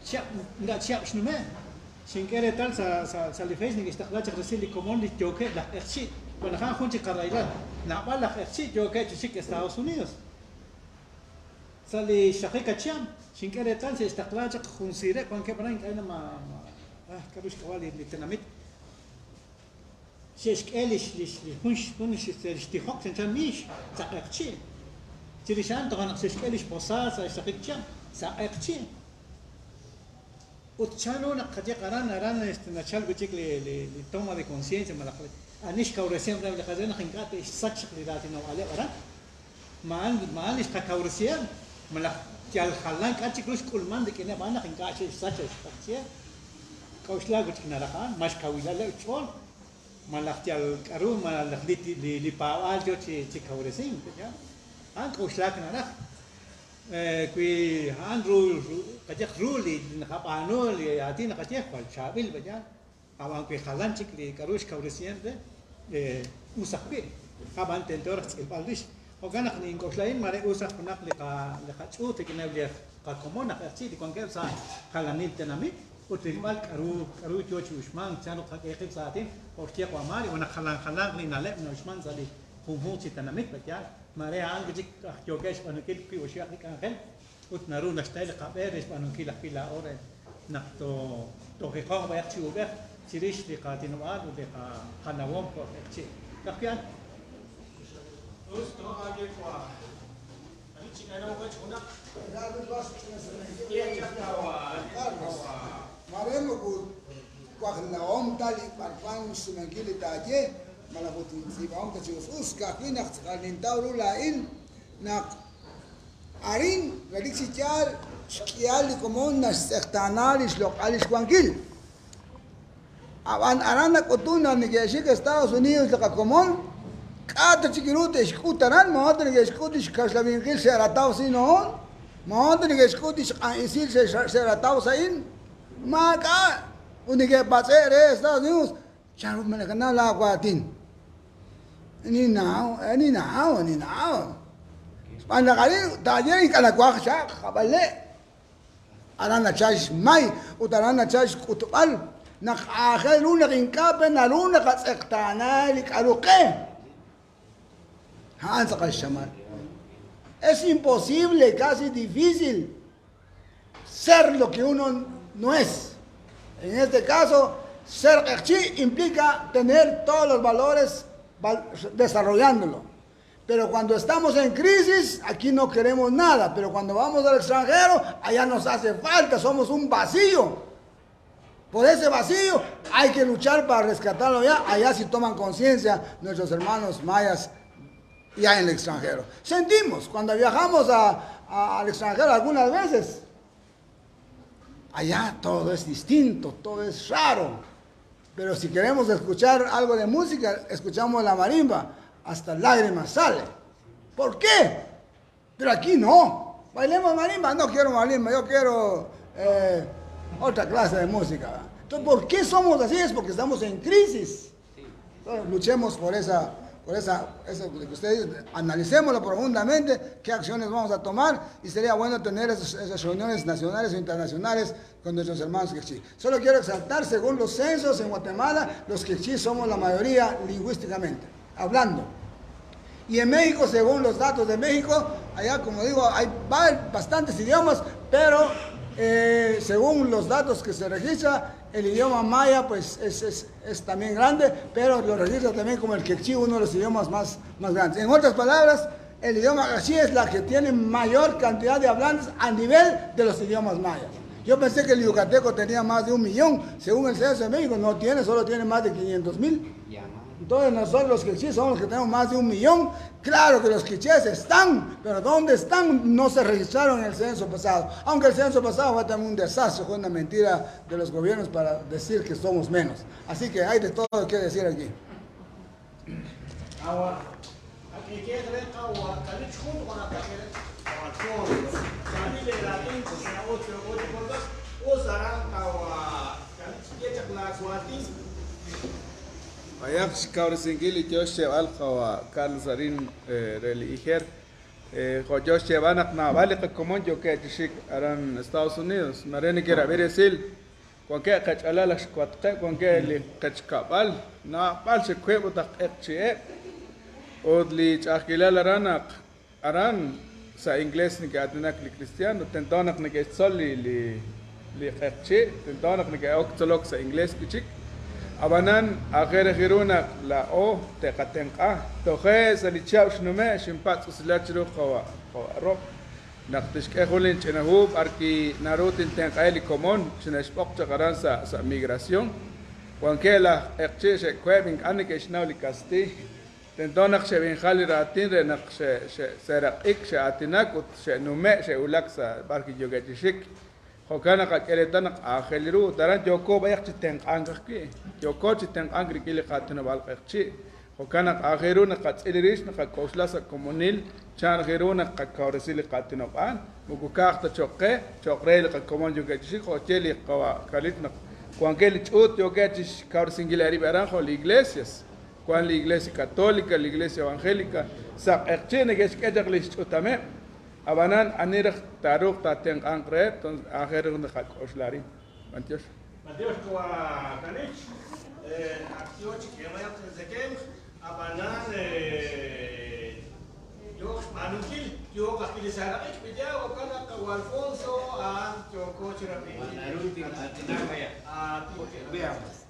chap nda chap shnume sin querer tal sa li face ni استخلاص رسيل كومون لي جوكي لا ارشي ولا خان خونتي قرايلان نعبال لا ارشي جوكي تشيك Estados Unidos سالي شقيقة شام sin querer tal se استخلاص خونسيره كون كبرين انا ما كبش قوالي اللي تنمت شيش اليش ليش هونش اشتيخوك تنميش ساقشي تريشان تغنق شيش اليش بوساس شقيق شام ساقشي Uchano na kaje karana rana nachal guchik le toma de conciencia mala anish kauresian le khazena khinkate sach lidati no ale ara mal is kauresian mala jal khalan kachik lush kulman de kene bana khinkate sach sach kaushla guchik na rahan mas kawila le chol mala jal karu mala li pawal jo chi kauresin ya an kaushla na ra kui Andrew kajak ruli nakapano li ati nakajak wal chabil baja awan kui khalan chik li karush kauresian de usakbe kaban tentor el baldish o ganak ni inkoslain mare usak nak li ka chut kinabli como na kasi di kon sa kalanil tenami utilmal karu chochu usman chano kakek sa atin portia ko amari wana kalang ni nalep no usman sali humhu si tenamit batya mare ang gijik jogesh panukil ki usya ki kan ut naru na style qaberes panukil kila ore nakto to ke kong ba yakchi ube chirish di qatin wa de kanawom ko ekchi kakyan Gusto aja kwa. Ani chingana ko chuna. Maremo ko kwa kanawom tali parfang sumangili taje malabutin si baong kachus ka kinak kanin tawru lain nak arin gadik si char kiali komon na sektanalis lokalis kwangkil awan arana kotuna ni que Estados Unidos la komon cada chiquirute escutarán mahotni que escutis kaslavingil se ratao sino mahotni que escutis isil se ratao sain maka unike pasere Estados Unidos charu menakana la guatin ni now Panda kali tajer ikala kwa sha kabale arana chash mai utarana chash kutubal nak akheluna kinkape naluna katsektana likaruke hansa kashamal es imposible casi difícil ser lo que uno no es en este caso ser ekchi implica tener todos los valores desarrollándolo. Pero cuando estamos en crisis, aquí no queremos nada. Pero cuando vamos al extranjero, allá nos hace falta, somos un vacío. Por ese vacío hay que luchar para rescatarlo allá. Allá sí toman conciencia nuestros hermanos mayas ya en el extranjero. Sentimos, cuando viajamos al extranjero algunas veces, allá todo es distinto, todo es raro. Pero si queremos escuchar algo de música, escuchamos la marimba, hasta lágrimas sale. ¿Por qué? Pero aquí no. Bailemos marimba, no quiero marimba, yo quiero otra clase de música. Entonces, ¿por qué somos así? Es porque estamos en crisis. Entonces, luchemos por esa que ustedes analicémoslo profundamente, qué acciones vamos a tomar, y sería bueno tener esas reuniones nacionales o internacionales con nuestros hermanos quechí. Solo quiero exaltar, según los censos en Guatemala, los quechí somos la mayoría lingüísticamente, hablando. Y en México, según los datos de México, allá, como digo, hay bastantes idiomas, pero según los datos que se registra, el idioma maya pues es también grande, pero lo registra también como el quechí, uno de los idiomas más grandes. En otras palabras, el idioma quechí es la que tiene mayor cantidad de hablantes a nivel de los idiomas mayas. Yo pensé que el yucateco tenía más de 1 millón, según el censo de México no tiene, solo tiene más de 500,000. Entonces nosotros los quechíes somos los que tenemos más de 1 millón. Claro que los quechíes están, pero ¿dónde están? No se registraron en el censo pasado. Aunque el censo pasado fue también un desastre, fue una mentira de los gobiernos para decir que somos menos. Así que hay de todo que decir aquí. Ayak shikaur singili Josh Alqa Carlos Arin reli ijer Josh Chevanak na vale como yo que chik aran Estados Unidos marene que rabere sil con que cachala las cuatro con que le cachkabal na pal se cuevo ta etche odli chakila larana aran sa inglés ni que atnak li cristiano tentonak ni que soli li etche tentonak ni que oktolok sa inglés kichik abanan akhir khiruna la o teqatenqa toxe salichau shnume shimpat uslachru qawa ro naqtish ke khulin chenahu arki narutin tenqaili komon chnashpoq chaqaransa sa migración wankela eqche she kwebin anike shnawli kasti tentonak she bin khali ratin re naqshe sera ik she atinak ut she nume she ulaksa barki yogachishik Hokana kakeletan akheliru daran joko bayak chiteng angki joko chiteng angri kile khatna bal qchi hokana akhiru na qatsiliris na kakosla sa komunil chan khiru na kakawresil qatino ban mukukakta chokre le komon jo gachi khoteli qawa kalitna kwankeli chut jo gachi kawrsingilari baran khol iglesias kwan la iglesia católica la iglesia evangélica sa qchi ne gachi kajaglis chutame Abanan anirak taruk tateng angkret, ton akhir untuk oslarin. Mantios. Mantios kua kanich, acción chiquema zekem, abanan yo anukil, yo kakilizara pidya o kana ka Alfonso yo cochirapi. Veamos.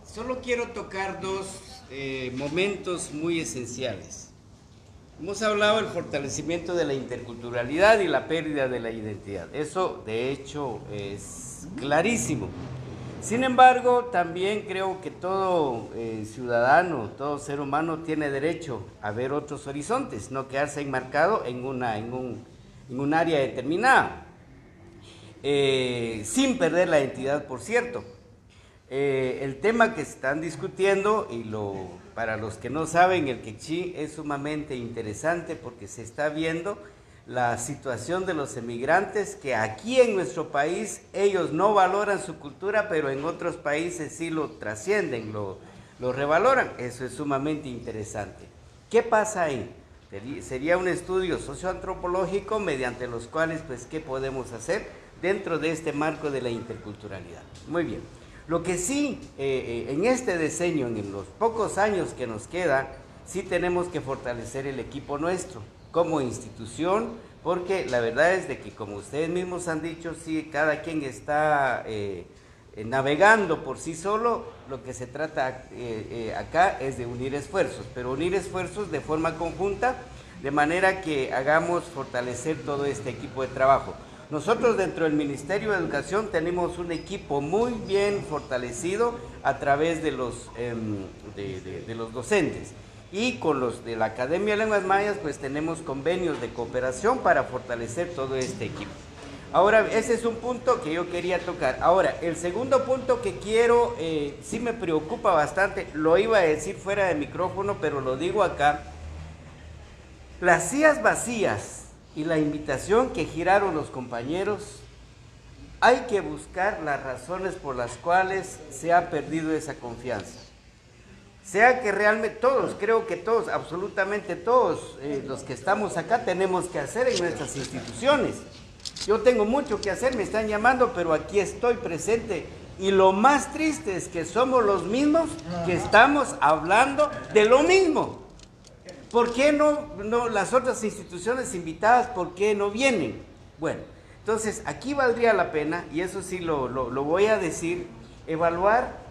Solo quiero tocar dos momentos muy esenciales. Hemos hablado del fortalecimiento de la interculturalidad y la pérdida de la identidad. Eso, de hecho, es clarísimo. Sin embargo, también creo que todo ciudadano, todo ser humano tiene derecho a ver otros horizontes, no quedarse enmarcado en un área determinada, sin perder la identidad, por cierto. El tema que están discutiendo, para los que no saben, el quechí es sumamente interesante porque se está viendo la situación de los emigrantes que aquí en nuestro país ellos no valoran su cultura, pero en otros países sí lo trascienden, lo revaloran. Eso es sumamente interesante. ¿Qué pasa ahí? Sería un estudio socioantropológico mediante los cuales, pues, ¿qué podemos hacer dentro de este marco de la interculturalidad? Muy bien. Lo que sí, en este diseño, en los pocos años que nos queda, sí tenemos que fortalecer el equipo nuestro como institución, porque la verdad es de que, como ustedes mismos han dicho, sí, cada quien está navegando por sí solo. Lo que se trata acá es de unir esfuerzos, pero unir esfuerzos de forma conjunta, de manera que hagamos fortalecer todo este equipo de trabajo. Nosotros dentro del Ministerio de Educación tenemos un equipo muy bien fortalecido a través de los docentes, y con los de la Academia de Lenguas Mayas pues tenemos convenios de cooperación para fortalecer todo este equipo. Ahora, ese es un punto que yo quería tocar. Ahora, el segundo punto que quiero, sí me preocupa bastante, lo iba a decir fuera de micrófono, pero lo digo acá. Las sillas vacías y la invitación que giraron los compañeros, hay que buscar las razones por las cuales se ha perdido esa confianza. Sea que realmente todos, creo que todos, absolutamente todos los que estamos acá tenemos que hacer en nuestras instituciones. Yo tengo mucho que hacer, me están llamando, pero aquí estoy presente. Y lo más triste es que somos los mismos que estamos hablando de lo mismo. ¿Por qué no las otras instituciones invitadas, por qué no vienen? Bueno, entonces aquí valdría la pena, y eso sí lo voy a decir, evaluar,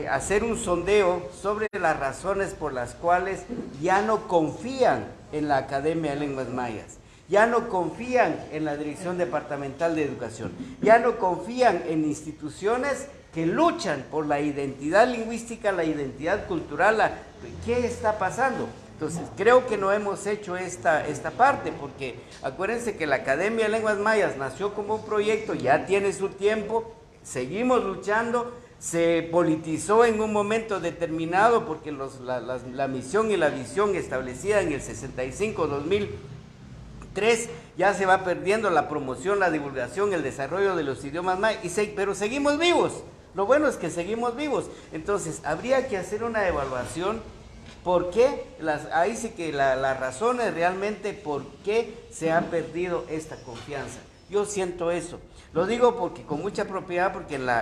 hacer un sondeo sobre las razones por las cuales ya no confían en la Academia de Lenguas Mayas, ya no confían en la Dirección Departamental de Educación, ya no confían en instituciones que luchan por la identidad lingüística, la identidad cultural. ¿Qué está pasando? Entonces, creo que no hemos hecho esta parte, porque acuérdense que la Academia de Lenguas Mayas nació como un proyecto, ya tiene su tiempo, seguimos luchando, se politizó en un momento determinado, porque la misión y la visión establecida en el 65-2003 ya se va perdiendo, la promoción, la divulgación, el desarrollo de los idiomas mayas, pero seguimos vivos. Lo bueno es que seguimos vivos. Entonces, habría que hacer una evaluación. ¿Por qué? Ahí sí que las razones realmente por qué se ha perdido esta confianza. Yo siento eso. Lo digo porque con mucha propiedad, porque en la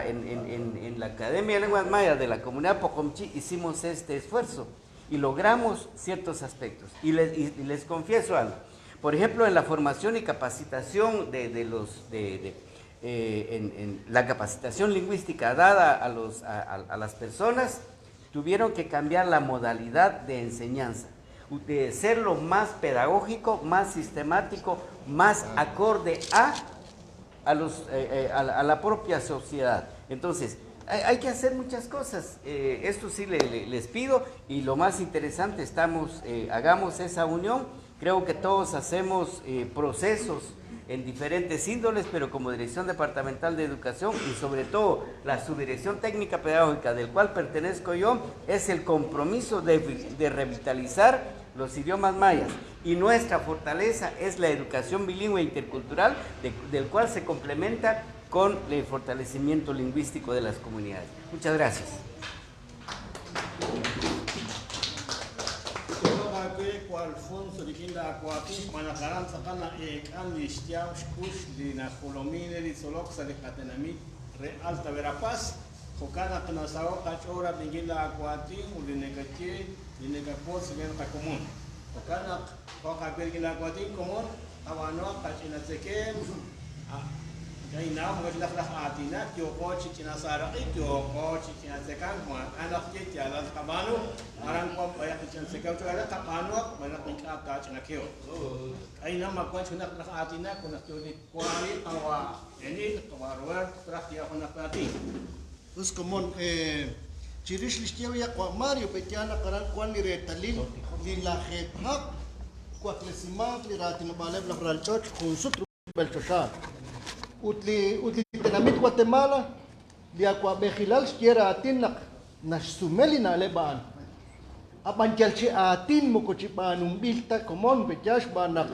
Academia de Lenguas Mayas de la comunidad Pocomchi hicimos este esfuerzo y logramos ciertos aspectos. Y les confieso algo. Por ejemplo, en la formación y capacitación en la capacitación lingüística dada a las personas, tuvieron que cambiar la modalidad de enseñanza, de serlo más pedagógico, más sistemático, más acorde a la propia sociedad. Entonces, hay que hacer muchas cosas. Esto sí les pido, y lo más interesante, hagamos esa unión. Creo que todos hacemos procesos en diferentes índoles, pero como Dirección Departamental de Educación, y sobre todo la Subdirección Técnica Pedagógica, del cual pertenezco yo, es el compromiso de revitalizar los idiomas mayas, y nuestra fortaleza es la educación bilingüe e intercultural, del cual se complementa con el fortalecimiento lingüístico de las comunidades. Muchas gracias. que Alfonso de Quinda Coatis, Manacaran, Sacana, Can, Listiao, Scush, Dina Colomine, Rizoloxa, de Catenamit, Alta Verapaz, Jocana, Canasao, Cachora, Dinguila Coatin, Ulinecache, Dinecapos, Venta Común. Jocana, Joca Pergila Coatin Común, Abano, Cachinateque, Kaina, Mugla Atina, Kyokochi, Chinasara, Kyokochi, Chinasekan, Anaki, Alas Cabano, Aranco, Chinaseka, Capano, Manakinka, Tachinakio. Kaina, Maquachina Atina, Kunaki, Quali, our Enid, our work, Trakia on a party. Us common, Chirish Listia, Mario, Petiana, Karan, Quani Retalin, Lila Hep, Quatlesima, Liratino Baleb, Ral Church, Kunsutru Belchashar. Utli tenamit Guatemala di aqua behilal skiera atin nas sumeli na leban abanjalchi atin mo ko chibanum bilta komon bejash banak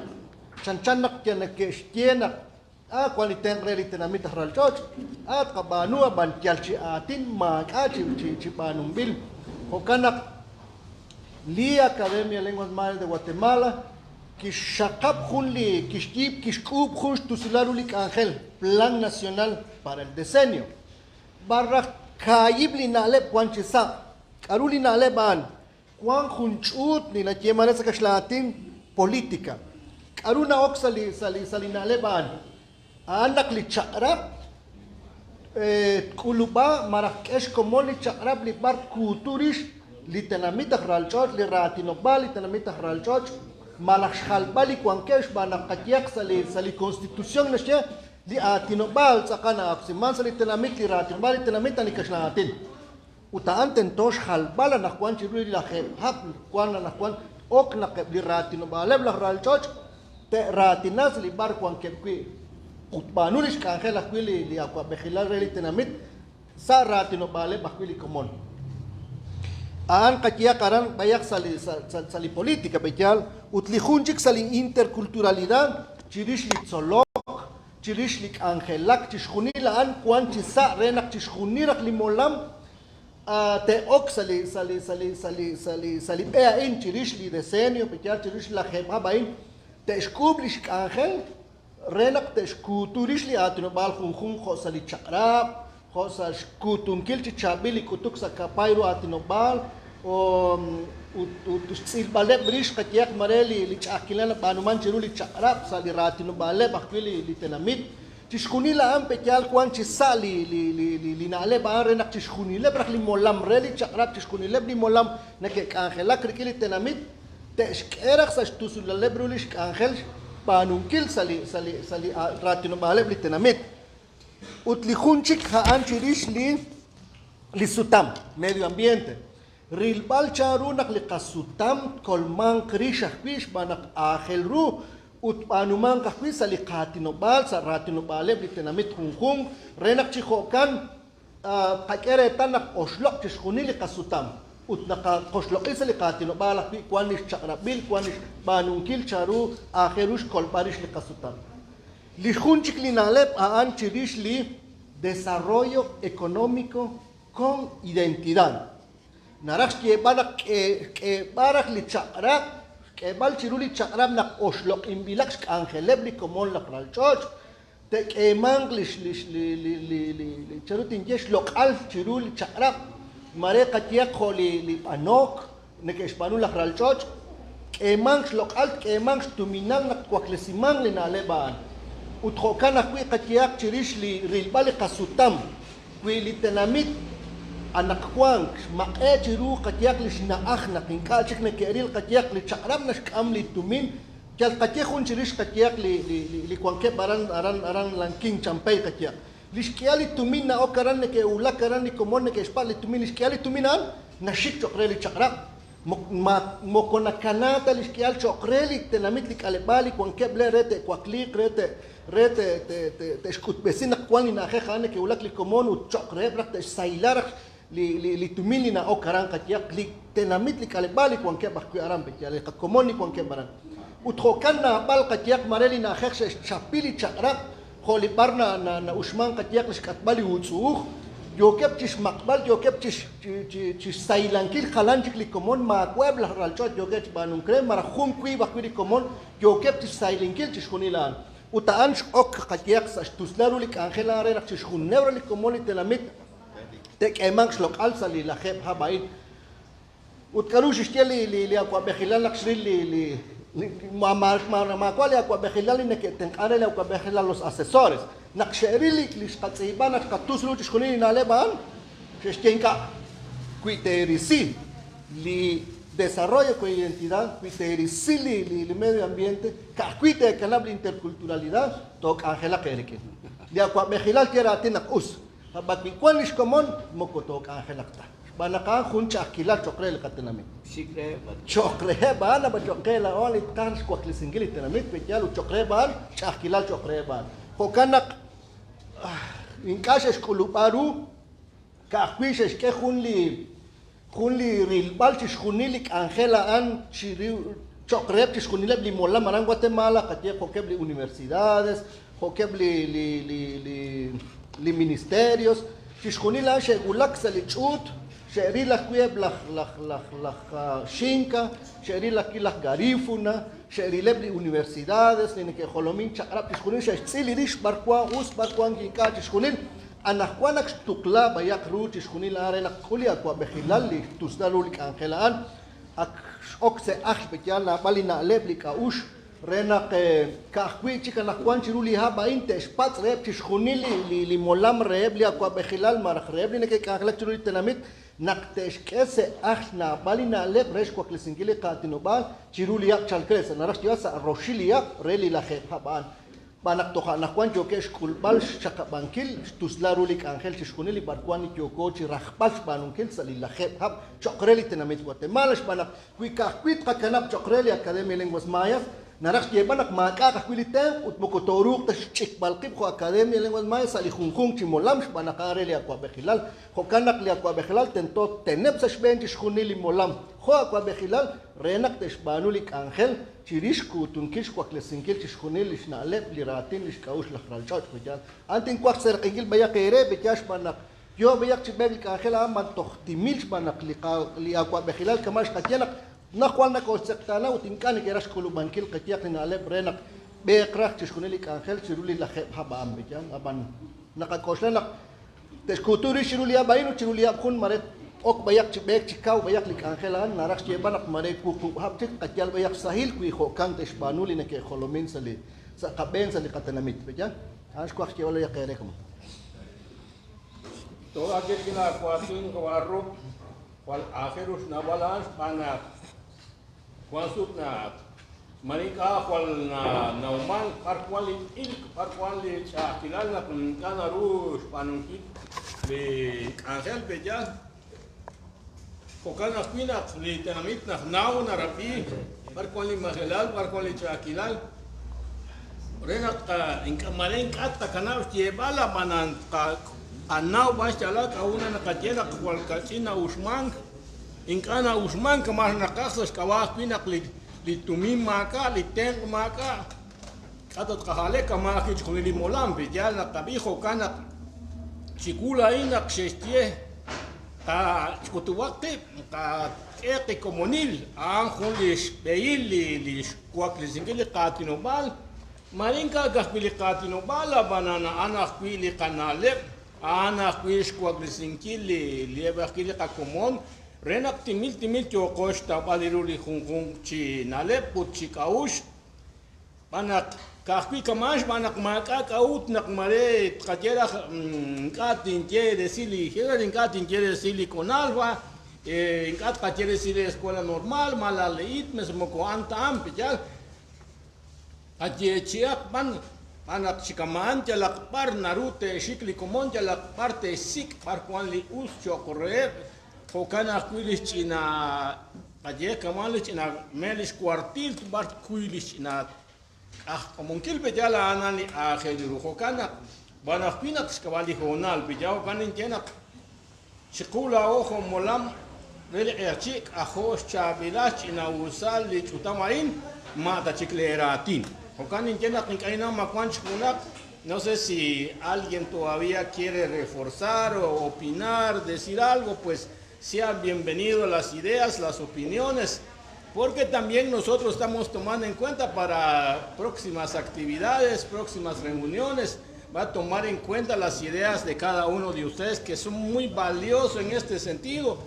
chanchanak tianak kestiena a qualiten reli tenamit hral church at kabanu abanjalchi atin ma kachi chibanum bil hokanak li Academia Lenguas Mayas de Guatemala Kishakab Junli, Kishkib, Kishkub, Jush, Tusilarulik Ángel, Plan Nacional para el Decenio. Barra Kayibli Naleb, Juanchisa, Karuli Naleban, Juan Junchut, ni la Yemanesa Kashlatin, Política. Karuna Oxali, Salinaleban, Anak li Chakrab, Kuluba, Marrakesh, Komoli Chakrab, li Bar Kuturish, li Tenamita Hralchot, li Ratinobal, li Tenamita Hralchot, Malakhalbali Kwankesh Banakatiak Sali Constitución Nashe di Atinobal Sakana Aksiman Sali Tenamit li Ratinobal Tenamita Nikashlatin Utaan Tentosh Halbala Nakwan Chiruli la Hap Kwan Nakwan Ok Nakeb li Ratinobal Lebla Ralchoch Te Ratinas li Bar Kwankebki Utbanulish Kanjela Kwili li Aqua Behilal Reli Tenamit Sa Ratinobal Bakwili Komon Aan Katiak Aran Bayak Sali Política Bejal Utlijunchik sali interculturalidad, chirishlik zolok, chirishlik angelak, chishunila an kwan chisa renak chishunirak limolam, teok sali peain chirishli decenio, pechar chirish la jemabain, teshkublishk angel, renak teshkuturishli atinobal junjun josali chakrab, josas kutunkil chichabili kutuk sakapairu atinobal, o Silbaleb Brish Katiak Mareli, Lichakilana Banuman Chiruli Chakrab, Sali Ratino Baleb, Aquili, Litenamit, Tishkunila Ampekial Quanchi Sali, Linale Barenak Tishkunile, Brahli Molam Reli, Chakrab, Tishkunile, Molam, Nekek Angela, Krikili Tenamit, Teshkerak Sastusul Lebrulish Angel, Banunkil Sali Ratino Baleb, Litenamit, Utlihunchik Haan Chirish Li Sutam, Medio Ambiente. Rilbal charunak liqasutam kolman krishah pish banak ahelru utpanuman kahpis aliqatinobal sa ratinobale blitenamit hungkung renak chihokan qakeretan nak oslok chishkuni liqasutam utnaka qoslok is liqatinobal pi kwanish chakrabil kwanish banunkil charu aherush kolbarish liqasutam lihunchik linalep aan chirish li desarrollo económico con identidad Narax que barak li chakrab, que bal chiruli chakrab nak oslok imbilax angelebli komon la pralchoch, te que manglish li charutin yesh lokal chiruli chakrab, mare katiak li anok, ne que espanu la pralchoch, que mangs lokal que mangs tuminang nak kwaklesimang li naleban, uthokan akwi katiak chirish li rilbali kasutam, kwi li tenamit anak kwang maqe chiru qatiak li shnaach na kinka chik ne keril qatiak li chakrab na shkam li tumin kal qatiak un chirish qatiak li kwangke aran lanking champay qatiak li shkia li tumin na okaran ne ke ula karan ni komon ne ke spa li tumin li shkia li tuminan na shik chokre li chakrab mo konakanata li shkia chokre li tenamit li kalebali kwangke ble rete kwaklik rete te shkut besin kwani na khe ne ke ulak li komon u chokre brak te sailar li tumili na okaran katiak li tenamit li kalebali kwanke bakwi aram pe li komoni kwanke baran uthokan na bal katiak mareli na khekh chapili chakrab kholi barna na usman katiak li katbali utsuh yo que makbal yo que sailankil khalanchik li komon ma puebla ralchot yo que banun crem mara khum kui bakuri komon yo que sailankil chkhunilan utaan ok qatiaq tuslaru lik angela re chkhun neuro li komon li telamit tek emang shlok alsa li la kheb habain utkarush ishteli li akwa bekhilal lakshri li ma cual ya cuabejilal y que tengan el cuabejilal los asesores naksherilik lishqatzibana qattuslu tishkhuni naleban sheshtenka cuiterisi li desarrollo con identidad cuiterisi li medio ambiente cacuite canable interculturalidad tok angela kereke ya cuabejilal tierra tinak us habaki kwalish komon mokotok angela ta banaka khuncha akila chokrel katenamit chokre ban ba chokre la oli tans ko klisingili tenamit petial chokre ban akila chokre ban pokanak inkashes kuluparu ka kwishes ke khunli rilbal chkhunilik angela an chiri chokre chkhunile li mola maran Guatemala katie kokebli universidades kokebli li ministerios chkhunila shegulak salichut شعري لك ويب لخ شينكا شعري لك غاريفونا شعري لبلي universidades لأنك خلومين شعرب تشخونين شعري ريش بركوان وس بركوان كيكا تشخونين أنا خوانك تقلا بياك رو تشخونين لاري لك خلي أكوا بخلال لي تسدلوا لك أنخلان أكس أخ بتيانا بالي نعلب لك أوش رينك كأخوي تشيكا نخوان شرولي هابا إنت إشبات ريب تشخونين لي مولام ريب لي أكوا بخلال مرخ ريب لأنك كأخلك شرولي تناميت naktesh kese achna balina lep resh kwa klesingile katinobal chirulia chalkresa narash tiasa roshilia reli la haban banak toha nakwan jokesh kulbal shakabankil tuslarulik angel chishkunili barkwani joko chirahbal banunkil salila hab chokreli tenamit Guatemala banak kwika kwit kakanap chokreli academia lenguas mayas narash yebanak maka kakwilite utmokotoruk tashik balqib kho academia lenguas mayas salihunkhung chimolam banak areli akwa bekhilal hokanak li akwa bekhilal tento tenep sashben chishkunili molam kho akwa bekhilal renak teshbanulik angel chirishku tunkish kwa klesinkil chishkunil lishnalep liratin lishkaush lakhralchot kujal antin kwa serqingil bayak ere bekash banak yo bayak chibel angel aman tohtimil banak li akwa bekhilal kamash katyanak نخوانك وسكتانا وتنكانك يرش كلو بانكيل قتياق نالب رينك بيقرأ تشكوني لك أنخل شرولي لخيب حبا أم بيجان أبان نقا كوشلنك تشكوتوري شرولي أباين وشرولي أبخون مريت أوك بياك بيك تشكاو بياك لك أنخل أن نارش يبانك مريت كوكو هابتك قتيال بياك سهيل كوي خوكان تشبانو لنك خلومين سلي سقبين سلي قتناميت بيجان أنش كوخ كيولا يقيركم تو أكيد كنا كواسين كوارو والآخرش نبالانش بانا Kuansutna Marika kual na uman parkuali parkuali chakilal na kunkana rush panunkit le angel bejan kokana kwina le tenamit na nau na rapi parkuali magelal parkuali chakilal rena ka inkamalen katta kana tiebala manan ka anau bashala ka una na katiela kual kachina usman Inkana Usman kamar nakasas kawas pinak li tumim maka li teng maka katot kahale kamar kich kunili molam bejal na kabiho kana chikula inak shestie ta chkutuwakte ta eti komunil ang kulish beil li kwak li singili katinobal marinka gakbili katinobal banana anak kwili kanalep anak kwish kwak li singili li bakili kakomon Renak timil chokosh tabaliruli hung chi nalep put chi kaush banak kakwi kamash banak maka kaut nak mare kajera katin quiere sili hera katin quiere sili con alfa kat kajere sili escuela normal malaleit mesmo ko antam pijal ajechiak banak chikaman jalak par narute shikli komon jalak parte sik par kwanli us chokorre Hokana kuilich ina aje kamalich ina melis quartil bar kuilich ina komunkil bejala anani akhediru hokana bana pinat skawali honal bejao kanin kenak shikula ojo molam rel erchik ahos chabilach ina usal li chutamain ma da chikleratin hokanin kenak nikaina makwan chkunak No sé si alguien todavía quiere reforzar o opinar, decir algo, pues sea bienvenido las ideas, las opiniones, porque también nosotros estamos tomando en cuenta para próximas actividades, próximas reuniones, va a tomar en cuenta las ideas de cada uno de ustedes, que son muy valiosos en este sentido,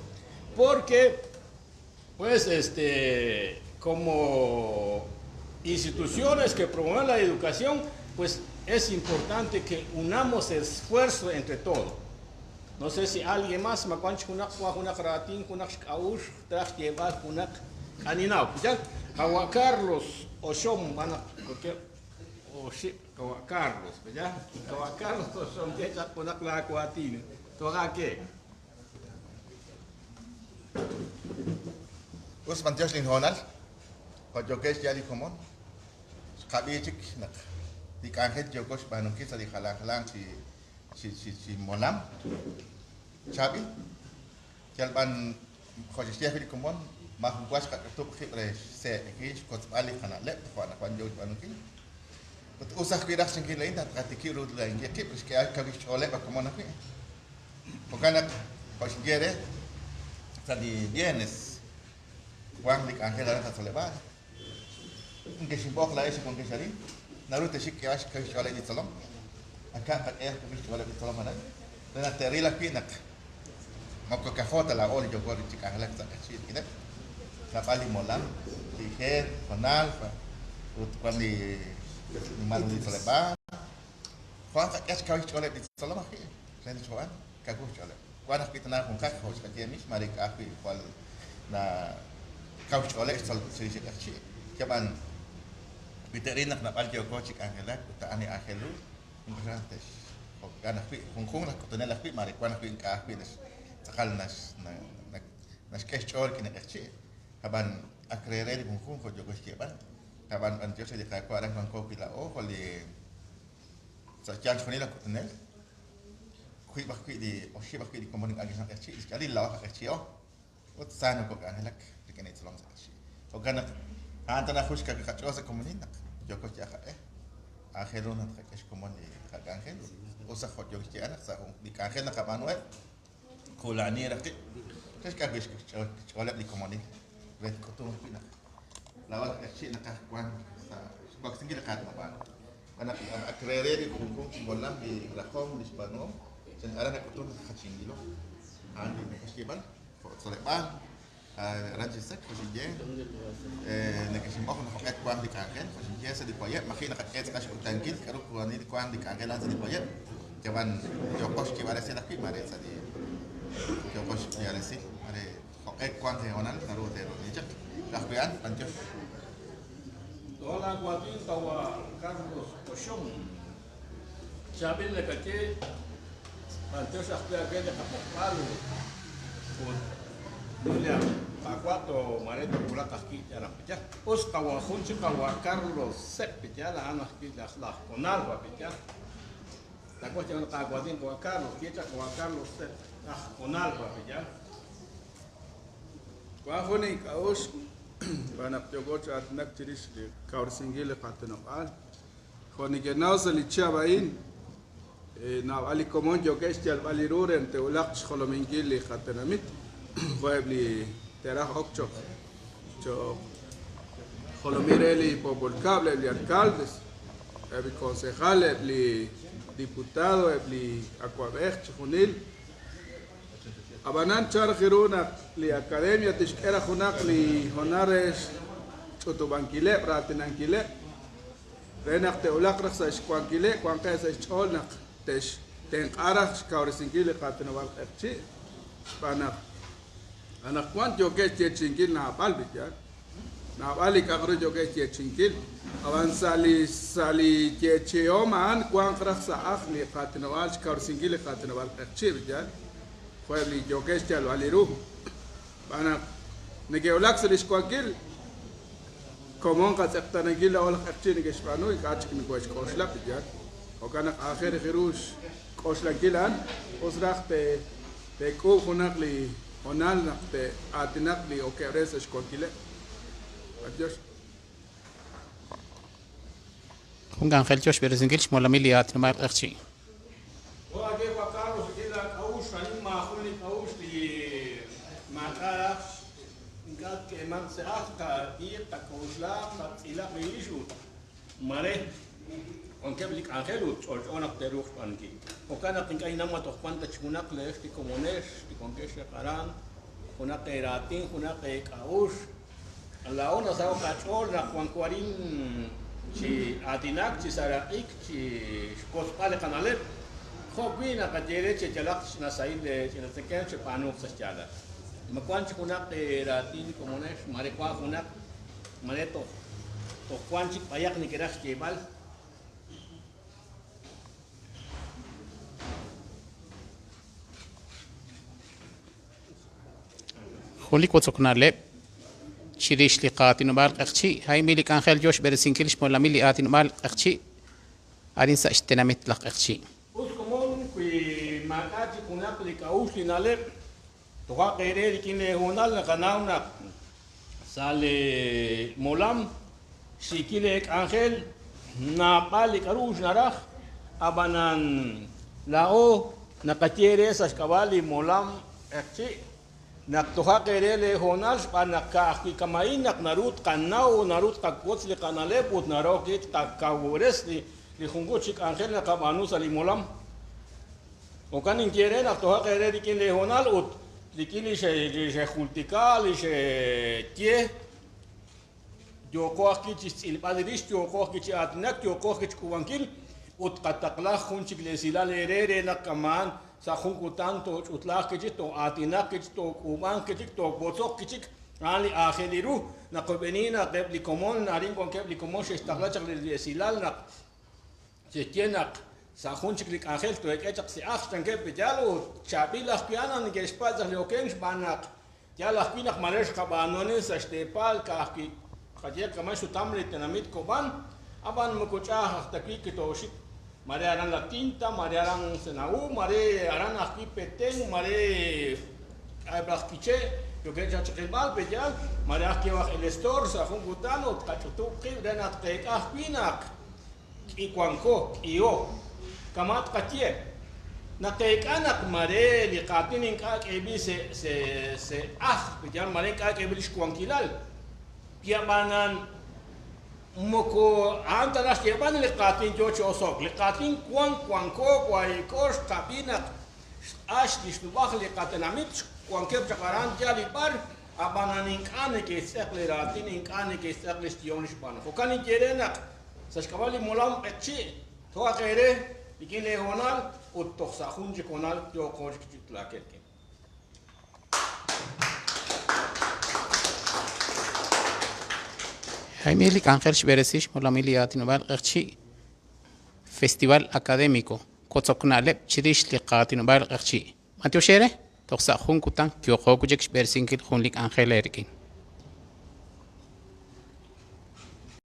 porque pues como instituciones que promueven la educación, pues es importante que unamos esfuerzo entre todos. No sé si alguien más me cuenta una ratín, una caush, tras llevar una caninao. ¿Ya? Kawa Carlos Oshom van a Kawa Carlos, ¿ya? Kawa Carlos Oshom ya con la cuatina. ¿Toga qué? Us mantios lin honal. Cuando que es ya di común. Kabichik nak. Di kanget jokos banung kita di halang si molam. Chabi. Jalban khusus dia di común. Mah buas kat tu khibre se ekis kot ali kana le khwana kwan jok banung kita. Usah kira singkir lain tak kati rut lain dia kip ske kabis oleh ba común aku. Bukan khusus dia deh. Tadi viernes. Juan di kanget ada satu lebar. Mungkin simbok lah con que salir. Naruto sí que vas que yo le di salam. Acá que yo le di salam mana. Dan ateri la pinak. Ngoko ka foto la oli yo gor chica la ta chi kida. La pali molam, dije, conal, cuando ni mal di salam. Juan que es que yo le di salam aquí. Sen Juan, que yo le. Juan que tana con caja, o sea que mis marica aquí cual na yo le se dice que Kapan Peterinak na paljo coche angelak ta ani angelu importantes o ganas con las cotonelas pi marihuana pi ka pi sakal nas keshor kin echi kapan akrere con yo coche ban kapan an yo se de ka aran con copi la o holi sa chan choni la cotonel kui ba kui di o shi ba kui di komoning agisan echi iskali la echi o sano ko angelak dikenet long sa echi o ganas Anta na khush ka khachosa komunina yo ko ya angelo na khakesh komuni angelo osa khot yo ki ana sa di angelo na manuel kulani rakti kesh ka bish chola di komuni vet ko to pina lawal ka chi na ka kwan sa boxing ki ka ba ana akrere di kunkum bolam di rakhom di spano sen ara na ko to khachingilo andi me kesh ban ko sole ba Rajisek khususnya nekesimbok nak pakai kuang di kangen khususnya sedih makin nak pakai kasih utangkin kalau kuang ini kuang di kangen langsung sedih cuman jokos kibare sih nak kibare tadi jokos kibare sih ada pakai kuang teonan taruh ini cek lakukan lanjut Hola Guadín tawa Carlos Oshom Chabil lekache antes hasta que de Palu William Pacuato Mareto Pulacaski ya la picha os kawa hunchi kawa Carlos Sep ya la ana ki la con algo picha la cuestión ka Guadín kawa Carlos kicha kawa Carlos Sep con algo picha kwa honi kaos bana pyogo chat nak tiris de kaur singile patno al honi ke nausa li chabain na ali komon yo ke stial valiruren te ulaq kholomingili khatanamit Puebli terah okchok cho Jolomireli popolcable li alcaldes ebi concejales li diputado li aquaber chunil abanan char giruna li academia tishkera junak li honares chotobankile ratinankile renak te ulak raksa shkwankile kwanka sa cholnak tesh ten arach kaurisinkile katnawal erchi panak anak kuan joge cingkil na apal bijar na apali kakro joge cingkil awan sali ceoman kuan kraksa akhli khatinawal kar singkil khatinawal erchi bijar puebli joge chal waliru bana negeolak salish kwakil komon ka tsaqtanagil awal erchi negeshpanu ikach kin gosh koshla bijar okana akhir khirush koshla kilan usrakhte te ko khunaqli Onal nakte atinak li okeres eskolkile. Adiós. Jung Ángel Josh Berezinkil Shmolamili Atinomal Erchi. Oye, Juan Carlos, que la causa, anima, Juli causa, y Macara, que man se haga, y ta causa, y la veishu, Mare, aunque Blik Angelu, o una teruj panki. O kana tinka inama to cuanta chunak le esti comunes, y con que se harán, una teratin, una que caus, la ona sa cachor, la Juan Cuarín, si atinak, si saraik, si cospale canale. خوبینا کجیره چه جلخش نسایل چه نسکن چه پانوک سچالا مکوان چه کناک راتین کمونش ماره کوان کناک ماره تو کوان چه پایک نکرخ جبال خونلی کوچکنا لب شریش لقاتی نبال قخشی هاي میلی کانخل جوش برسینکلش مولامیلی آتی نبال قخشی آرین ساشتنامت لق قخشی Makachi kunak li kausi nale toka kere dikine honal na kanauna sale molam sikile angel na pali karush narach abanan lao na katiere sa kabali molam ekchi na toka kere le honal pa na ka kamain na narut kanau narut kakots le kanale put narokit kakawures li hunguchik angel na kabanu sali molam o kan inquieren a toda querer dikin le honal ut dikin se jultikal se tie yo koaki chis il padris yo koaki chi atnak yo koaki kuwankil ut qatakla khunchik le silal erere na kaman sa khunkutan to utlaq ki to atinak ki to kuman ki to botok ki ali akheliru na qobenina qebli komon narin kon qebli komon se istaqla chak le silal na se tienak Sahunchik lik angel to ekechak si achtan ke pejalo chabilach pianan ke spazach leokens banak yalach pinak maresh kabanones sa stepal kahki khajek kamashu tamrit tenamit koban aban mukucha takki kitoshik mare aran la tinta mare aran senau mare aran akki peteng mare abrach kiche yo ke chakibal pejal mare akki wach el store sa fungutano katutu kibrenat ke kahpinak ikwanko iyo kamat katie na kanak mare li katinin ka kebi se bijan mare ka kebi shkuankilal piamanan moko antaras keban li katin jocho osok li katin kwan ko kwai kos kabina ash disnubah li katenamit kwankeb jakaran jali bar abananin kane ke sekle ratinin kane ke sekle stionish ban fokani jerena sashkabali molam etchi to akere Ikin le honal ut toxa hunji konal yo koj kitla kelke. Hay mieli Ángel Beresish molamili atinubal qerchi festival académico kotsoknale chirish liqatinubal qerchi. Matio shere toxa hun kutan kyo qokujek bersinkil hunlik Ángel erkin.